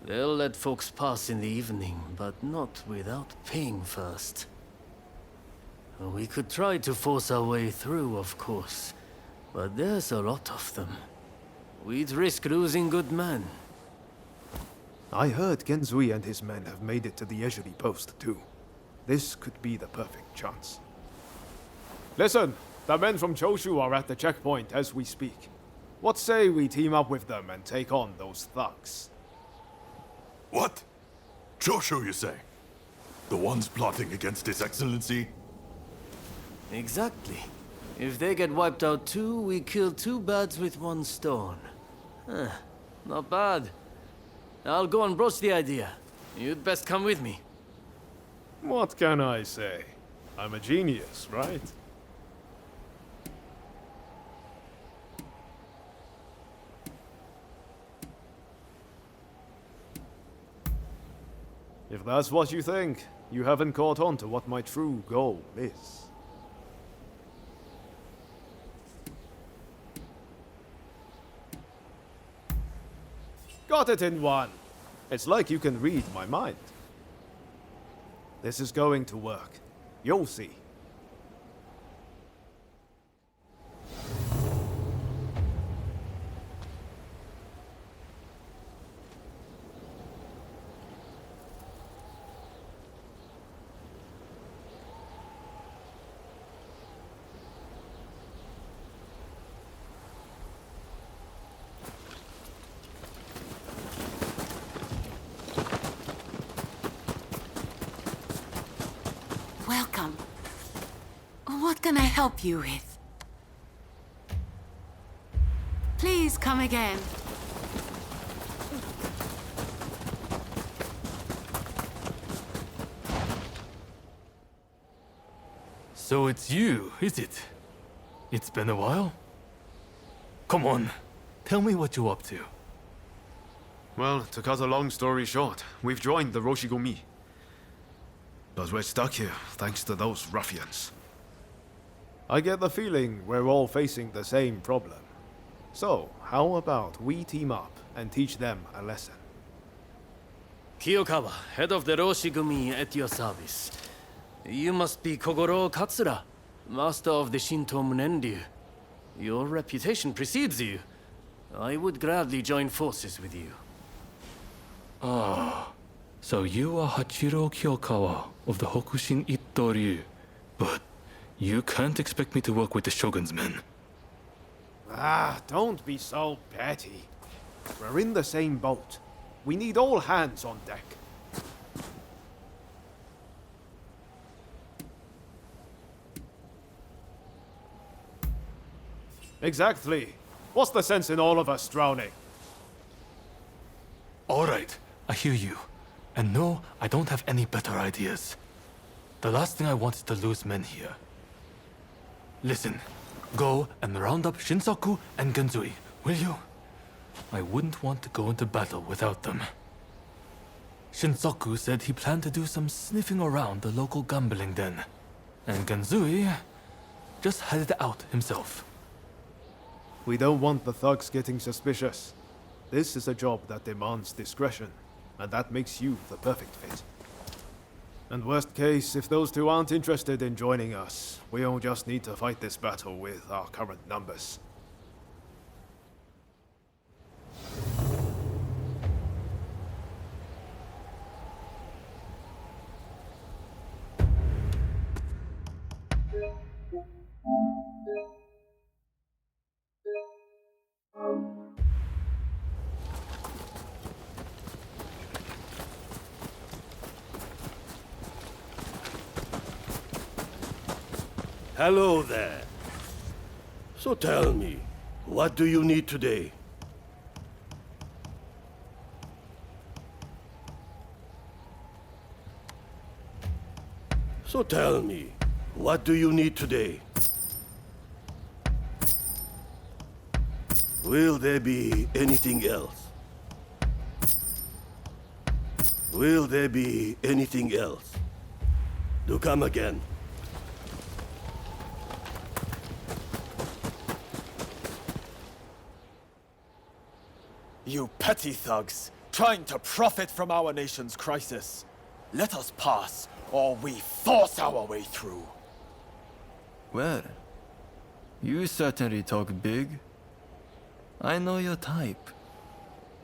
They'll let folks pass in the evening, but not without paying first. We could try to force our way through, of course, but there's a lot of them. We'd risk losing good men. I heard Genzui and his men have made it to the Ejiri post, too. This could be the perfect chance. Listen, the men from Choshu are at the checkpoint as we speak. What say we team up with them and take on those thugs? What? Choshu, you say? The ones plotting against His Excellency? Exactly. If they get wiped out too, we kill two birds with one stone. Not bad. I'll go and broach the idea. You'd best come with me. What can I say? I'm a genius, right? If that's what you think, you haven't caught on to what my true goal is. Got it in one. It's like you can read my mind. This is going to work. You'll see. Welcome. What can I help you with? Please come again. So it's you, is it? It's been a while? Come on, tell me what you're up to. Well, to cut a long story short, we've joined the Roshigumi. But we're stuck here, thanks to those ruffians. I get the feeling we're all facing the same problem. So, how about we team up and teach them a lesson? Kiyokawa, head of the Roshigumi, at your service. You must be Kogoro Katsura, master of the Shinto Munenryu. Your reputation precedes you. I would gladly join forces with you. Ah, so you are Hachiro Kiyokawa of the Hokushin Itto-ryu. But you can't expect me to work with the Shogun's men. Ah, don't be so petty. We're in the same boat. We need all hands on deck. Exactly. What's the sense in all of us drowning? All right, I hear you. And no, I don't have any better ideas. The last thing I want is to lose men here. Listen, go and round up Shinsaku and Genzui, will you? I wouldn't want to go into battle without them. Shinsaku said he planned to do some sniffing around the local gambling den. and Ganzui just headed out himself. We don't want the thugs getting suspicious. This is a job that demands discretion, and that makes you the perfect fit. And worst case, if those two aren't interested in joining us, we'll just need to fight this battle with our current numbers. Hello there. So tell me, what do you need today? So tell me, what do you need today? Will there be anything else? Will there be anything else? Do come again. You petty thugs, trying to profit from our nation's crisis. Let us pass, or we force our way through. Well, you certainly talk big. I know your type.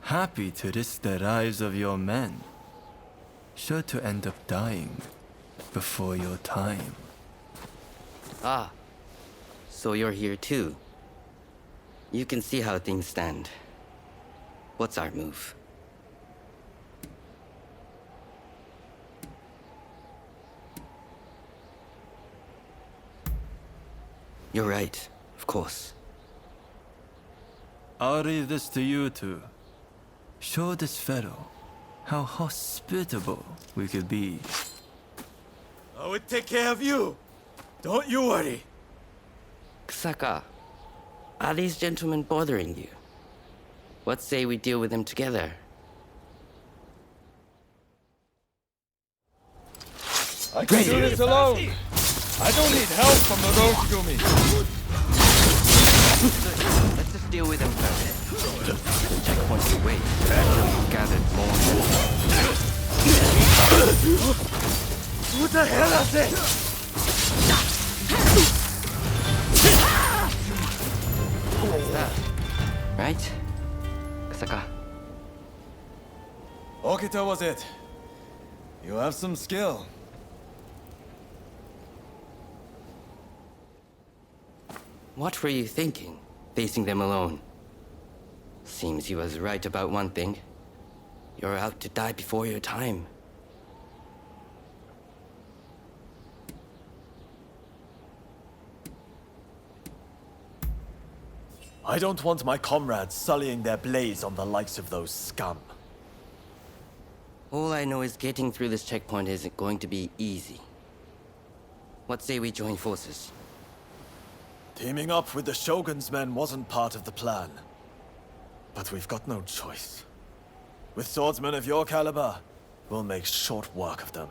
Happy to risk the lives of your men. Sure to end up dying before your time. Ah, so you're here too. You can see how things stand. What's our move? You're right, of course. I'll leave this to you two. Show this fellow how hospitable we could be. I would take care of you. Don't you worry. Ksaka, are these gentlemen bothering you? What say we deal with them together? I can do this alone. I don't need help from the Roshigumi. Let's just deal with them first. The checkpoint's away after we've gathered more. What the hell is this? What's that? Right? Ksaka. Okita was it. You have some skill. What were you thinking, facing them alone? Seems he was right about one thing. You're out to die before your time. I don't want my comrades sullying their blaze on the likes of those scum. All I know is getting through this checkpoint isn't going to be easy. What say we join forces? Teaming up with the Shogun's men wasn't part of the plan. But we've got no choice. With swordsmen of your caliber, we'll make short work of them.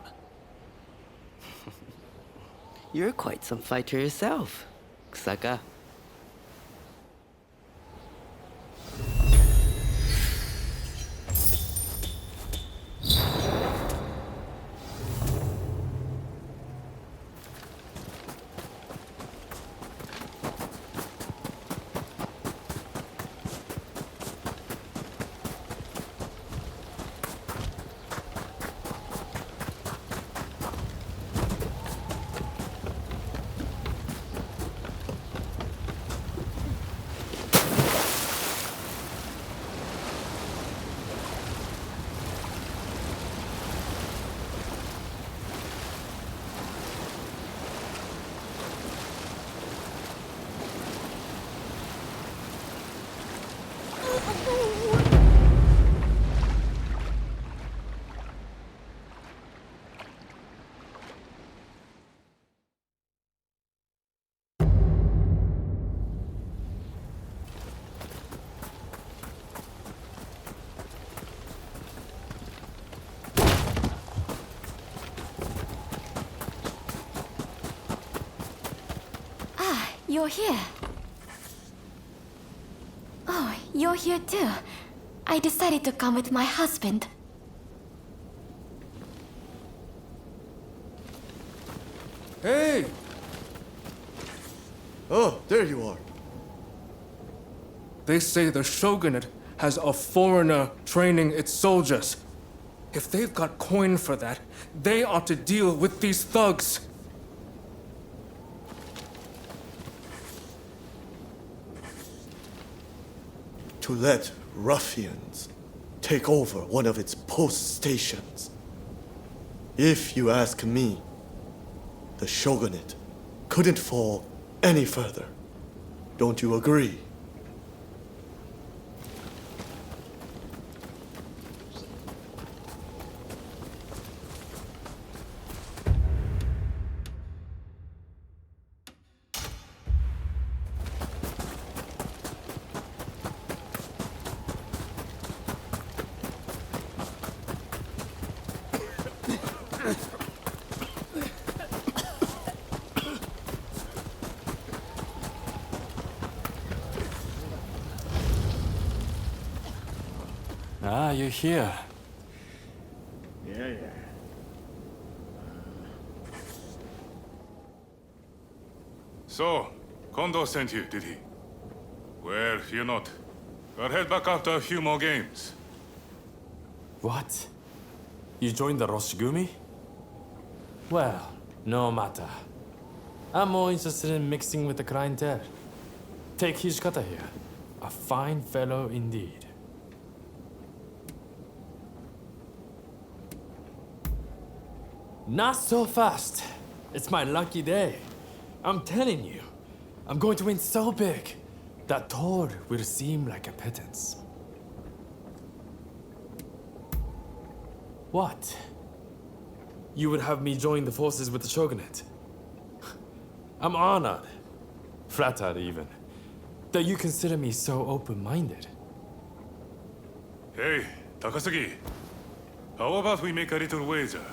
You're quite some fighter yourself, Ksaka. You're here. Oh, you're here too. I decided to come with my husband. Hey! Oh, there you are. They say the shogunate has a foreigner training its soldiers. If they've got coin for that, they ought to deal with these thugs. To let ruffians take over one of its post stations. If you ask me, the shogunate couldn't fall any further. Don't you agree? Ah, you're here. Yeah. So, Kondo sent you, did he? Well, fear not. We'll head back after a few more games. What? You joined the Roshigumi? Well, no matter. I'm more interested in mixing with the clientele. Take Hijikata here. A fine fellow indeed. Not so fast. It's my lucky day. I'm telling you, I'm going to win so big that Thor will seem like a pittance. What? You would have me join the forces with the shogunate? I'm honored, flattered even, that you consider me so open-minded. Hey, Takasugi. How about we make a little wager?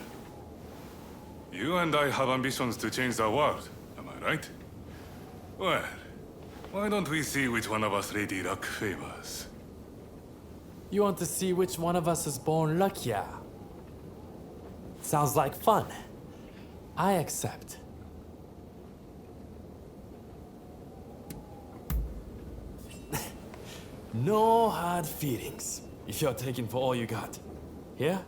You and I have ambitions to change the world, am I right? Well, why don't we see which one of us Lady Luck favors? You want to see which one of us is born luckier? Sounds like fun. I accept. No hard feelings, if you're taking for all you got. Yeah?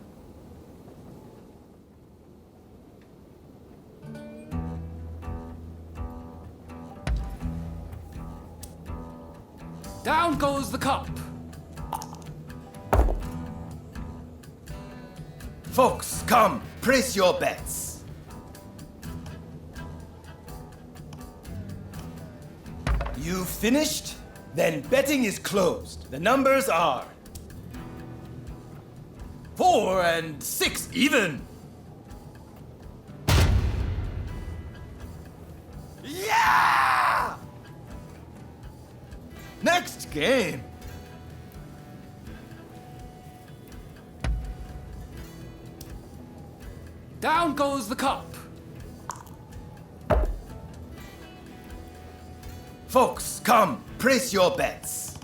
Down goes the cup. Folks, come, place your bets. You finished? Then betting is closed. The numbers are 4 and 6 even. Yeah! Next game. Down goes the cup. Folks, come, place your bets.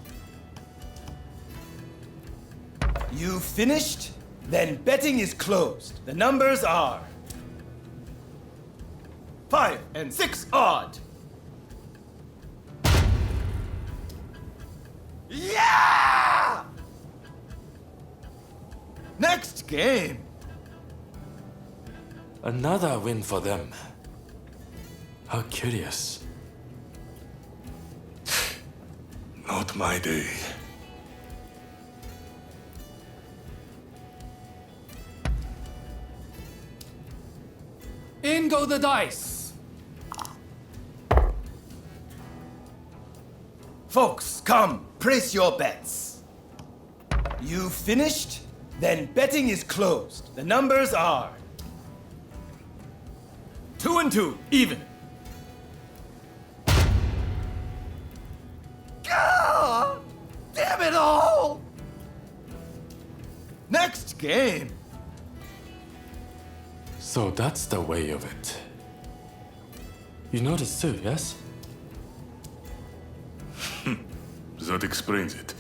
You finished? Then betting is closed. The numbers are 5 and 6 odd. Yeah! Next game. Another win for them. How curious. Not my day. In go the dice. Folks, come, place your bets. You finished? Then betting is closed. The numbers are 2 and 2, even. Ah, damn it all! Next game. So that's the way of it. You noticed too, yes? That explains it.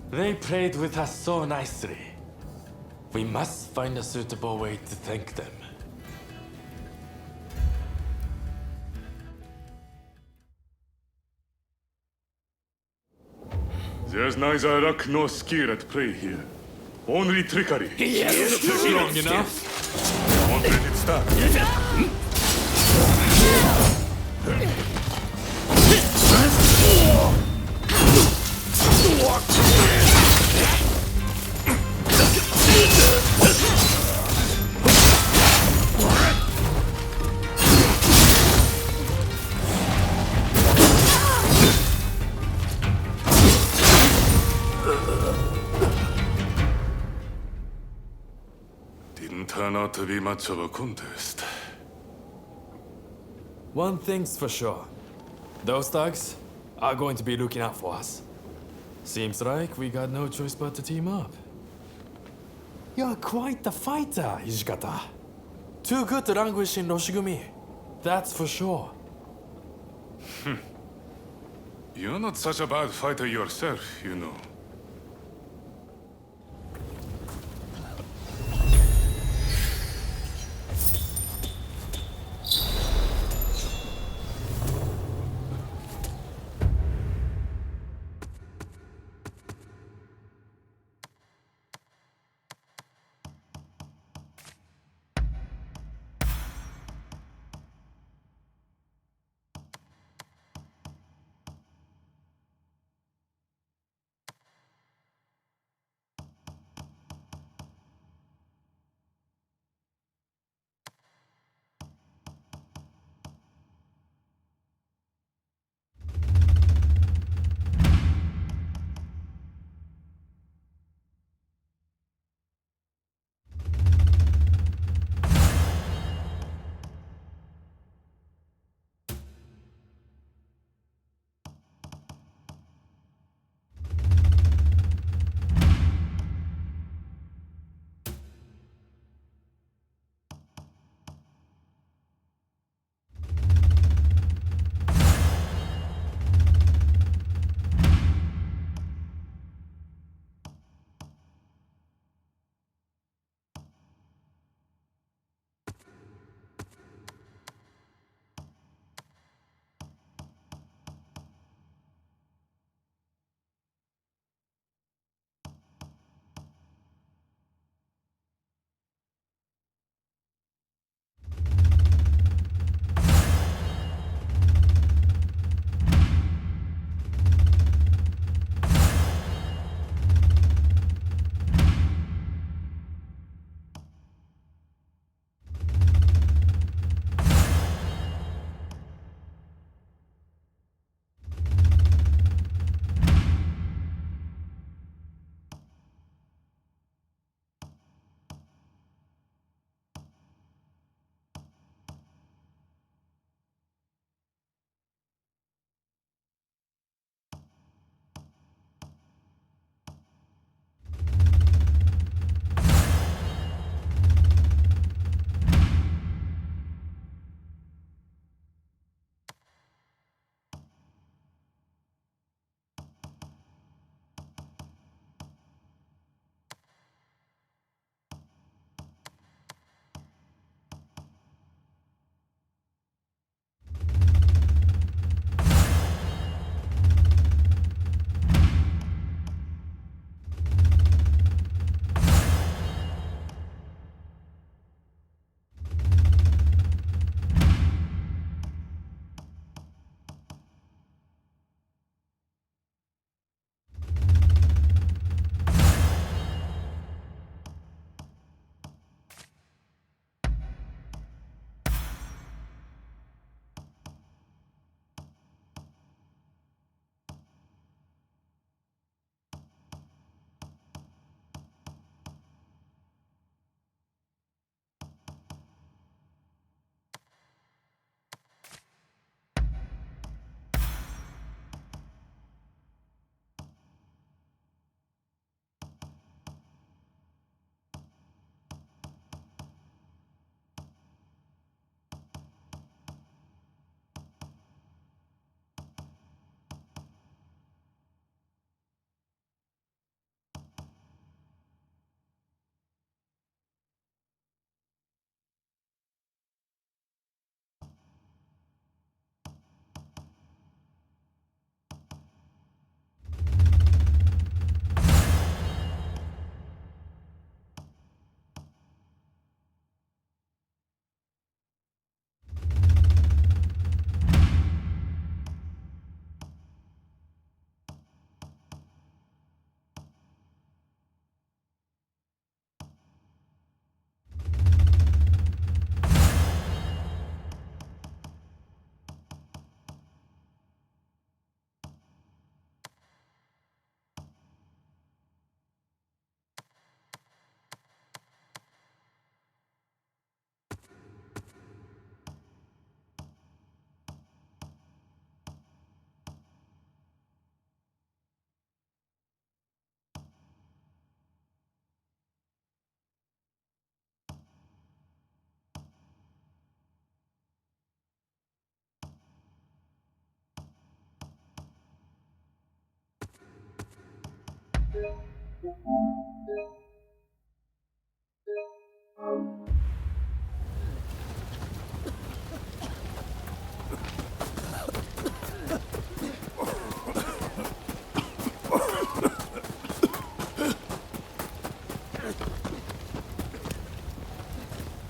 They played with us so nicely. We must find a suitable way to thank them. There's neither luck nor skill at play here. Only trickery. Yes, strong enough. Won't let it start. Didn't turn out to be much of a contest. One thing's for sure. Those thugs are going to be looking out for us. Seems like we got no choice but to team up. You're quite the fighter, Hijikata. Too good to languish in Roshigumi. That's for sure. You're not such a bad fighter yourself, you know.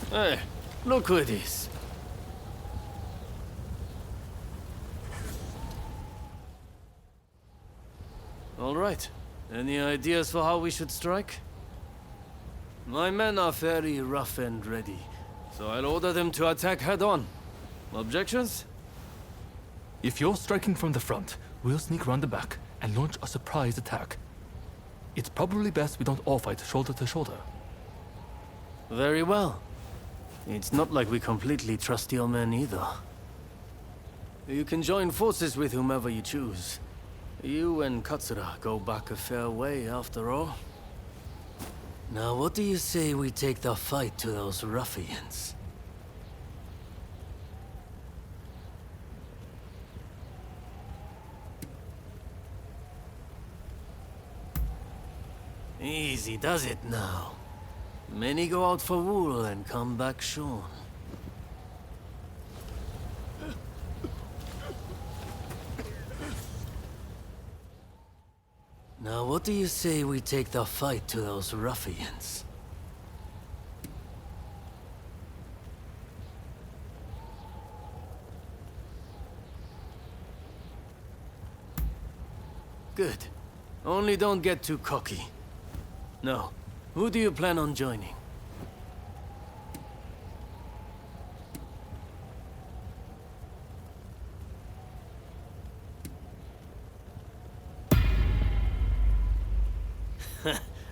Hey, look who it is. All right. Any ideas for how we should strike? My men are very rough and ready, so I'll order them to attack head-on. Objections? If you're striking from the front, we'll sneak around the back and launch a surprise attack. It's probably best we don't all fight shoulder to shoulder. Very well. It's not like we completely trust your men either. You can join forces with whomever you choose. You and Katsura go back a fair way, after all. Now, what do you say we take the fight to those ruffians? Easy does it now. Many go out for wool and come back shorn. Now, what do you say we take the fight to those ruffians? Good. Only don't get too cocky. No. Who do you plan on joining?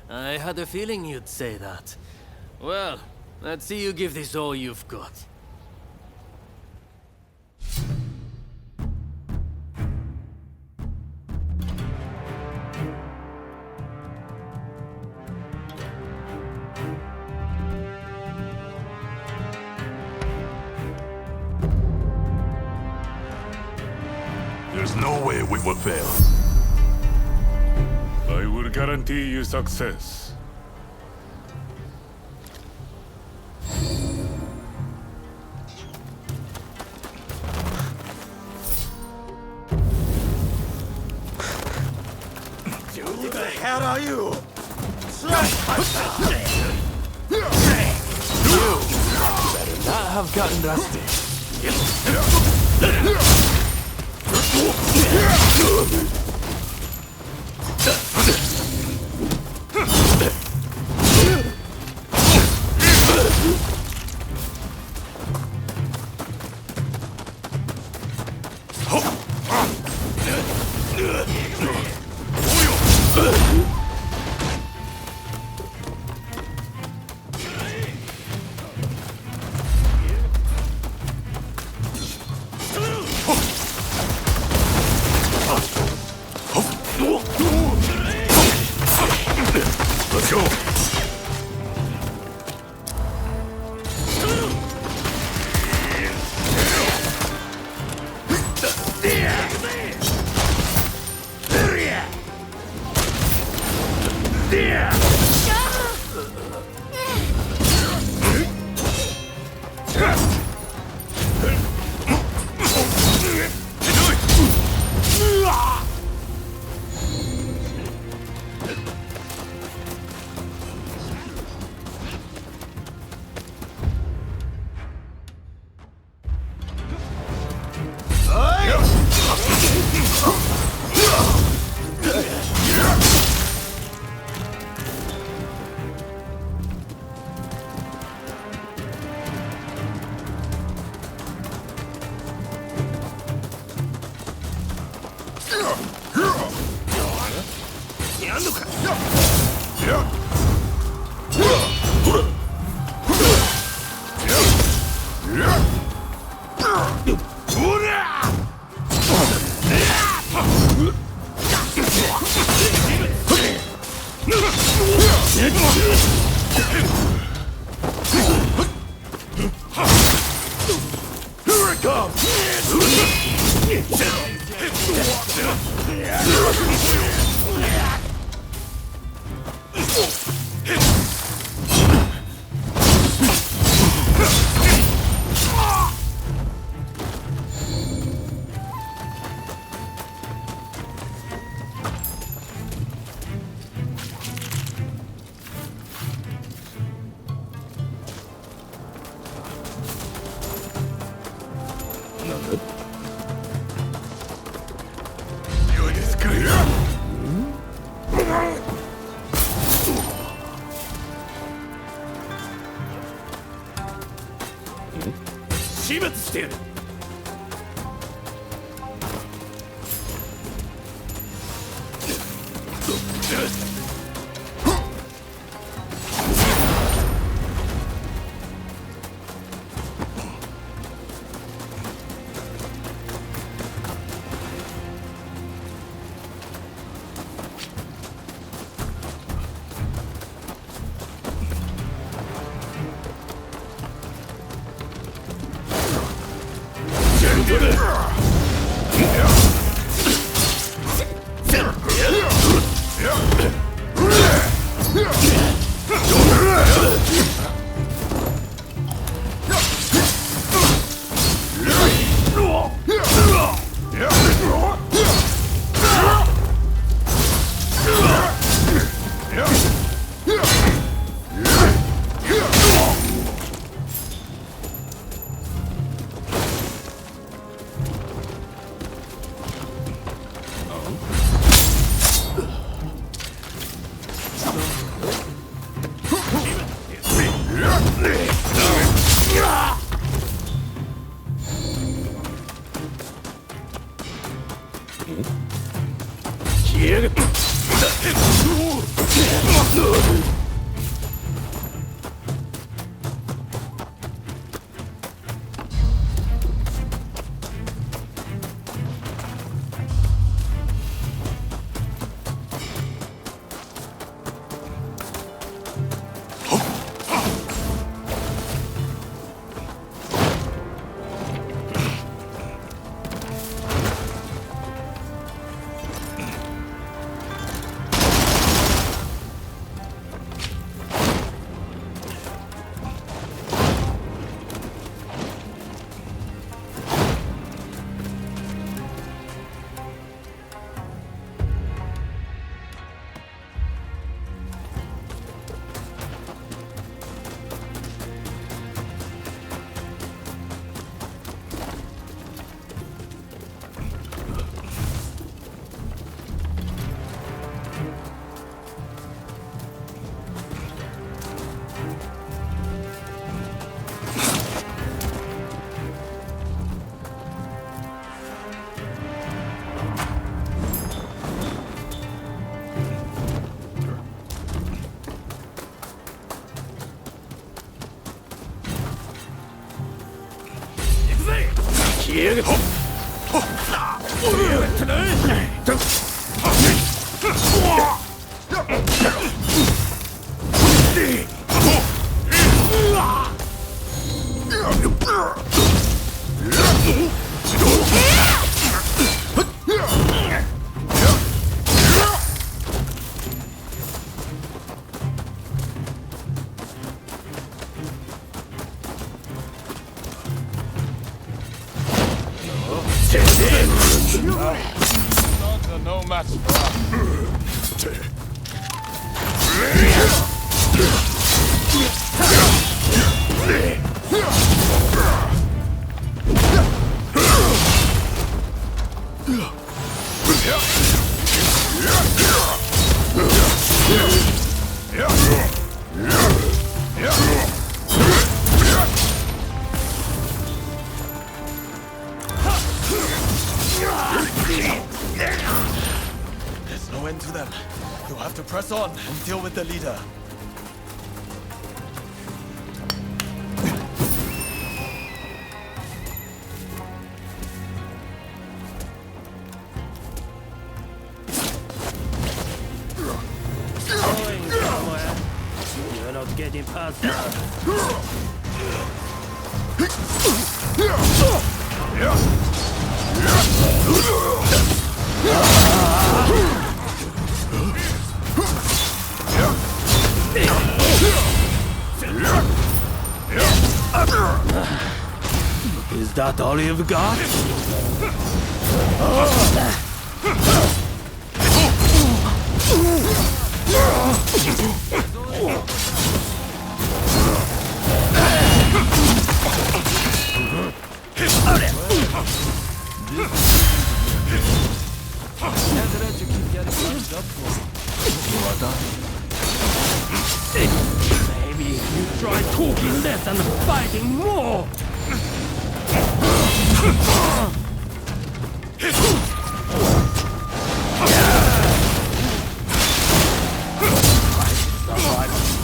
I had a feeling you'd say that. Well, let's see you give this all you've got. There's no way we would fail. I will guarantee you success. Who the hell are you? You better not have gotten rusty. Let's go. Here it comes! 滅してやる。No match for There's no end to them. You'll have to press on and deal with the leader. Going somewhere. You're not getting past that. Is that all you've got? Maybe you try talking less and fighting more.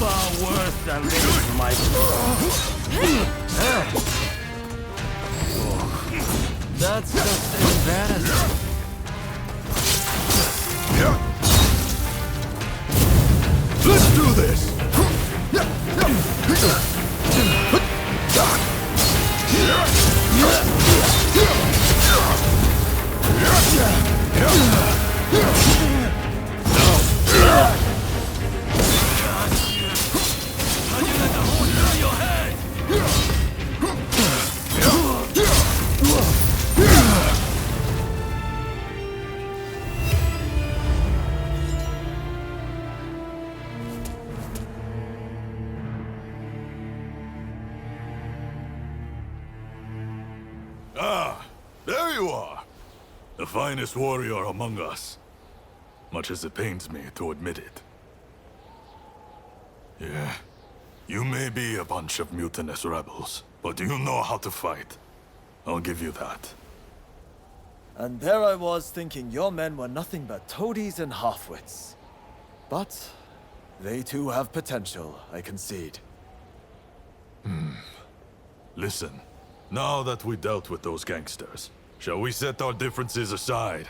Far worse than this, my That's just embarrassing. Let's do this! Ah, there you are. The finest warrior among us. Much as it pains me to admit it. Yeah, you may be a bunch of mutinous rebels, but you know how to fight. I'll give you that. And there I was thinking your men were nothing but toadies and halfwits. But they too have potential, I concede. Listen, now that we dealt with those gangsters, shall we set our differences aside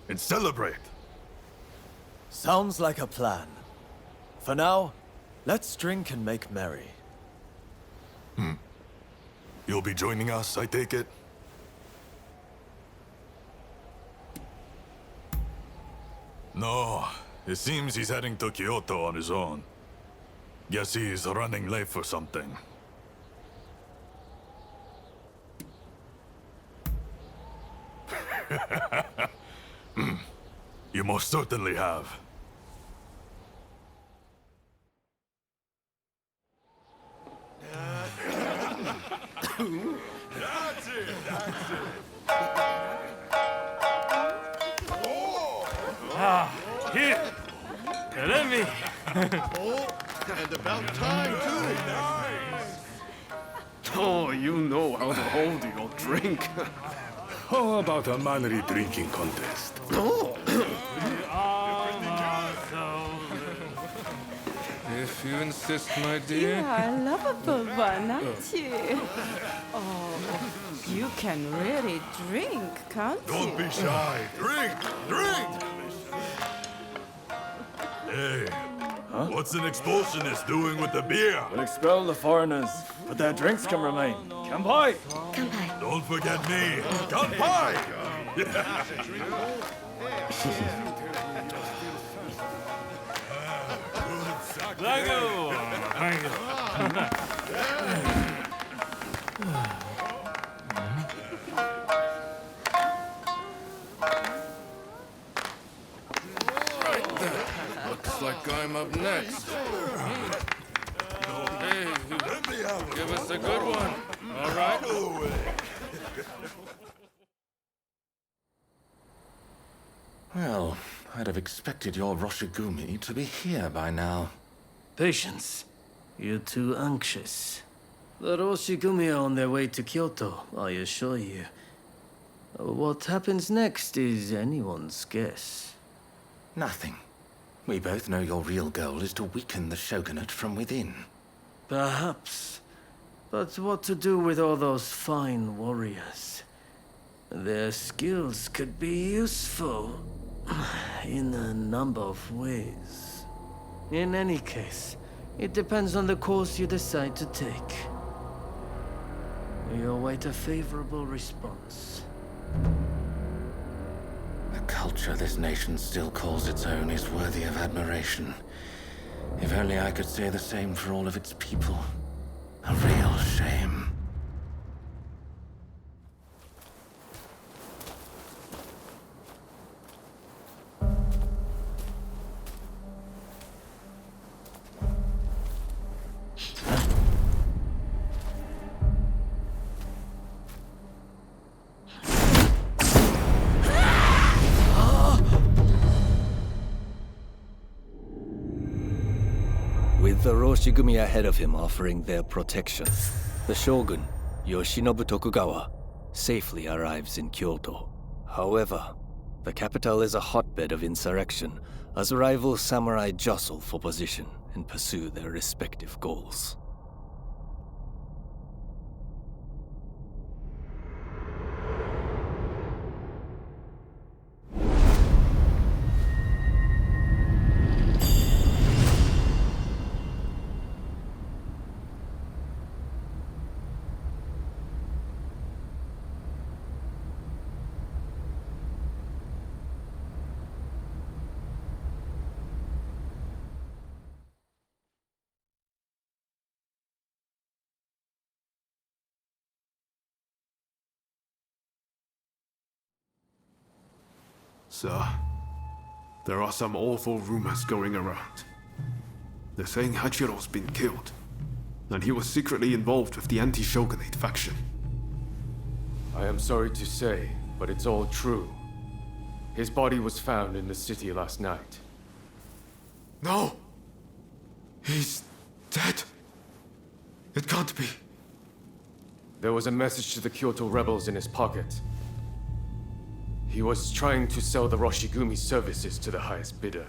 and celebrate? Sounds like a plan. For now, let's drink and make merry. You'll be joining us, I take it? No, it seems he's heading to Kyoto on his own. Guess he's running late for something. You most certainly have. That's it, that's it. Here! Let me! Oh, and about time, too. Oh, you know how to hold your drink. How about a manly drinking contest? Oh. If you insist, my You dear. are a lovable one, aren't you? Oh, you can really drink, can't you? Don't be shy. Drink! Drink! Hey, what's an expulsionist doing with the beer? We'll expel the foreigners, but their drinks can remain. Kanpai! Kanpai. Don't forget me. Kanpai! Right there. Looks like I'm up next. Hey, give us a good one. All right. Well, I'd have expected your Roshigumi to be here by now. Patience. You're too anxious. The Roshigumi are on their way to Kyoto, I assure you. What happens next is anyone's guess. Nothing. We both know your real goal is to weaken the shogunate from within. Perhaps. But what to do with all those fine warriors? Their skills could be useful in a number of ways. In any case, it depends on the course you decide to take. We await a favorable response. The culture this nation still calls its own is worthy of admiration. If only I could say the same for all of its people. A real shame. With the Roshigumi ahead of him offering their protection, the shogun, Yoshinobu Tokugawa, safely arrives in Kyoto. However, the capital is a hotbed of insurrection as rival samurai jostle for position and pursue their respective goals. Sir, there are some awful rumors going around. They're saying Hachiro's been killed, and he was secretly involved with the anti-shogunate faction. I am sorry to say, but it's all true. His body was found in the city last night. No! He's dead. It can't be. There was a message to the Kyoto rebels in his pocket. He was trying to sell the Roshigumi services to the highest bidder.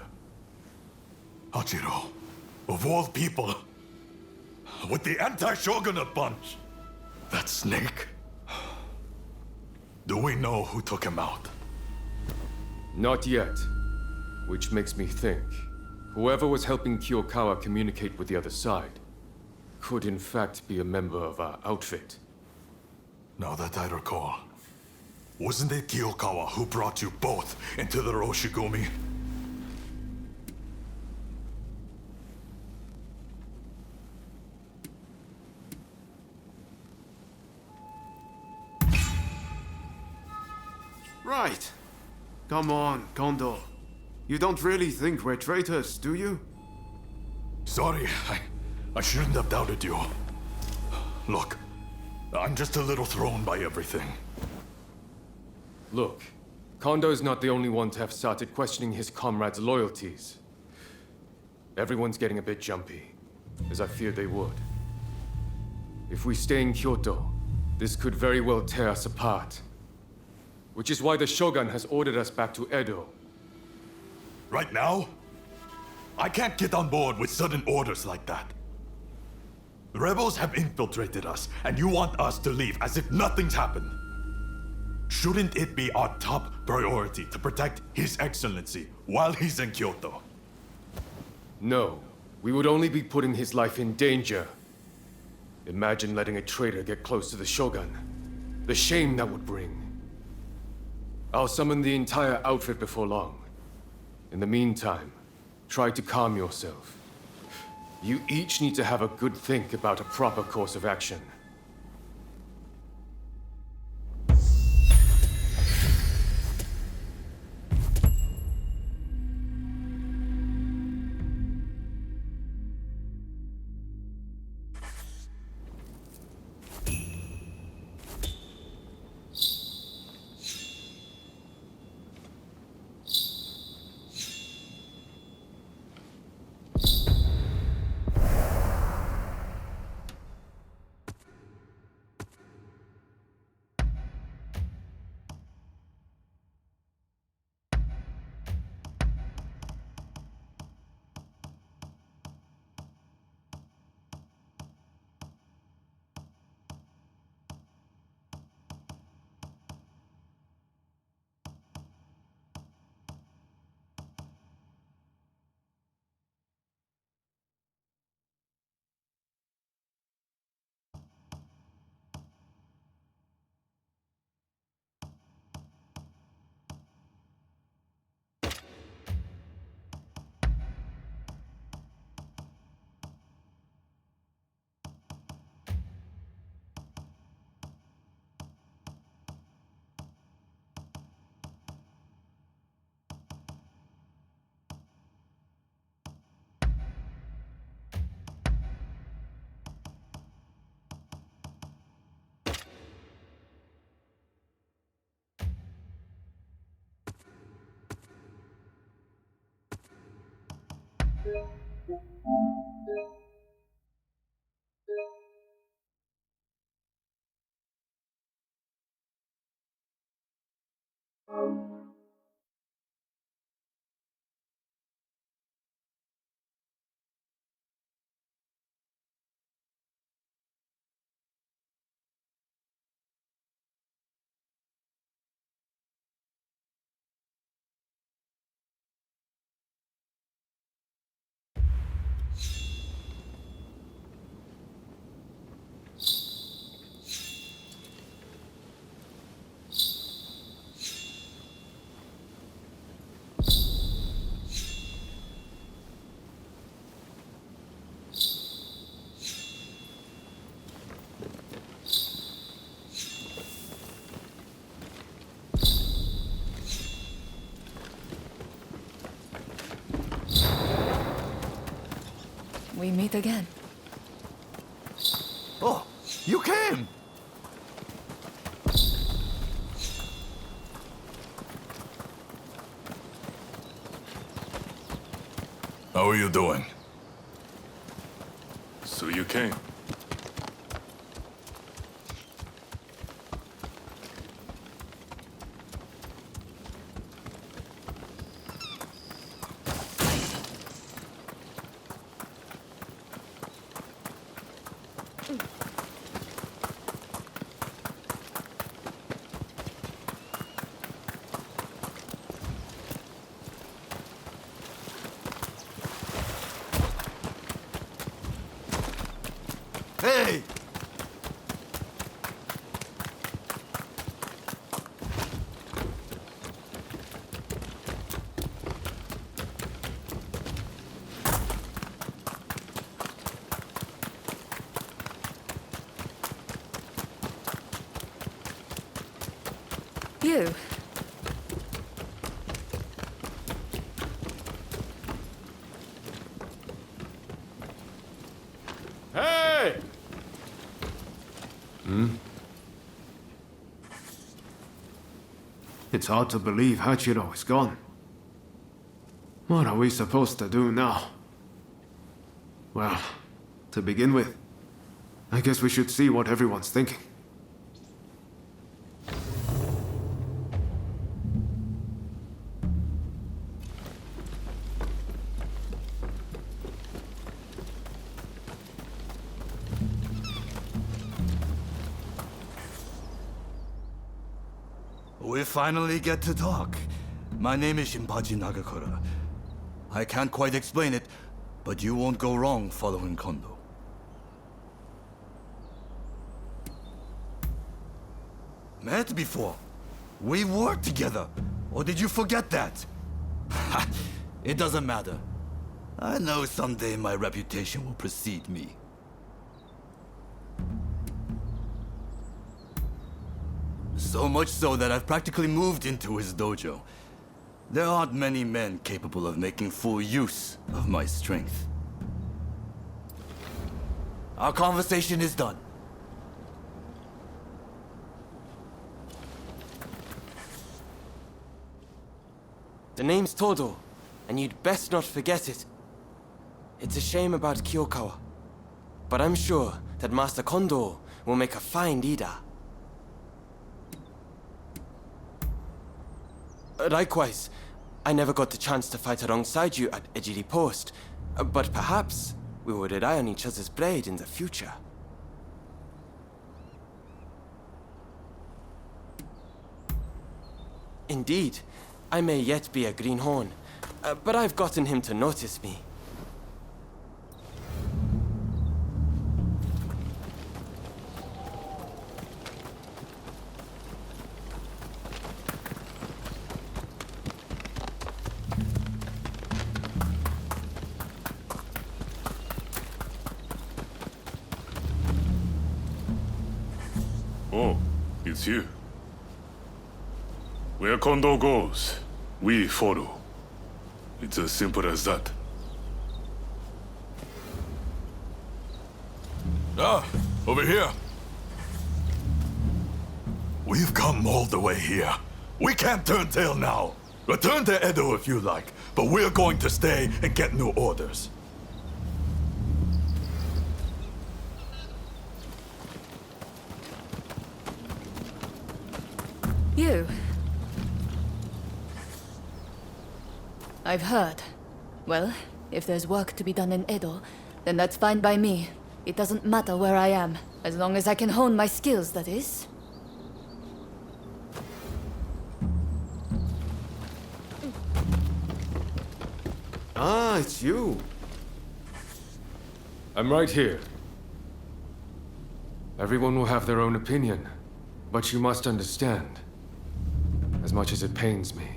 Hachiro, of all people, with the anti-shogunate bunch, that snake. Do we know who took him out? Not yet. Which makes me think, whoever was helping Kiyokawa communicate with the other side could in fact be a member of our outfit. Now that I recall, wasn't it Kiyokawa who brought you both into the Roshigumi? Right. Come on, Kondo. You don't really think we're traitors, do you? Sorry, I shouldn't have doubted you. Look, I'm just a little thrown by everything. Look, Kondo's not the only one to have started questioning his comrades' loyalties. Everyone's getting a bit jumpy, as I feared they would. If we stay in Kyoto, this could very well tear us apart. Which is why the Shogun has ordered us back to Edo. Right now? I can't get on board with sudden orders like that. The rebels have infiltrated us, and you want us to leave as if nothing's happened. Shouldn't it be our top priority to protect His Excellency while he's in Kyoto? No, we would only be putting his life in danger. Imagine letting a traitor get close to the Shogun. The shame that would bring. I'll summon the entire outfit before long. In the meantime, try to calm yourself. You each need to have a good think about a proper course of action. we meet again. Oh, you came! How are you doing? So you came. Hey! You. Hey! It's hard to believe Hachiro is gone. What are we supposed to do now? Well, to begin with, I guess we should see what everyone's thinking. We finally get to talk. My name is Shinpachi Nagakura. I can't quite explain it, but you won't go wrong following Kondo. Met before. We worked together. Or did you forget that? It doesn't matter. I know someday my reputation will precede me. So much so that I've practically moved into his dojo. There aren't many men capable of making full use of my strength. Our conversation is done. The name's Todo, and you'd best not forget it. It's a shame about Kyokawa, but I'm sure that Master Kondo will make a fine leader. Likewise, I never got the chance to fight alongside you at Ejiri Post, but perhaps we will rely on each other's blade in the future. Indeed, I may yet be a greenhorn, but I've gotten him to notice me. Oh, it's you. Where Kondo goes, we follow. It's as simple as that. Ah, over here. We've come all the way here. We can't turn tail now. Return to Edo if you like, but we're going to stay and get new orders. You. I've heard. Well, if there's work to be done in Edo, then that's fine by me. It doesn't matter where I am, as long as I can hone my skills, that is. Ah, it's you. I'm right here. Everyone will have their own opinion, but you must understand. As much as it pains me,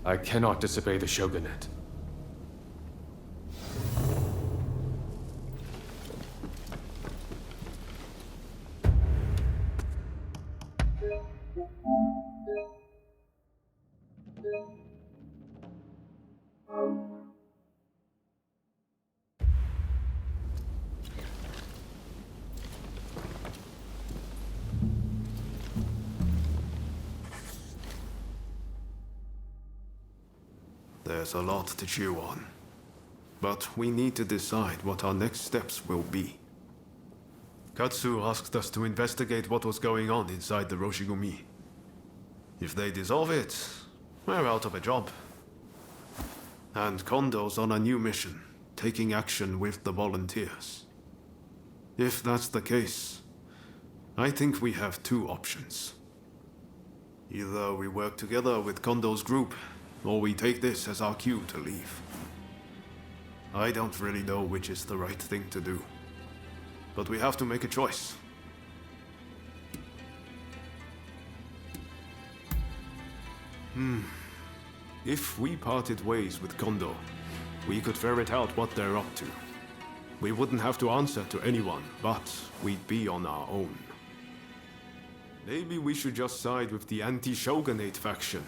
I cannot disobey the shogunate. There's a lot to chew on. But we need to decide what our next steps will be. Katsu asked us to investigate what was going on inside the Roshigumi. If they dissolve it, we're out of a job. And Kondo's on a new mission, taking action with the volunteers. If that's the case, I think we have two options. Either we work together with Kondo's group, or we take this as our cue to leave. I don't really know which is the right thing to do, but we have to make a choice. If we parted ways with Kondo, we could ferret out what they're up to. We wouldn't have to answer to anyone, but we'd be on our own. Maybe we should just side with the anti-shogunate faction.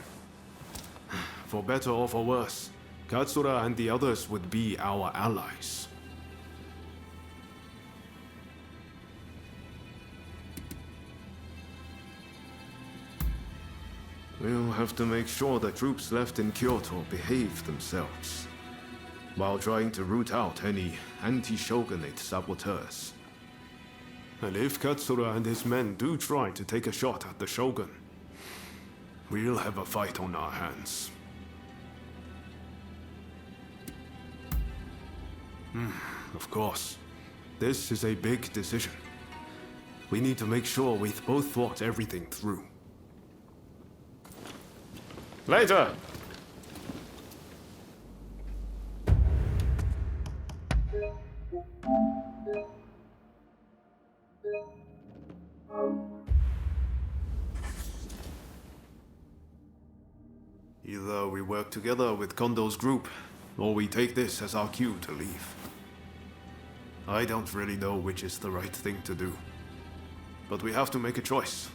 For better or for worse, Katsura and the others would be our allies. We'll have to make sure the troops left in Kyoto behave themselves, while trying to root out any anti-shogunate saboteurs. And if Katsura and his men do try to take a shot at the shogun, we'll have a fight on our hands. Of course, this is a big decision. We need to make sure we've both thought everything through. Later! Either we work together with Kondo's group, or we take this as our cue to leave. I don't really know which is the right thing to do, but we have to make a choice.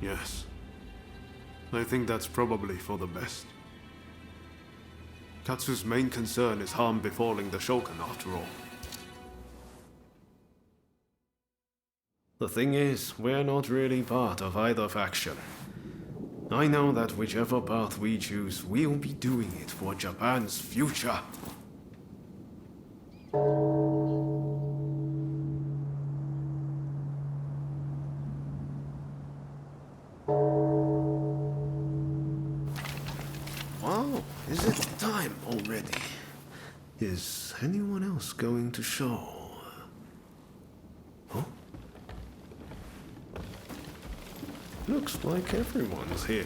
Yes. I think that's probably for the best. Katsu's main concern is harm befalling the Shogun, after all. The thing is, we're not really part of either faction. I know that whichever path we choose, we'll be doing it for Japan's future. Wow, is it time already? Is anyone else going to show? Huh? Looks like everyone's here.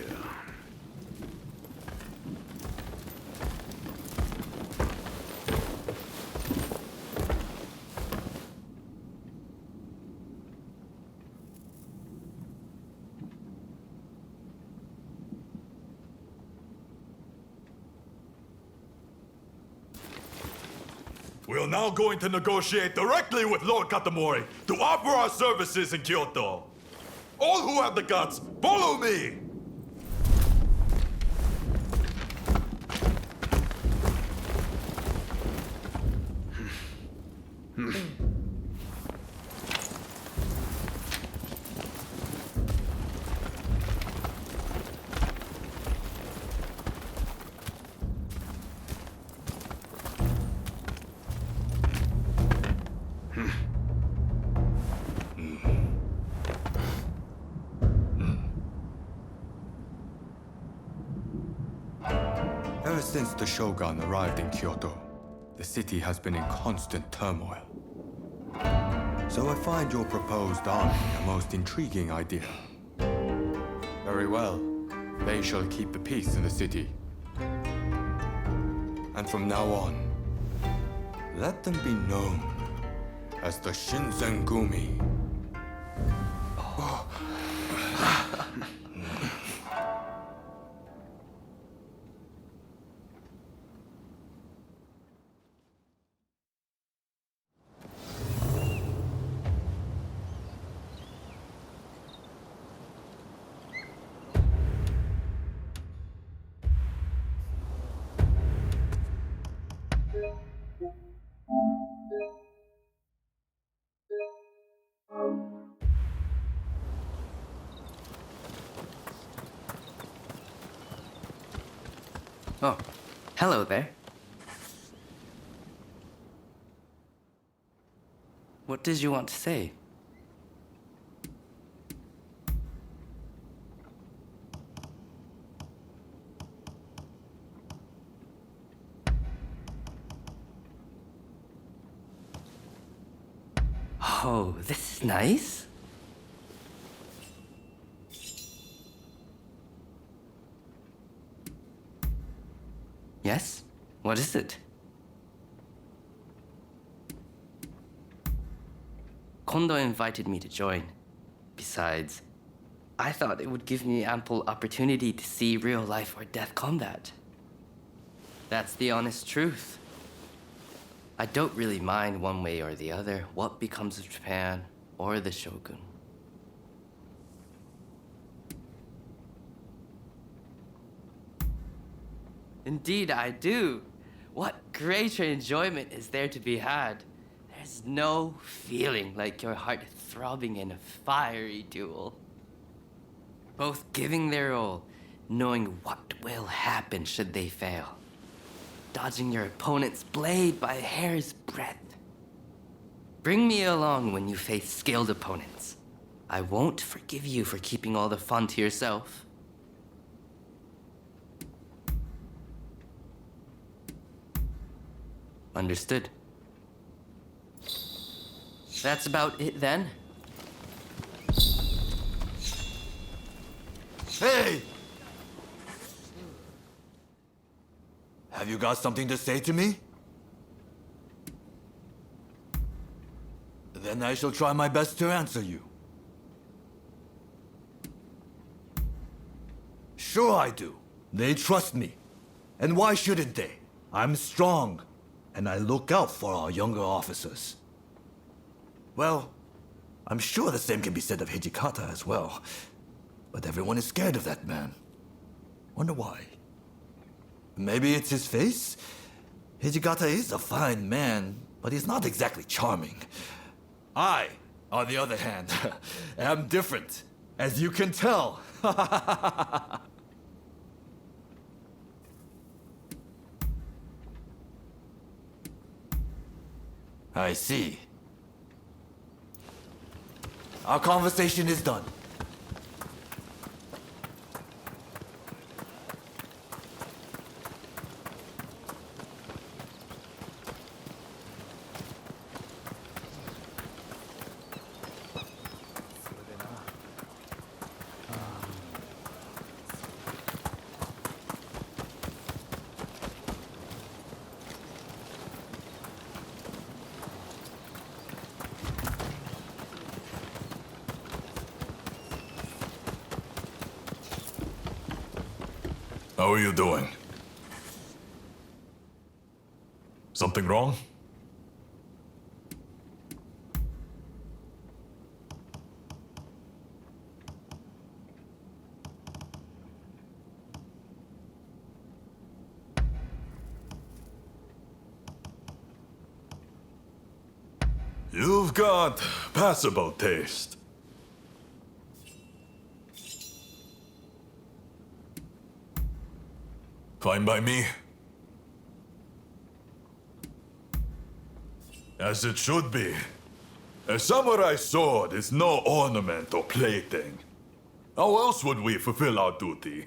We are now going to negotiate directly with Lord Katamori to offer our services in Kyoto. All who have the guts, follow me! Ever since the Shogun arrived in Kyoto, the city has been in constant turmoil. So I find your proposed army a most intriguing idea. Very well. They shall keep the peace in the city. And from now on, let them be known as the Shinsengumi. Oh, hello there. What did you want to say? Oh, this is nice. Yes? What is it? Kondo invited me to join. Besides, I thought it would give me ample opportunity to see real life or death combat. That's the honest truth. I don't really mind one way or the other what becomes of Japan or the Shogun. Indeed, I do. What greater enjoyment is there to be had? There's no feeling like your heart throbbing in a fiery duel. Both giving their all, knowing what will happen should they fail. Dodging your opponent's blade by a hair's breadth. Bring me along when you face skilled opponents. I won't forgive you for keeping all the fun to yourself. Understood. That's about it then. Hey! Have you got something to say to me? Then I shall try my best to answer you. Sure I do. They trust me. And why shouldn't they? I'm strong, and I look out for our younger officers. Well, I'm sure the same can be said of Hijikata as well. But everyone is scared of that man. Wonder why? Maybe it's his face? Hijikata is a fine man, but he's not exactly charming. I, on the other hand, am different, as you can tell. I see. Our conversation is done. How are you doing? Something wrong? You've got passable taste. Fine by me. As it should be. A samurai sword is no ornament or plaything. How else would we fulfill our duty?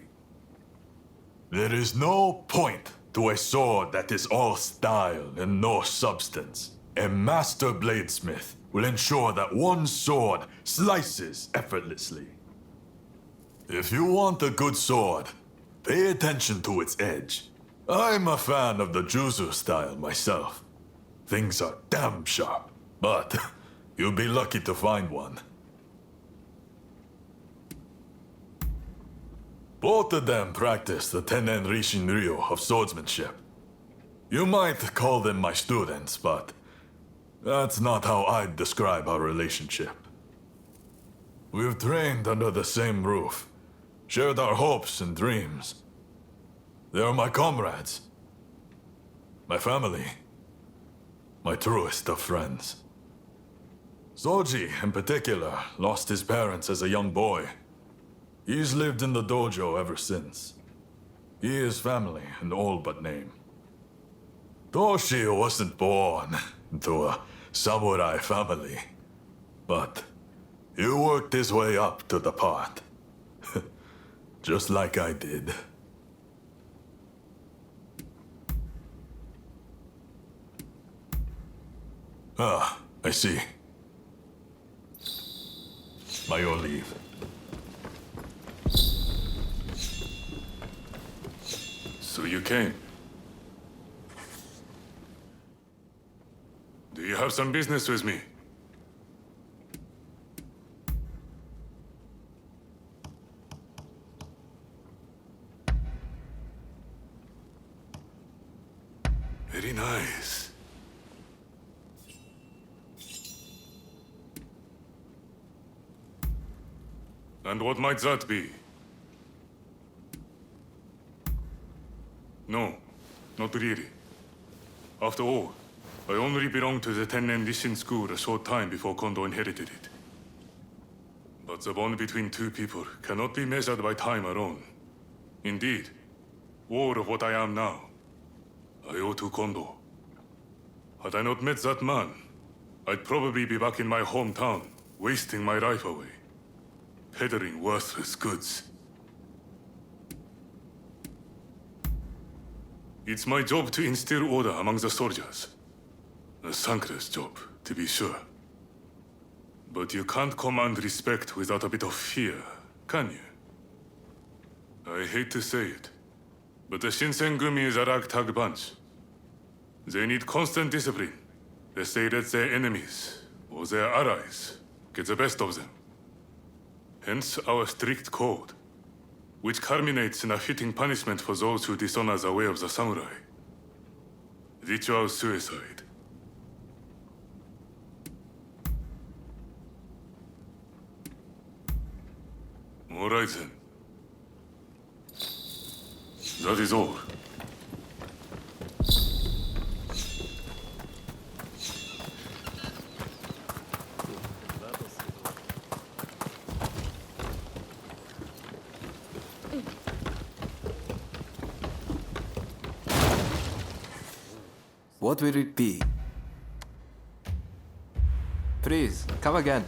There is no point to a sword that is all style and no substance. A master bladesmith will ensure that one sword slices effortlessly. If you want a good sword, pay attention to its edge. I'm a fan of the Juzu style myself. Things are damn sharp, but you'll be lucky to find one. Both of them practice the Tennen Rishin Ryu of swordsmanship. You might call them my students, but that's not how I'd describe our relationship. We've trained under the same roof, shared our hopes and dreams. They are my comrades, my family, my truest of friends. Soji, in particular, lost his parents as a young boy. He's lived in the dojo ever since. He is family in all but name. Toshi wasn't born into a samurai family, but he worked his way up to the part. Just like I did. Ah, I see. By your leave. So you came. Do you have some business with me? Very nice. And what might that be? No, not really. After all, I only belonged to the Tennen Rishin school a short time before Kondo inherited it. But the bond between two people cannot be measured by time alone. Indeed, all of what I am now, I owe to Kondo. Had I not met that man, I'd probably be back in my hometown, wasting my life away, peddling worthless goods. It's my job to instill order among the soldiers. A thankless job, to be sure. But you can't command respect without a bit of fear, can you? I hate to say it, but the Shinsengumi is a ragtag bunch. They need constant discipline, lest they let their enemies, or their allies, get the best of them. Hence our strict code, which culminates in a fitting punishment for those who dishonor the way of the samurai. Ritual suicide. All right then. That is all. What will it be? Please, come again.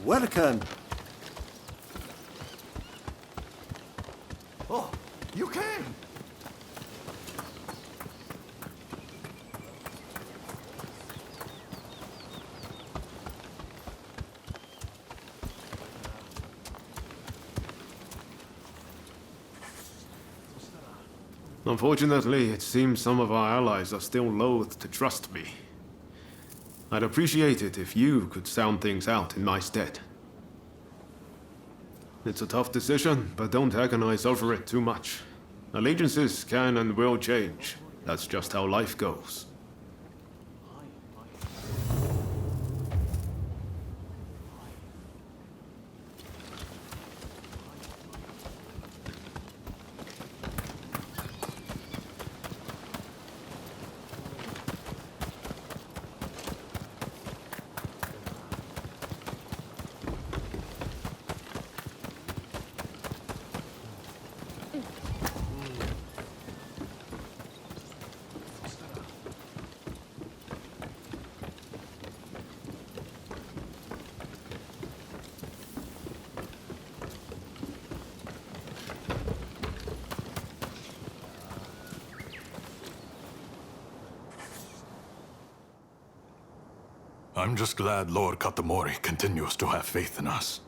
Welcome. Oh, you came! Unfortunately, it seems some of our allies are still loath to trust me. I'd appreciate it if you could sound things out in my stead. It's a tough decision, but don't agonize over it too much. Allegiances can and will change. That's just how life goes. I'm just glad Lord Katamori continues to have faith in us.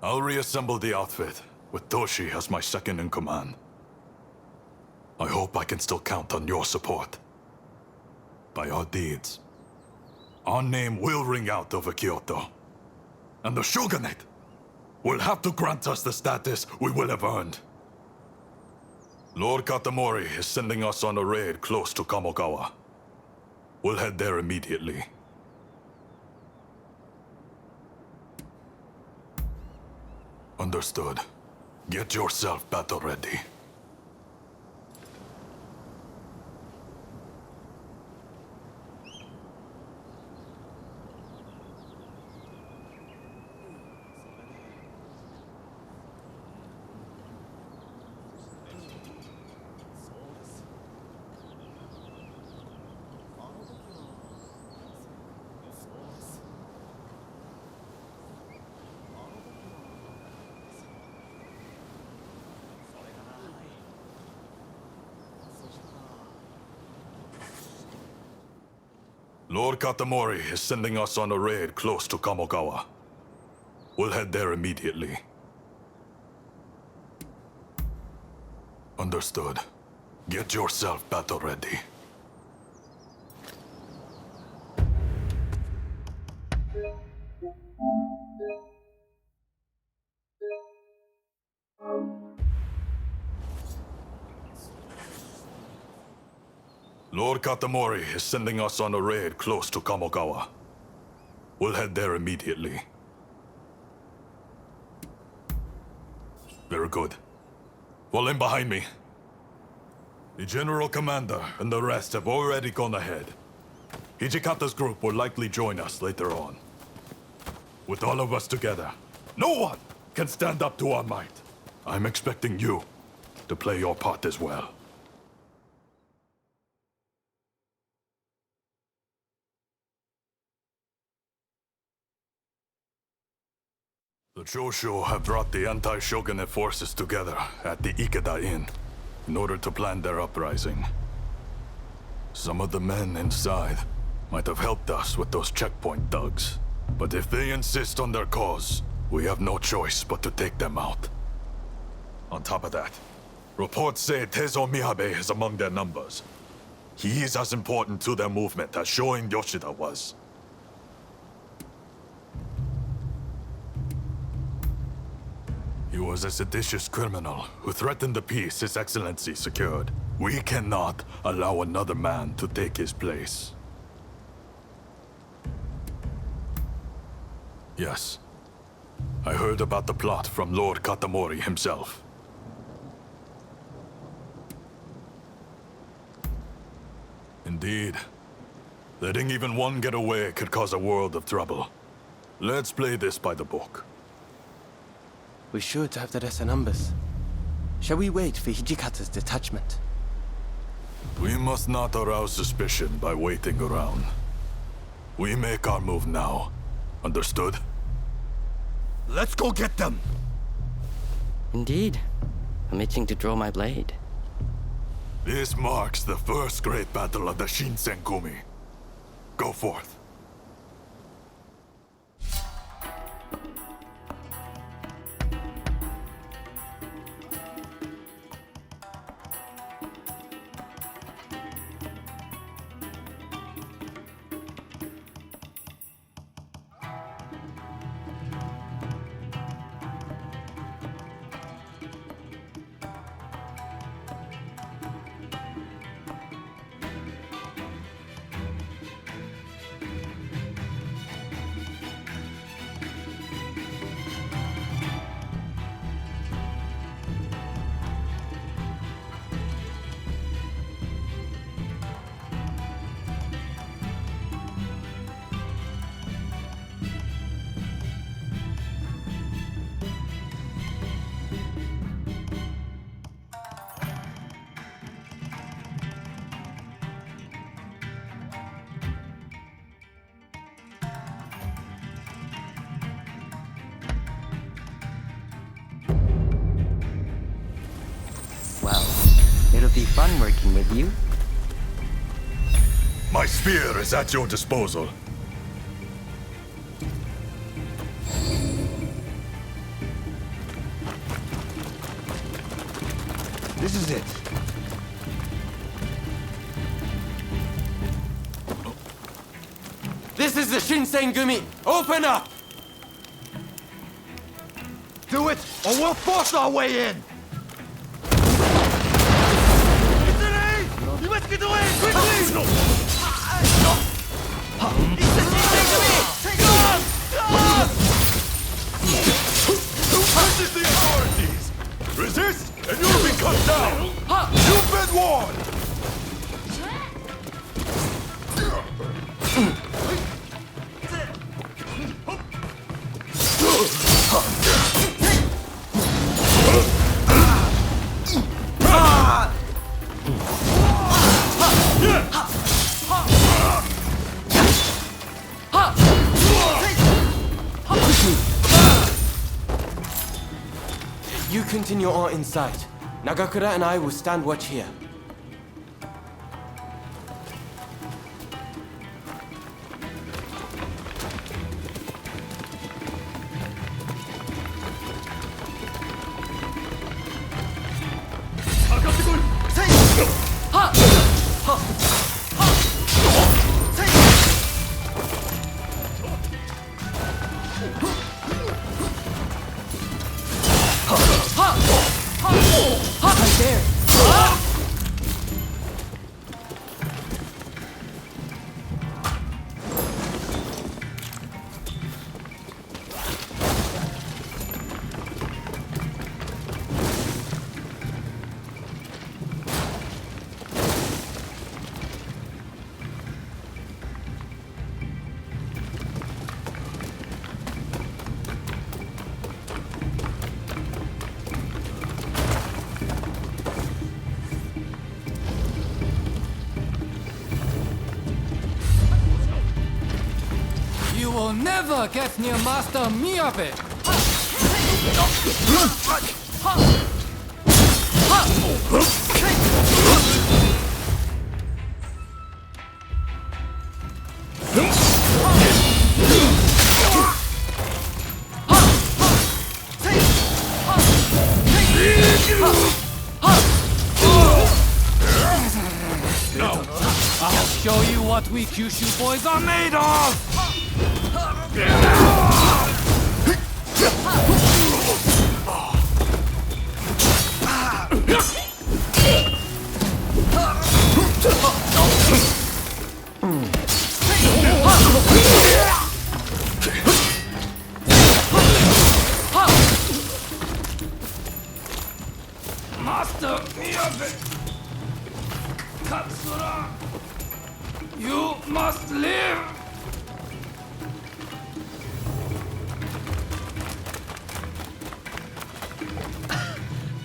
I'll reassemble the outfit, with Toshi as my second in command. I hope I can still count on your support. By our deeds, our name will ring out over Kyoto. And the Shogunate will have to grant us the status we will have earned. Lord Katamori is sending us on a raid close to Kamogawa. We'll head there immediately. Understood. Get yourself battle ready. Lord Katamori is sending us on a raid close to Kamogawa. We'll head there immediately. Understood. Get yourself battle ready. Lord Katamori is sending us on a raid close to Kamogawa. We'll head there immediately. Very good. Fall in behind me. The General Commander and the rest have already gone ahead. Hijikata's group will likely join us later on. With all of us together, no one can stand up to our might. I'm expecting you to play your part as well. The Choshu have brought the anti-shogunate forces together at the Ikeda Inn in order to plan their uprising. Some of the men inside might have helped us with those checkpoint thugs, but if they insist on their cause, we have no choice but to take them out. On top of that, reports say Tezo Miyabe is among their numbers. He is as important to their movement as Shoin Yoshida was. He was a seditious criminal who threatened the peace His Excellency secured. We cannot allow another man to take his place. Yes. I heard about the plot from Lord Katamori himself. Indeed. Letting even one get away could cause a world of trouble. Let's play this by the book. We should have the rest of numbers. Shall we wait for Hijikata's detachment? We must not arouse suspicion by waiting around. We make our move now. Understood? Let's go get them! Indeed. I'm itching to draw my blade. This marks the first great battle of the Shinsengumi. Go forth. Well, it'll be fun working with you. My spear is at your disposal. This is it. This is the Shinsengumi! Open up! Do it, or we'll force our way in! You must get away quickly! This is the authorities! Resist, and you'll be cut down! You've been warned! You continue on inside. Nagakura and I will stand watch here. You will never get near Master Miyabe! I'll show you what we Kyushu boys are made of! Master Miyabe! Katsura! You must live!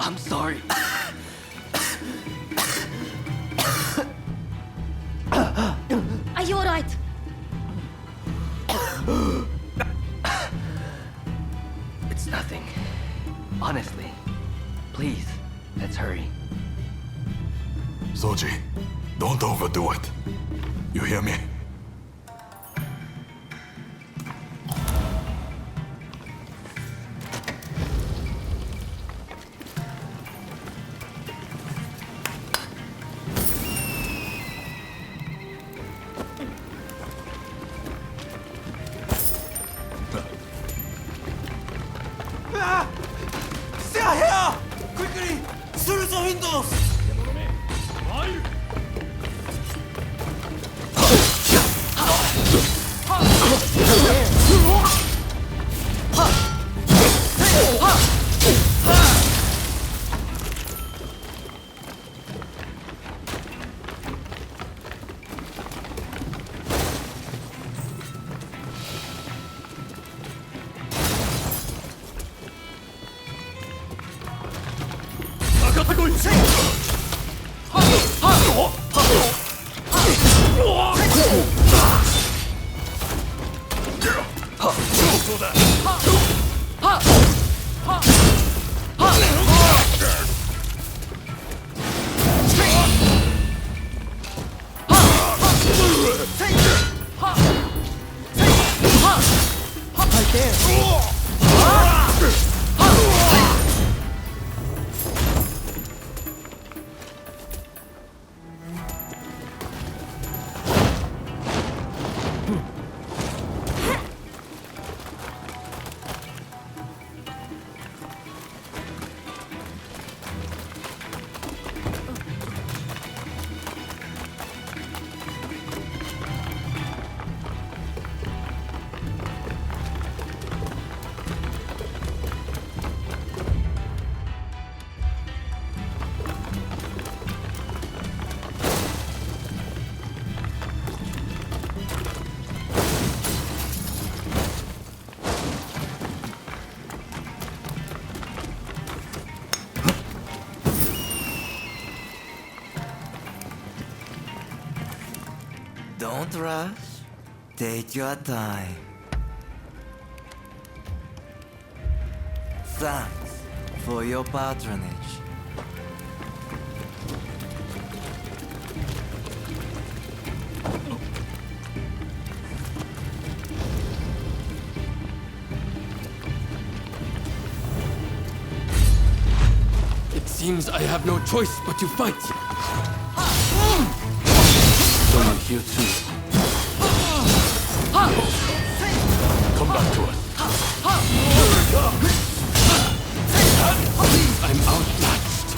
I'm sorry. Are you alright? It's nothing. Honestly. Please, let's hurry. Soji, don't overdo it. You hear me? Stay here! Quickly! Through the windows! Don't rush. Take your time. Thanks for your patronage. It seems I have no choice but to fight. So you're here too. Come back to us. I'm outmatched.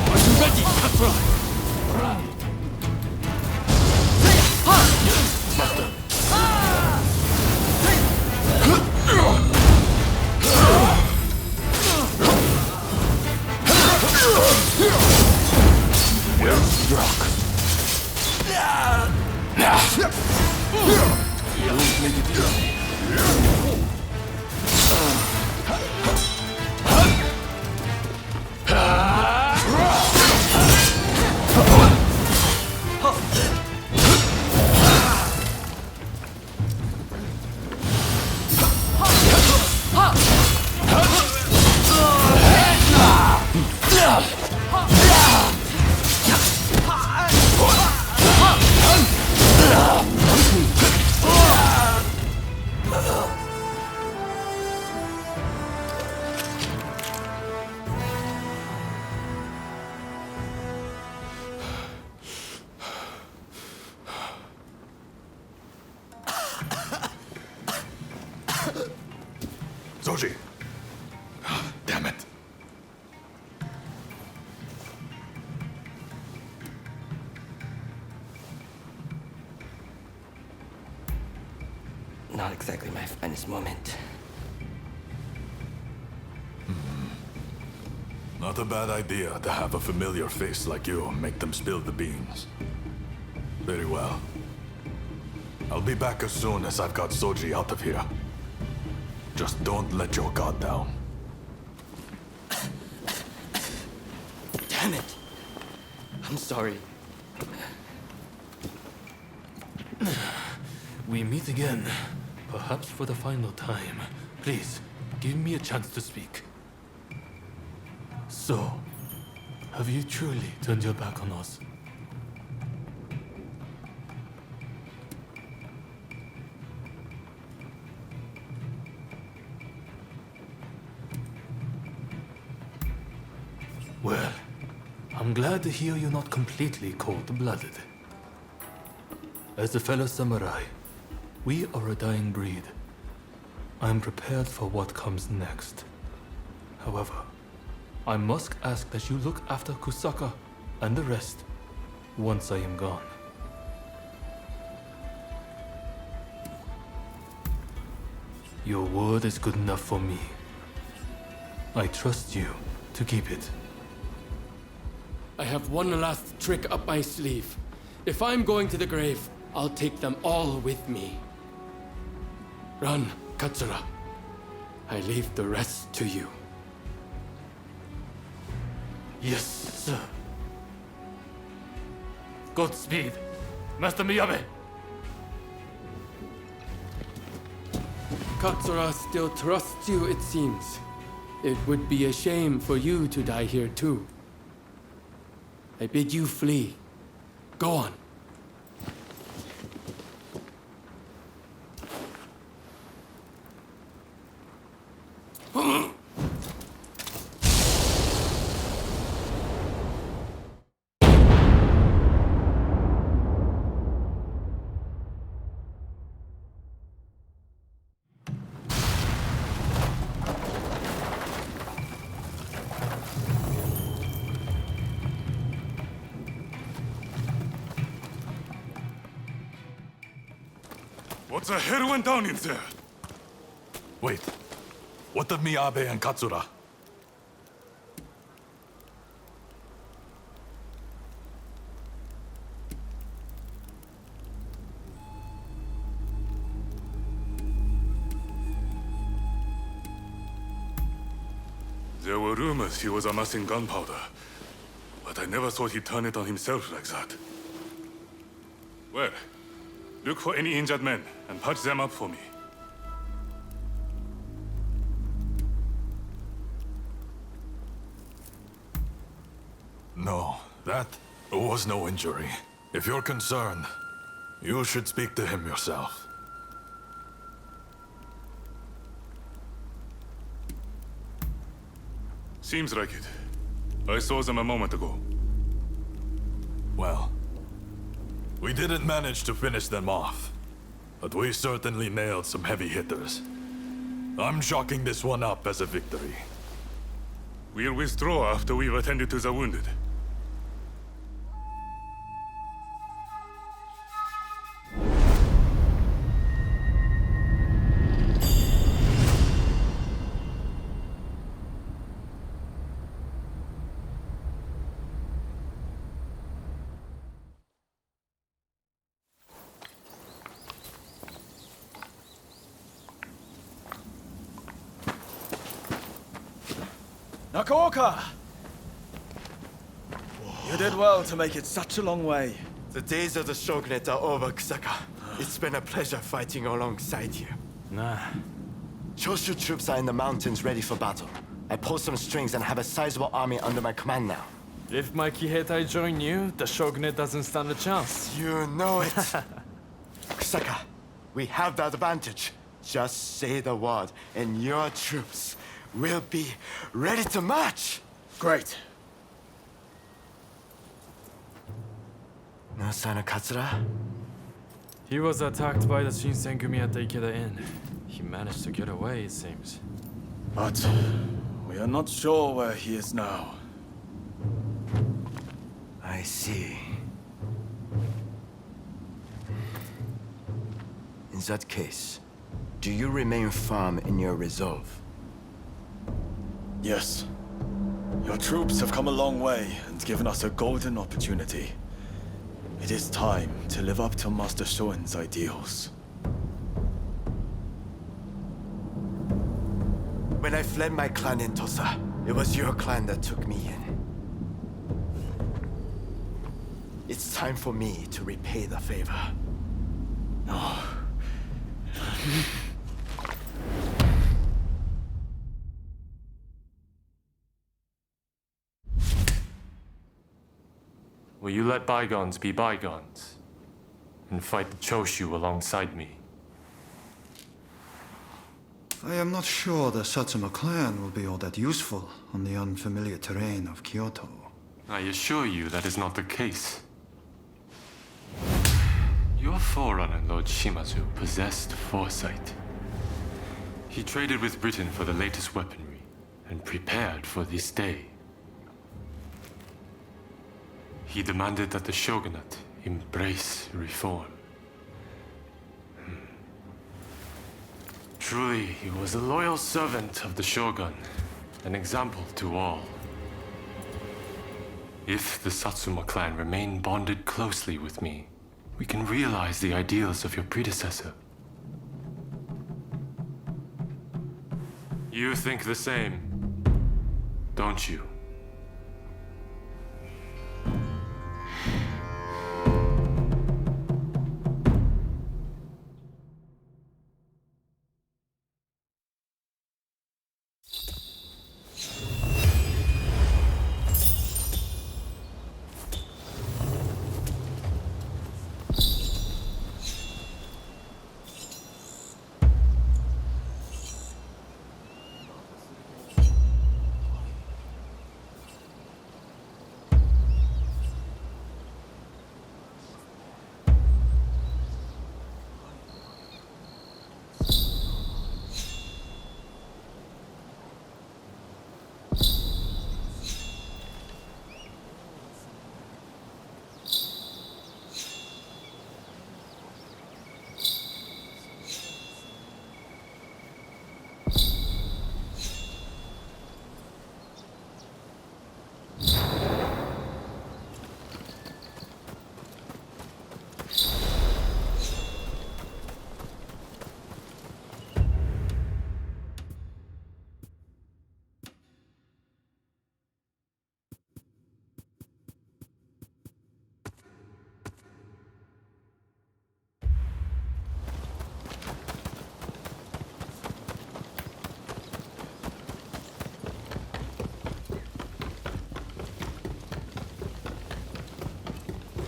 Are you ready, Katsura? Master. Well struck. Don't make it easy. Zoji! Damn it. Not exactly my finest moment. Not a bad idea to have a familiar face like you make them spill the beans. Very well. I'll be back as soon as I've got Soji out of here. Just don't let your guard down. Damn it! I'm sorry. We meet again, perhaps for the final time. Please, give me a chance to speak. So, have you truly turned your back on us? Well, I'm glad to hear you're not completely cold-blooded. As a fellow samurai, we are a dying breed. I'm prepared for what comes next. However, I must ask that you look after Kusaka and the rest once I am gone. Your word is good enough for me. I trust you to keep it. I have one last trick up my sleeve. If I'm going to the grave, I'll take them all with me. Run, Katsura. I leave the rest to you. Yes, sir. Godspeed, Master Miyabe. Katsura still trusts you, it seems. It would be a shame for you to die here too. I bid you flee. Go on. What the hell went down in there? Wait. What of Miyabe and Katsura? There were rumors he was amassing gunpowder. But I never thought he'd turn it on himself like that. Well, look for any injured men and patch them up for me. No, that was no injury. If you're concerned, you should speak to him yourself. Seems like it. I saw them a moment ago. Well, we didn't manage to finish them off, but we certainly nailed some heavy hitters. I'm chalking this one up as a victory. We'll withdraw after we've attended to the wounded. Nakaoka! You did well to make it such a long way. The days of the shogunate are over, Kusaka. It's been a pleasure fighting alongside you. Nah. Choshu troops are in the mountains ready for battle. I pulled some strings and have a sizable army under my command now. If my Kiheitai join you, the shogunate doesn't stand a chance. You know it. Kusaka, we have the advantage. Just say the word, and your troops will be ready to march. Great. No sign of Katsura? He was attacked by the Shinsengumi at the Ikeda Inn. He managed to get away, it seems. But we are not sure where he is now. I see. In that case, do you remain firm in your resolve? Yes. Your troops have come a long way and given us a golden opportunity. It is time to live up to Master Shoin's ideals. When I fled my clan in Tosa, it was your clan that took me in. It's time for me to repay the favor. Oh. Will you let bygones be bygones and fight the Choshu alongside me? I am not sure the Satsuma clan will be all that useful on the unfamiliar terrain of Kyoto. I assure you that is not the case. Your forerunner, Lord Shimazu, possessed foresight. He traded with Britain for the latest weaponry and prepared for this day. He demanded that the shogunate embrace reform. Truly, he was a loyal servant of the shogun, an example to all. If the Satsuma clan remain bonded closely with me, we can realize the ideals of your predecessor. You think the same, don't you?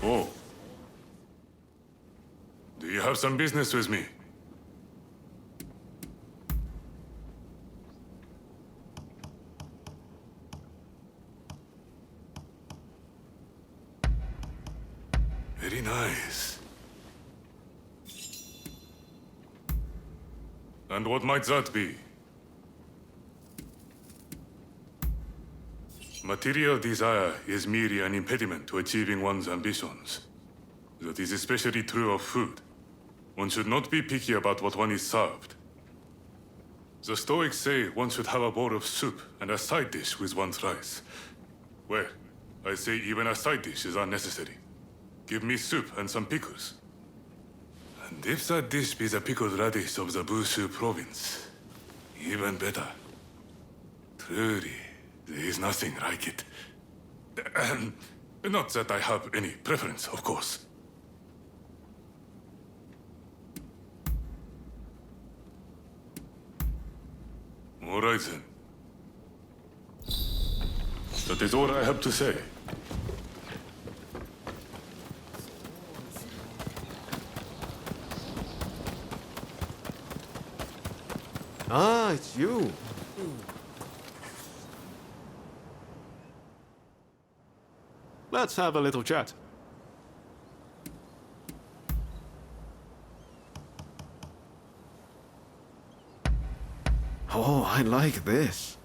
Oh. Do you have some business with me? Very nice. And what might that be? Material desire is merely an impediment to achieving one's ambitions. That is especially true of food. One should not be picky about what one is served. The Stoics say one should have a bowl of soup and a side dish with one's rice. Well, I say even a side dish is unnecessary. Give me soup and some pickles. And if that dish be the pickled radish of the Bushu province, even better. Truly, there is nothing like it. Not that I have any preference, of course. All right then. That is all I have to say. Ah, it's you. Let's have a little chat. Oh, I like this.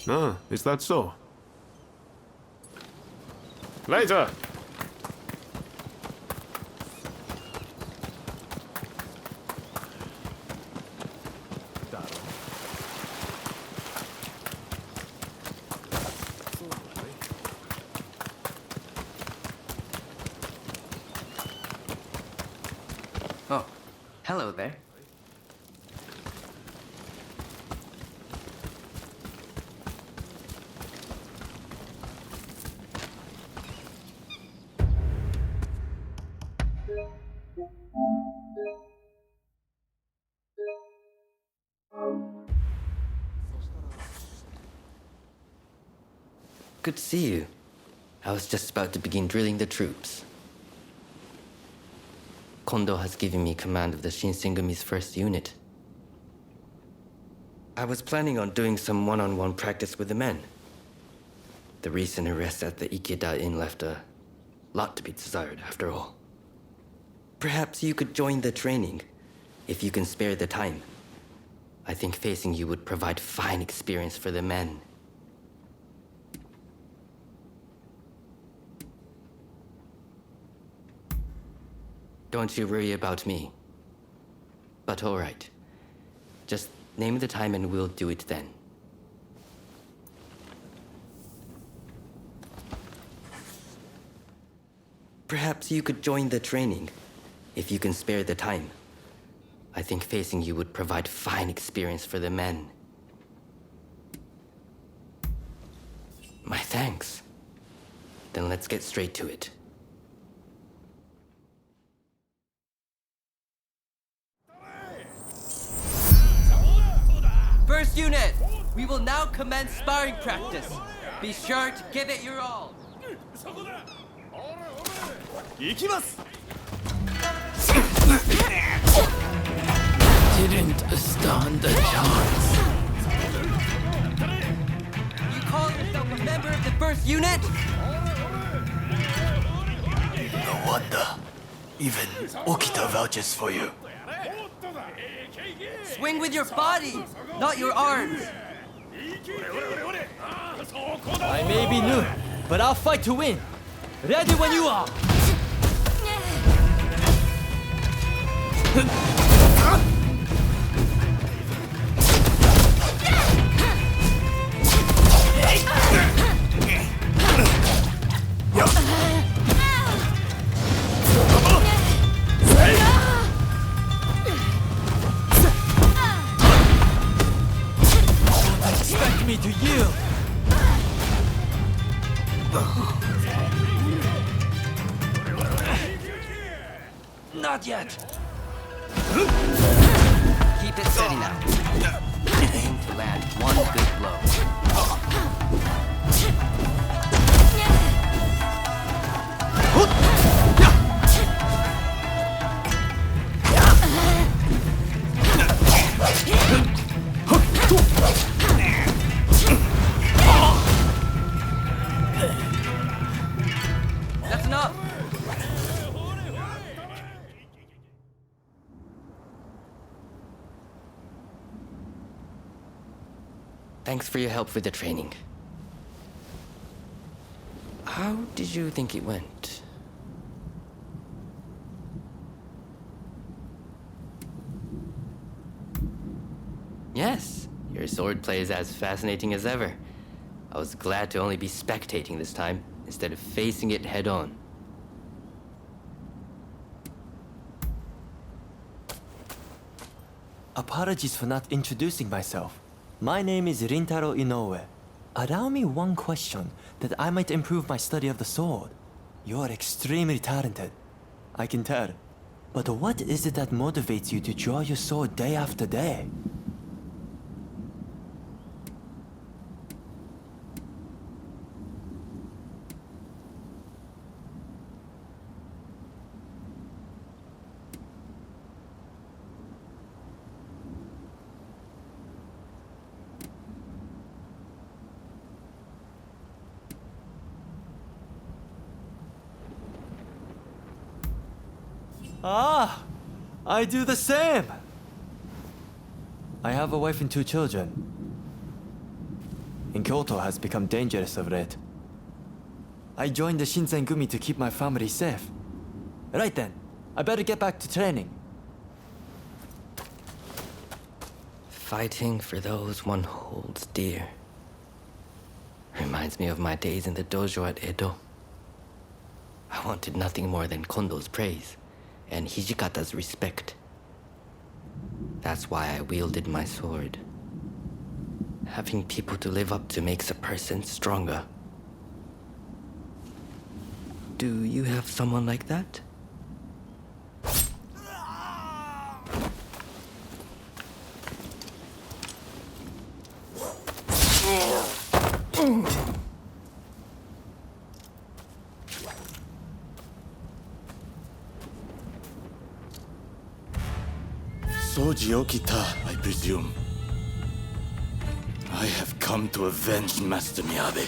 Ah, is that so? Later! Oh, hello there. Good to see you. I was just about to begin drilling the troops. Kondo has given me command of the Shinsengumi's first unit. I was planning on doing some one-on-one practice with the men. The recent arrest at the Ikeda Inn left a lot to be desired, after all. Perhaps you could join the training, if you can spare the time. I think facing you would provide fine experience for the men. Don't you worry about me. But all right. Just name the time and we'll do it then. Perhaps you could join the training, if you can spare the time. I think facing you would provide fine experience for the men. My thanks. Then let's get straight to it. First unit, we will now commence sparring practice. Be sure to give it your all. Didn't stand a chance. You call yourself a member of the first unit? No wonder. Even Okita vouches for you. Swing with your body, not your arms. I may be new, but I'll fight to win. Ready when you are. Expect me to yield. Not yet. Keep it steady now. Aim to land one good blow. Thanks for your help with the training. How did you think it went? Yes, your swordplay is as fascinating as ever. I was glad to only be spectating this time, instead of facing it head on. Apologies for not introducing myself. My name is Rintaro Inoue. Allow me one question that I might improve my study of the sword. You're extremely talented, I can tell. But what is it that motivates you to draw your sword day after day? Ah, I do the same. I have a wife and 2 children. And Kyoto has become dangerous of late. I joined the Shinsengumi to keep my family safe. Right then, I better get back to training. Fighting for those one holds dear. Reminds me of my days in the dojo at Edo. I wanted nothing more than Kondo's praise and Hijikata's respect. That's why I wielded my sword. Having people to live up to makes a person stronger. Do you have someone like that? Soji Okita, I presume. I have come to avenge Master Miyabe.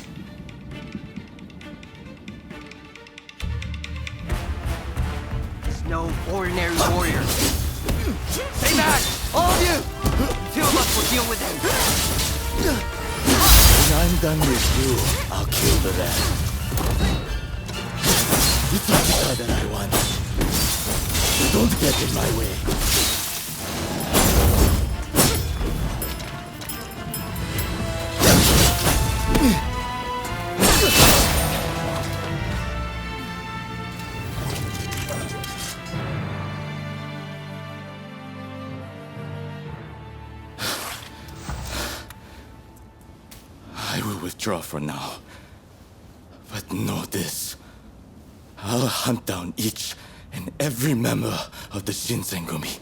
He's no ordinary warrior. Stay back! All of you! 2 of us will deal with him. When I'm done with you, I'll kill the rest. It's Okita that I want. Don't get in my way. I will withdraw for now. But know this. I'll hunt down each and every member of the Shinsengumi.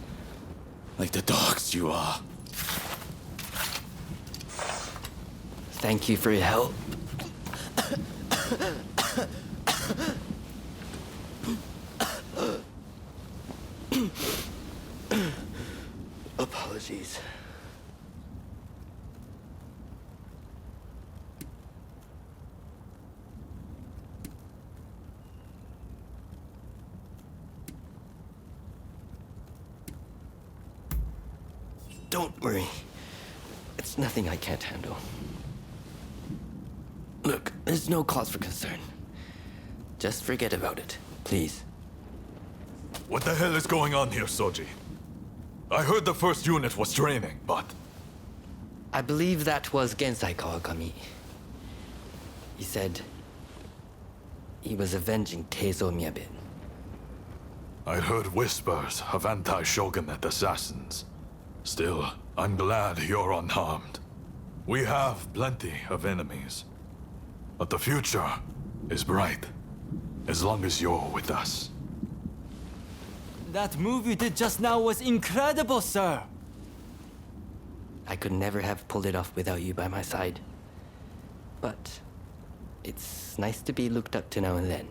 Like the dogs you are. Thank you for your help. Apologies. Don't worry. It's nothing I can't handle. Look, there's no cause for concern. Just forget about it, please. What the hell is going on here, Soji? I heard the first unit was training, but... I believe that was Gensai Kawakami. He said he was avenging Teizo Miyabe. I heard whispers of anti-shogunate assassins. Still, I'm glad you're unharmed. We have plenty of enemies. But the future is bright, as long as you're with us. That move you did just now was incredible, sir! I could never have pulled it off without you by my side. But it's nice to be looked up to now and then.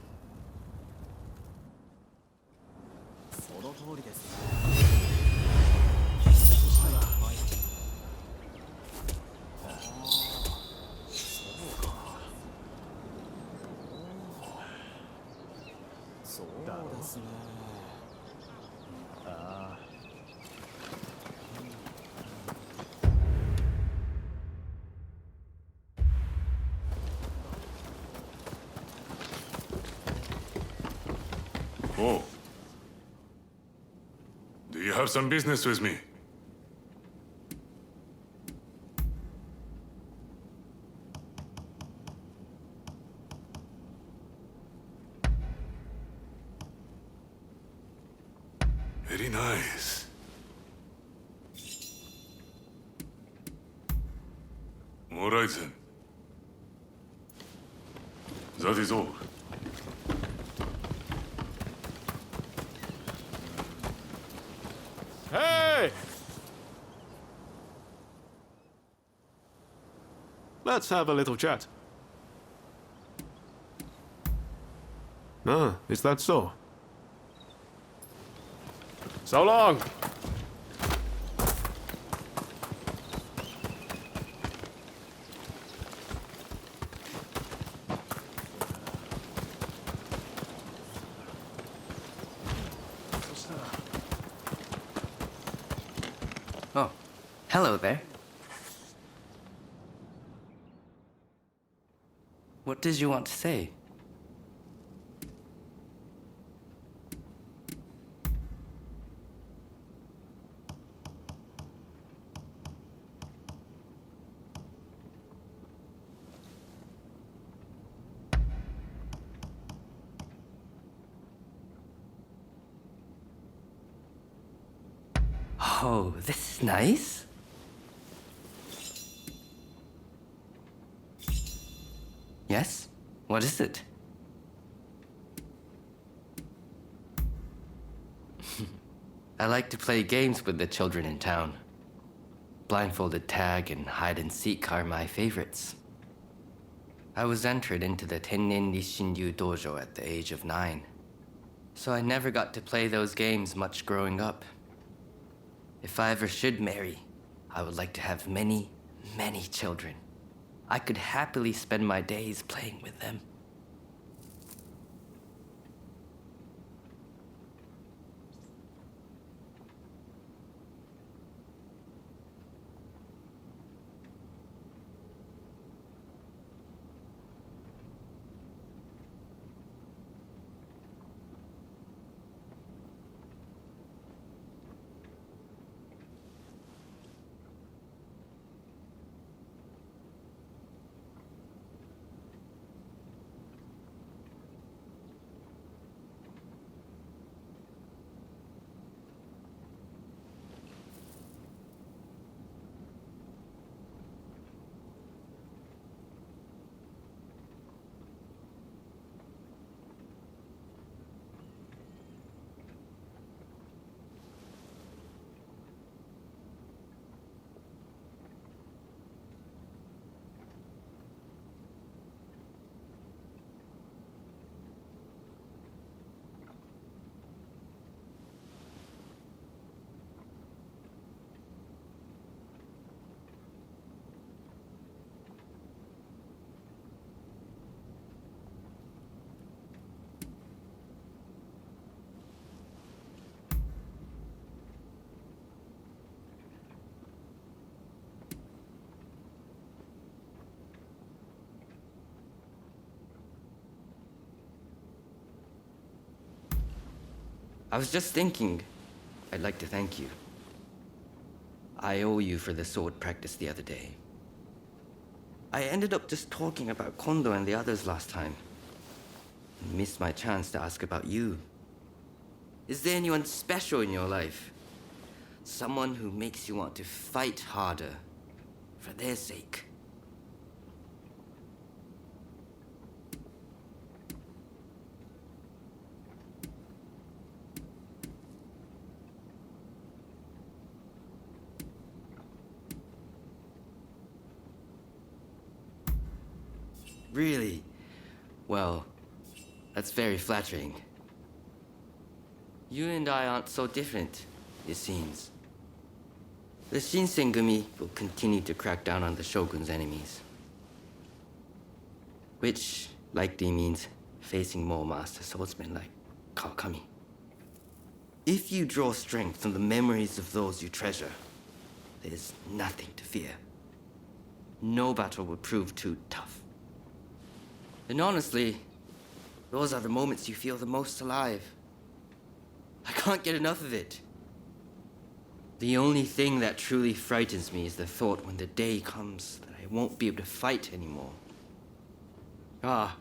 Oh. Do you have some business with me? Very nice. All right then. That is all. Hey! Let's have a little chat. Ah, is that so? So long! Oh, hello there. What did you want to say? Oh, this is nice. Yes? What is it? I like to play games with the children in town. Blindfolded tag and hide and seek are my favorites. I was entered into the Tennen Rishindyu dojo at the age of 9, so I never got to play those games much growing up. If I ever should marry, I would like to have many, many children. I could happily spend my days playing with them. I was just thinking, I'd like to thank you. I owe you for the sword practice the other day. I ended up just talking about Kondo and the others last time. Missed my chance to ask about you. Is there anyone special in your life? Someone who makes you want to fight harder for their sake? Really? Well, that's very flattering. You and I aren't so different, it seems. The Shinsengumi will continue to crack down on the Shogun's enemies. Which likely means facing more master swordsmen like Kawakami. If you draw strength from the memories of those you treasure, there's nothing to fear. No battle will prove too tough. And honestly, those are the moments you feel the most alive. I can't get enough of it. The only thing that truly frightens me is the thought when the day comes that I won't be able to fight anymore. Ah,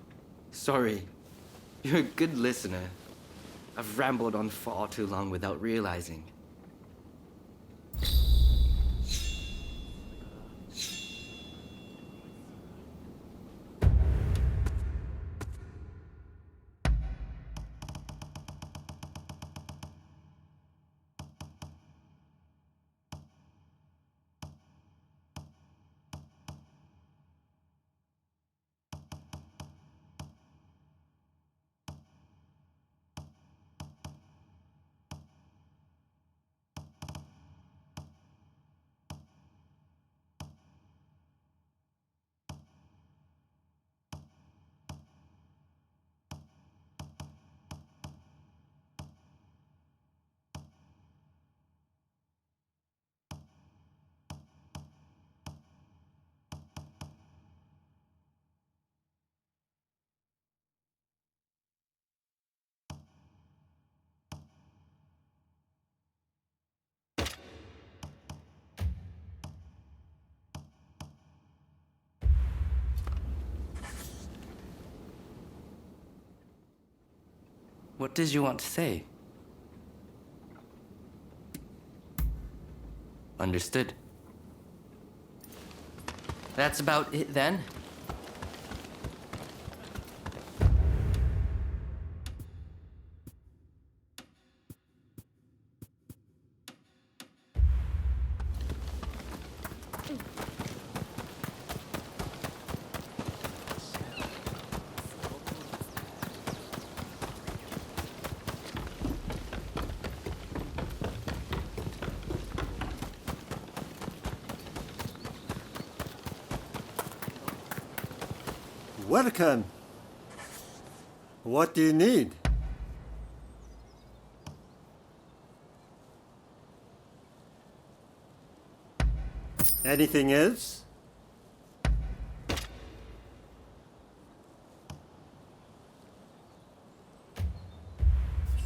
sorry. You're a good listener. I've rambled on far too long without realizing. What did you want to say? Understood. That's about it then? Welcome. What do you need? Anything else?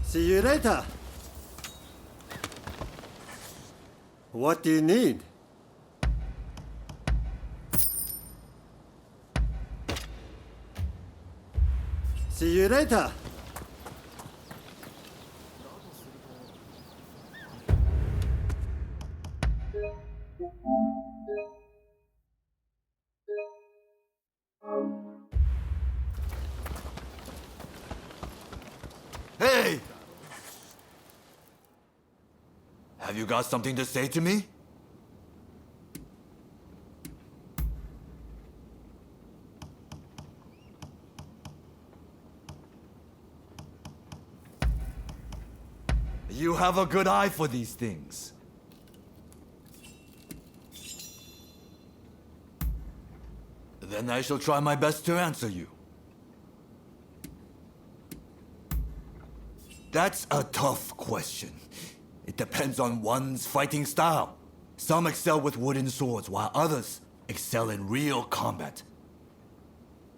See you later. What do you need? See you later. Hey! Have you got something to say to me? You have a good eye for these things. Then I shall try my best to answer you. That's a tough question. It depends on one's fighting style. Some excel with wooden swords, while others excel in real combat.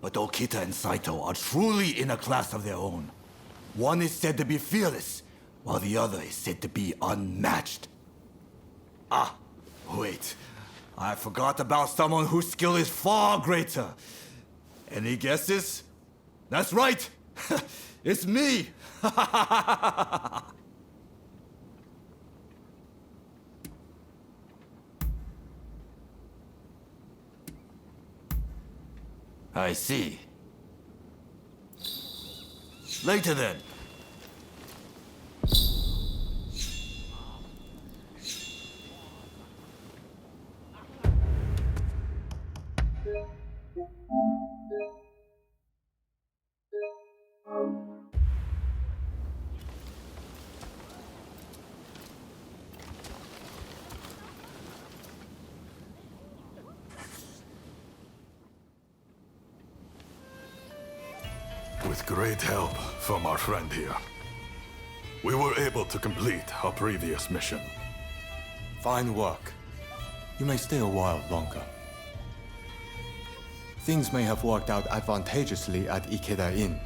But Okita and Saito are truly in a class of their own. One is said to be fearless, while the other is said to be unmatched. Ah, wait. I forgot about someone whose skill is far greater. Any guesses? That's right! It's me! I see. Later then. With great help from our friend here, we were able to complete our previous mission. Fine work. You may stay a while longer. Things may have worked out advantageously at Ikeda Inn,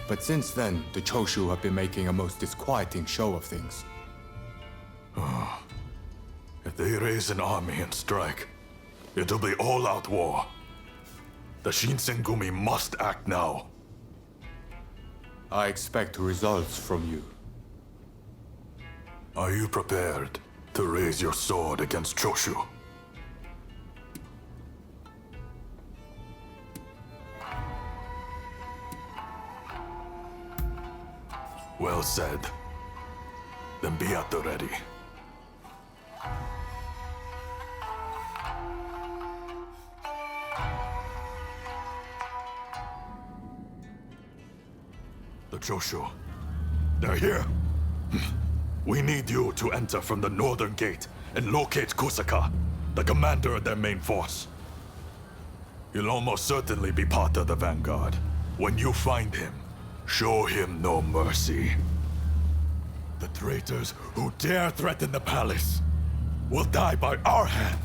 But since then, the Choshu have been making a most disquieting show of things. If they raise an army and strike, it'll be all-out war. The Shinsengumi must act now. I expect results from you. Are you prepared to raise your sword against Choshu? Well said. Then be at the ready. The Choshu. They're here. We need you to enter from the northern gate and locate Kusaka, the commander of their main force. He'll almost certainly be part of the vanguard. When you find him, show him no mercy. The traitors who dare threaten the palace will die by our hand.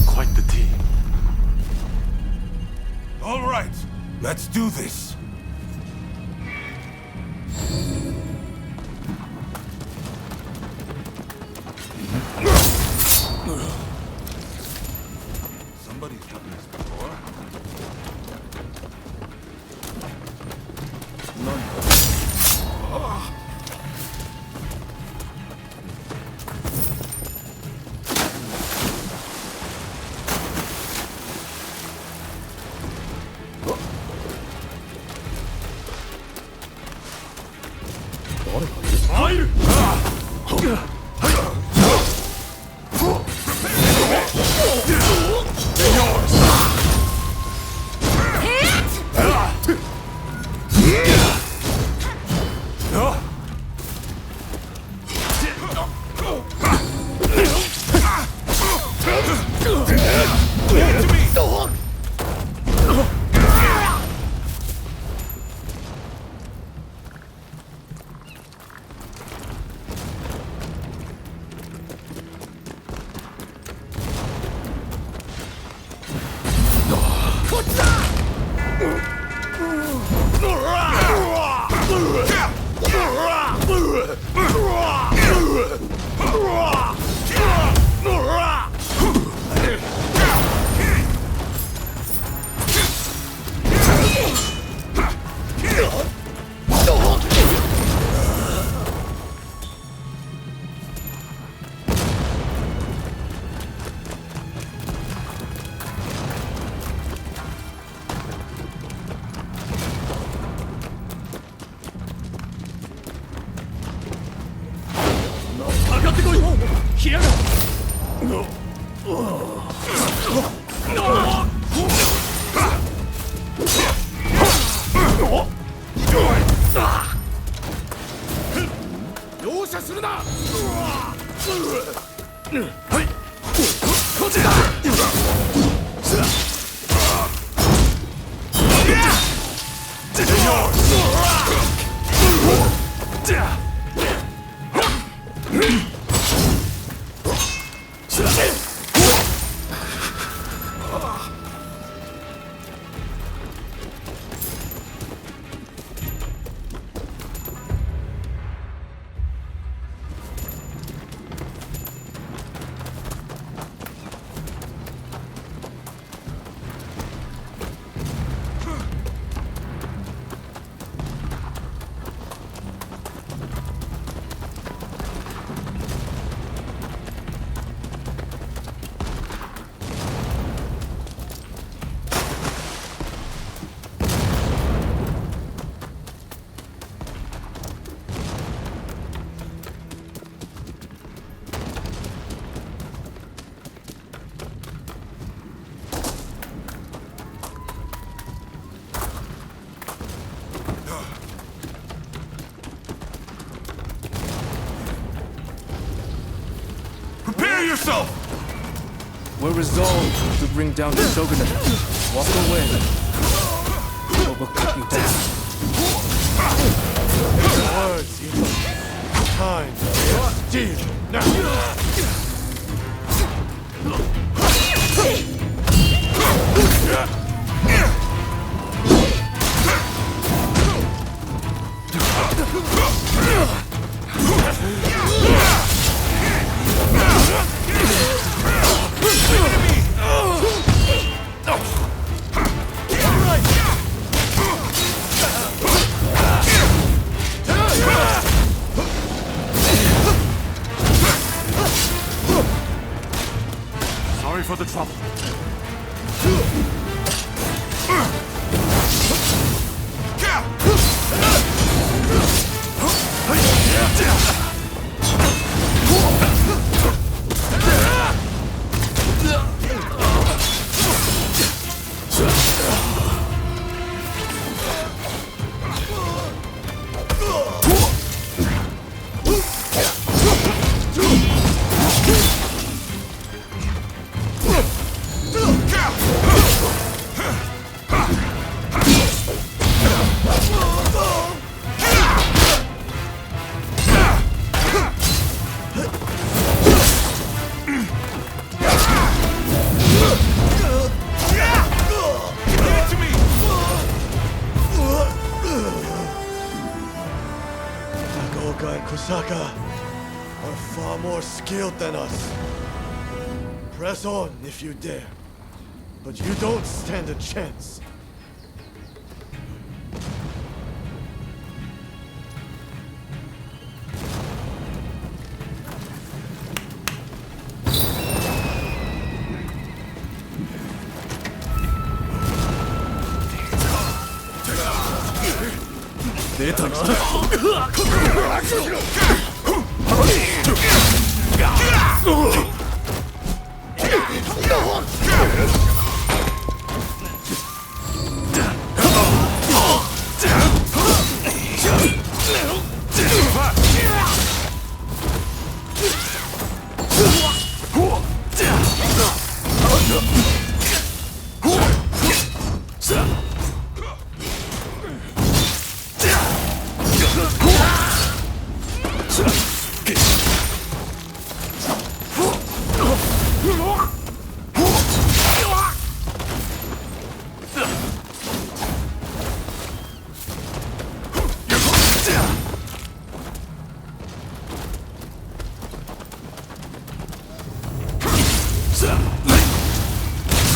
Quite the team. All right, let's do this. Somebody's done this before. yourself! We're resolved to bring down the shogunate. Walk away, or we'll cut you down. Words, evil. Time. Deal. Now. Sorry for the trouble. Takoga and Kusaka are far more skilled than us. Press on if you dare, but you don't stand a chance.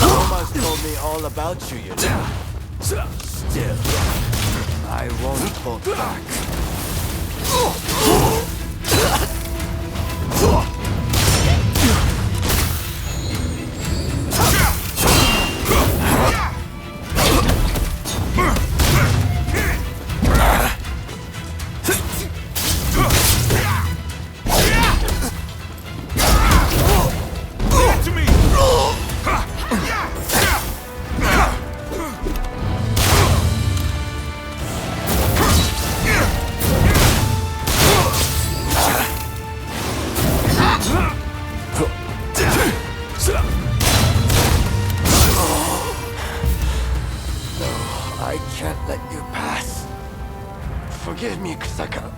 Thomas told me all about you, you know. Still, I won't hold back. I can't let you pass. Forgive me, Kusaka.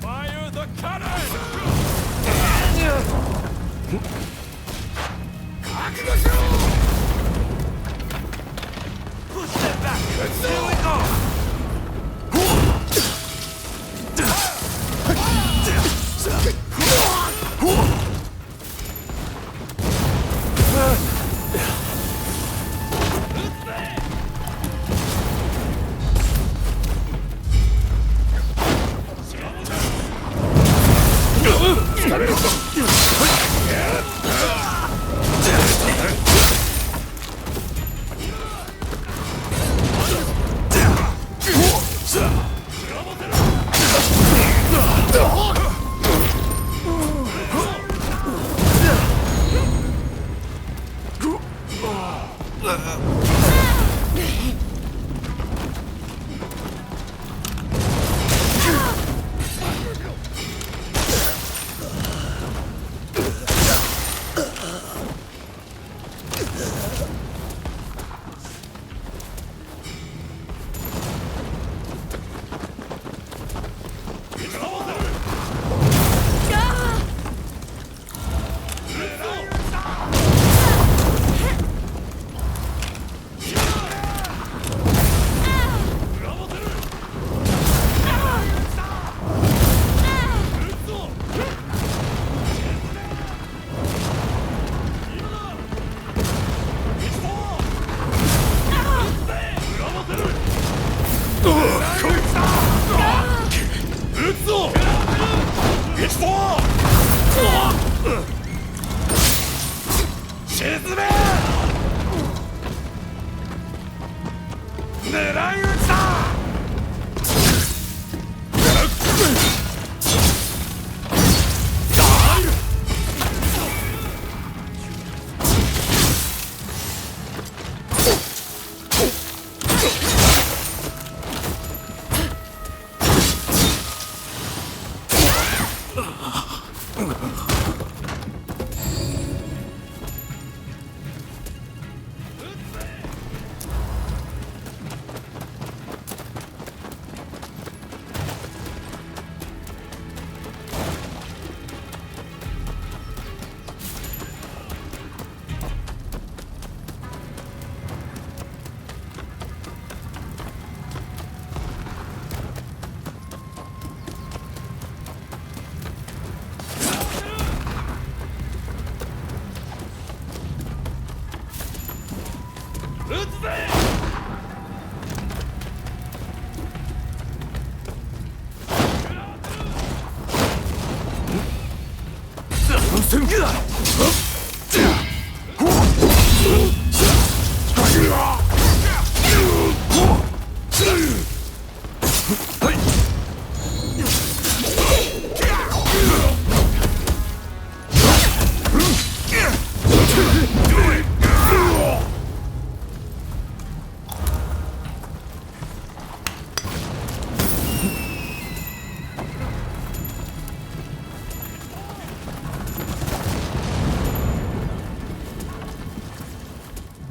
Fire the cannon! Step back! Here we go!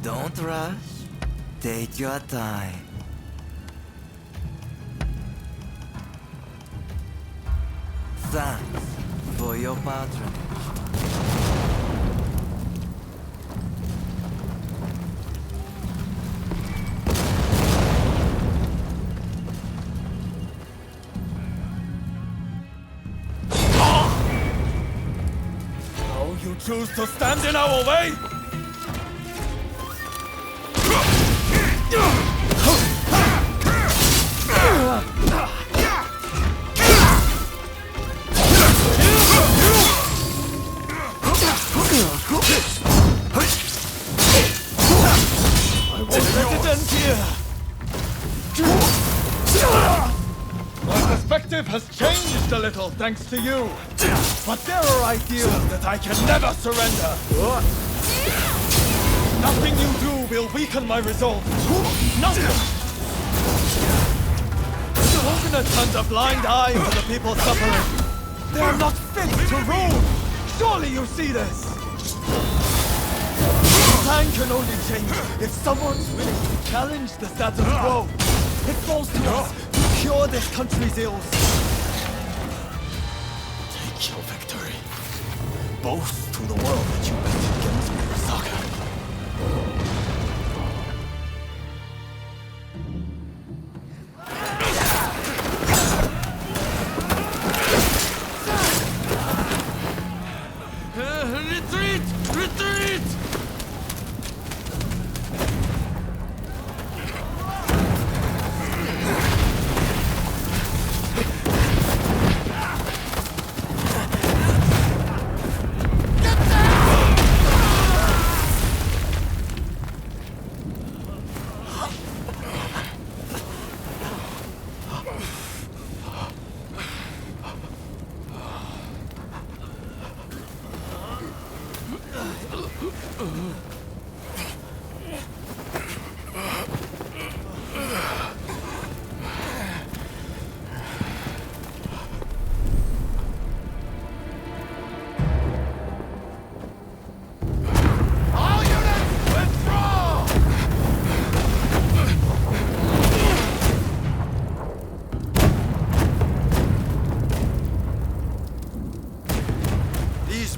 Don't rush. Take your time. Thanks for your patronage. Oh, you choose to stand in our way? I won't let it end here! My perspective has changed a little thanks to you. But there are ideals that I can never surrender. Nothing you do will weaken my resolve. Nothing! Shogunate turns a blind eye to the people suffering. They are not fit to rule. Surely you see this. Time can only change if someone's willing to challenge the status quo. It falls to us to cure this country's ills. Take your victory. Boast to the world that you bet against Murasaka. Retreat! Retreat!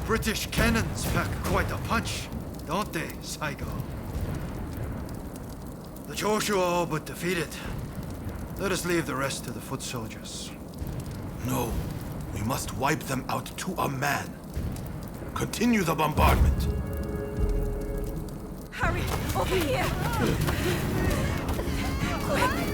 British cannons pack quite a punch, don't they, Saigo? The Choshu are all but defeated. Let us leave the rest to the foot soldiers. No, we must wipe them out to a man. Continue the bombardment. Hurry, over here! Quick!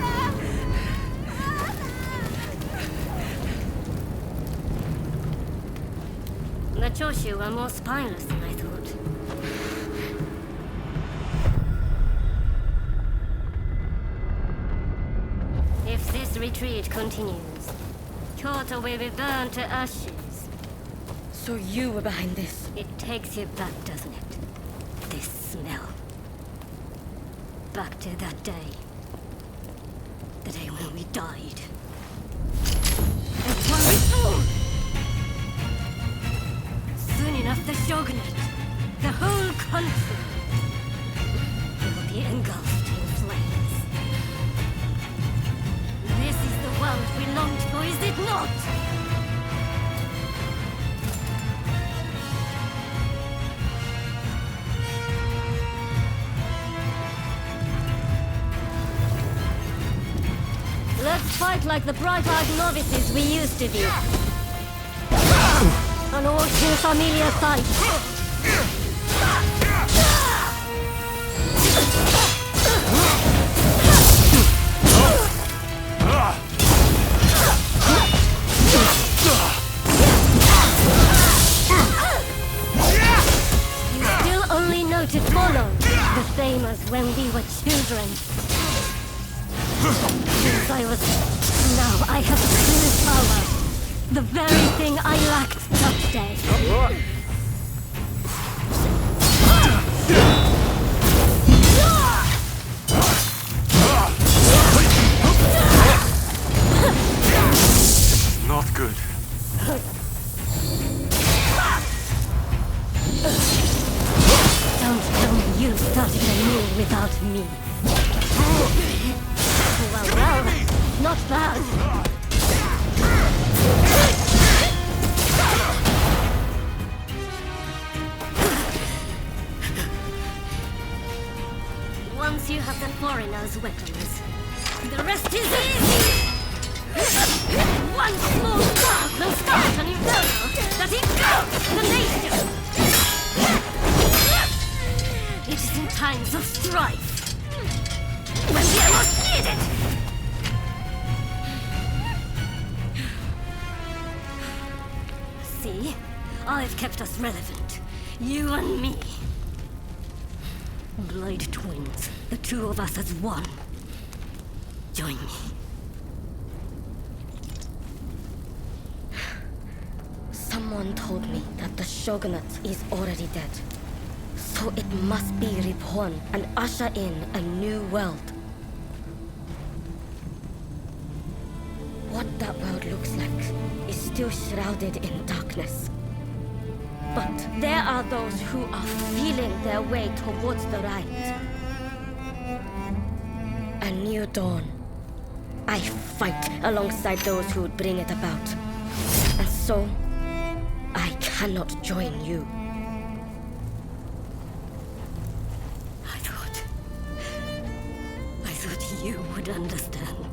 The Choshu are more spineless than I thought. If this retreat continues, Kyoto will be burned to ashes. So you were behind this? It takes you back, doesn't it? This smell. Back to that day. The day when we died. Soon enough, the Shogunate, the whole country, will be engulfed in flames. This is the world we longed for, is it not? Let's fight like the bright-eyed novices we used to be. An all too familiar sight. So to follow, the same as when we were children. Since I was... Now I have true power. The very thing I lacked that day. Not good. Don't tell me you started anew without me. Well, not bad. Once you have the foreigner's weapons, the rest is easy! One small spark will start an inferno that engulfs the nation! It is in times of strife, when we are most needed! See? I've kept us relevant. You and me. Blade twins. The two of us as one. Join me. Someone told me that the shogunate is already dead. So it must be reborn and usher in a new world. What that world looks like is still shrouded in darkness. But there are those who are feeling their way towards the light. A new dawn. I fight alongside those who would bring it about. And so, I cannot join you. I thought you would understand.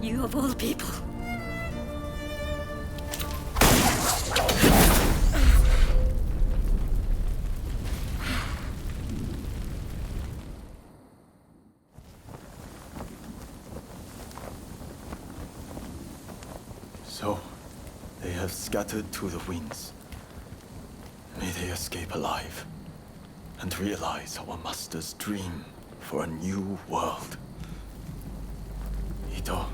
You of all people. So, they have scattered to the winds. May they escape alive and realize our master's dream for a new world. Ito,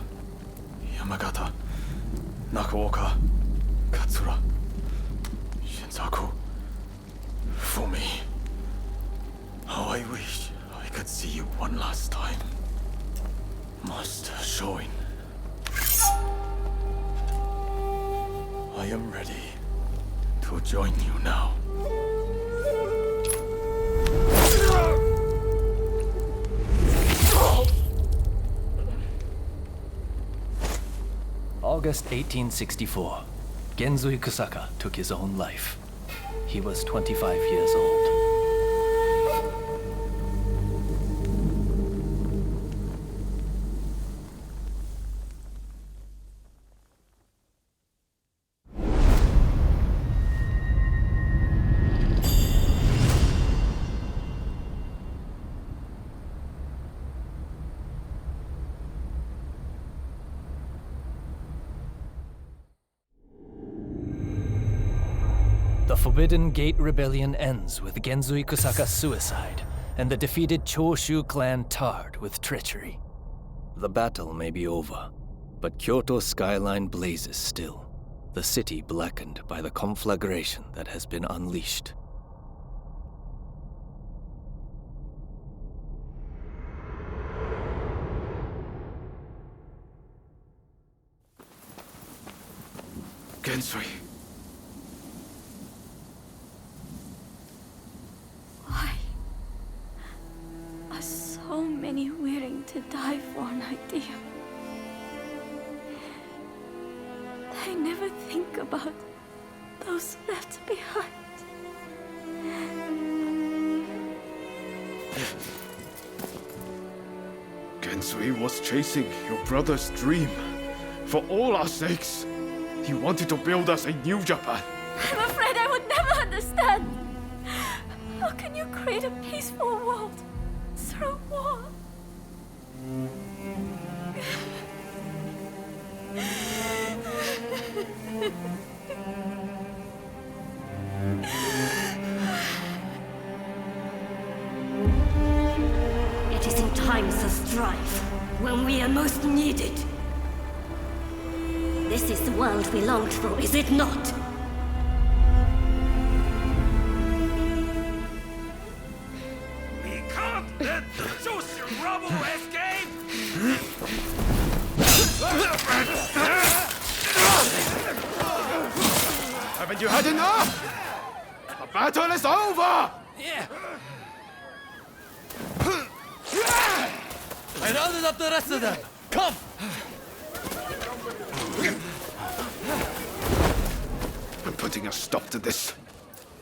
Yamagata, Nakaoka, Katsura, Shinsaku, Fumi. How I wish I could see you one last time. Master Shoin. I am ready to join you now. August 1864. Genzui Kusaka took his own life. He was 25 years old. The Forbidden Gate Rebellion ends with Genzui Kusaka's suicide, and the defeated Choshu clan tarred with treachery. The battle may be over, but Kyoto's skyline blazes still, the city blackened by the conflagration that has been unleashed. Gensui. Why are so many willing to die for an idea? They never think about those left behind. Gensui was chasing your brother's dream. For all our sakes, he wanted to build us a new Japan. I'm afraid I would never understand. How can you create a peaceful world through war? strive when we are most needed. This is the world we longed for, is it not? We can't let the Choshu rubble escape! Haven't you had enough? The battle is over! Yeah. I rounded up the rest of them. Come! I'm putting a stop to this.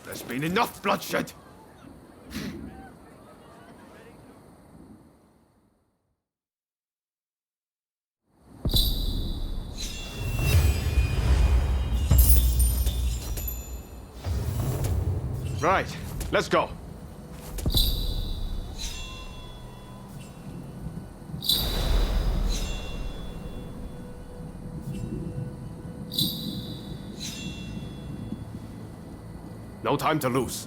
There's been enough bloodshed. Right, let's go. No time to lose.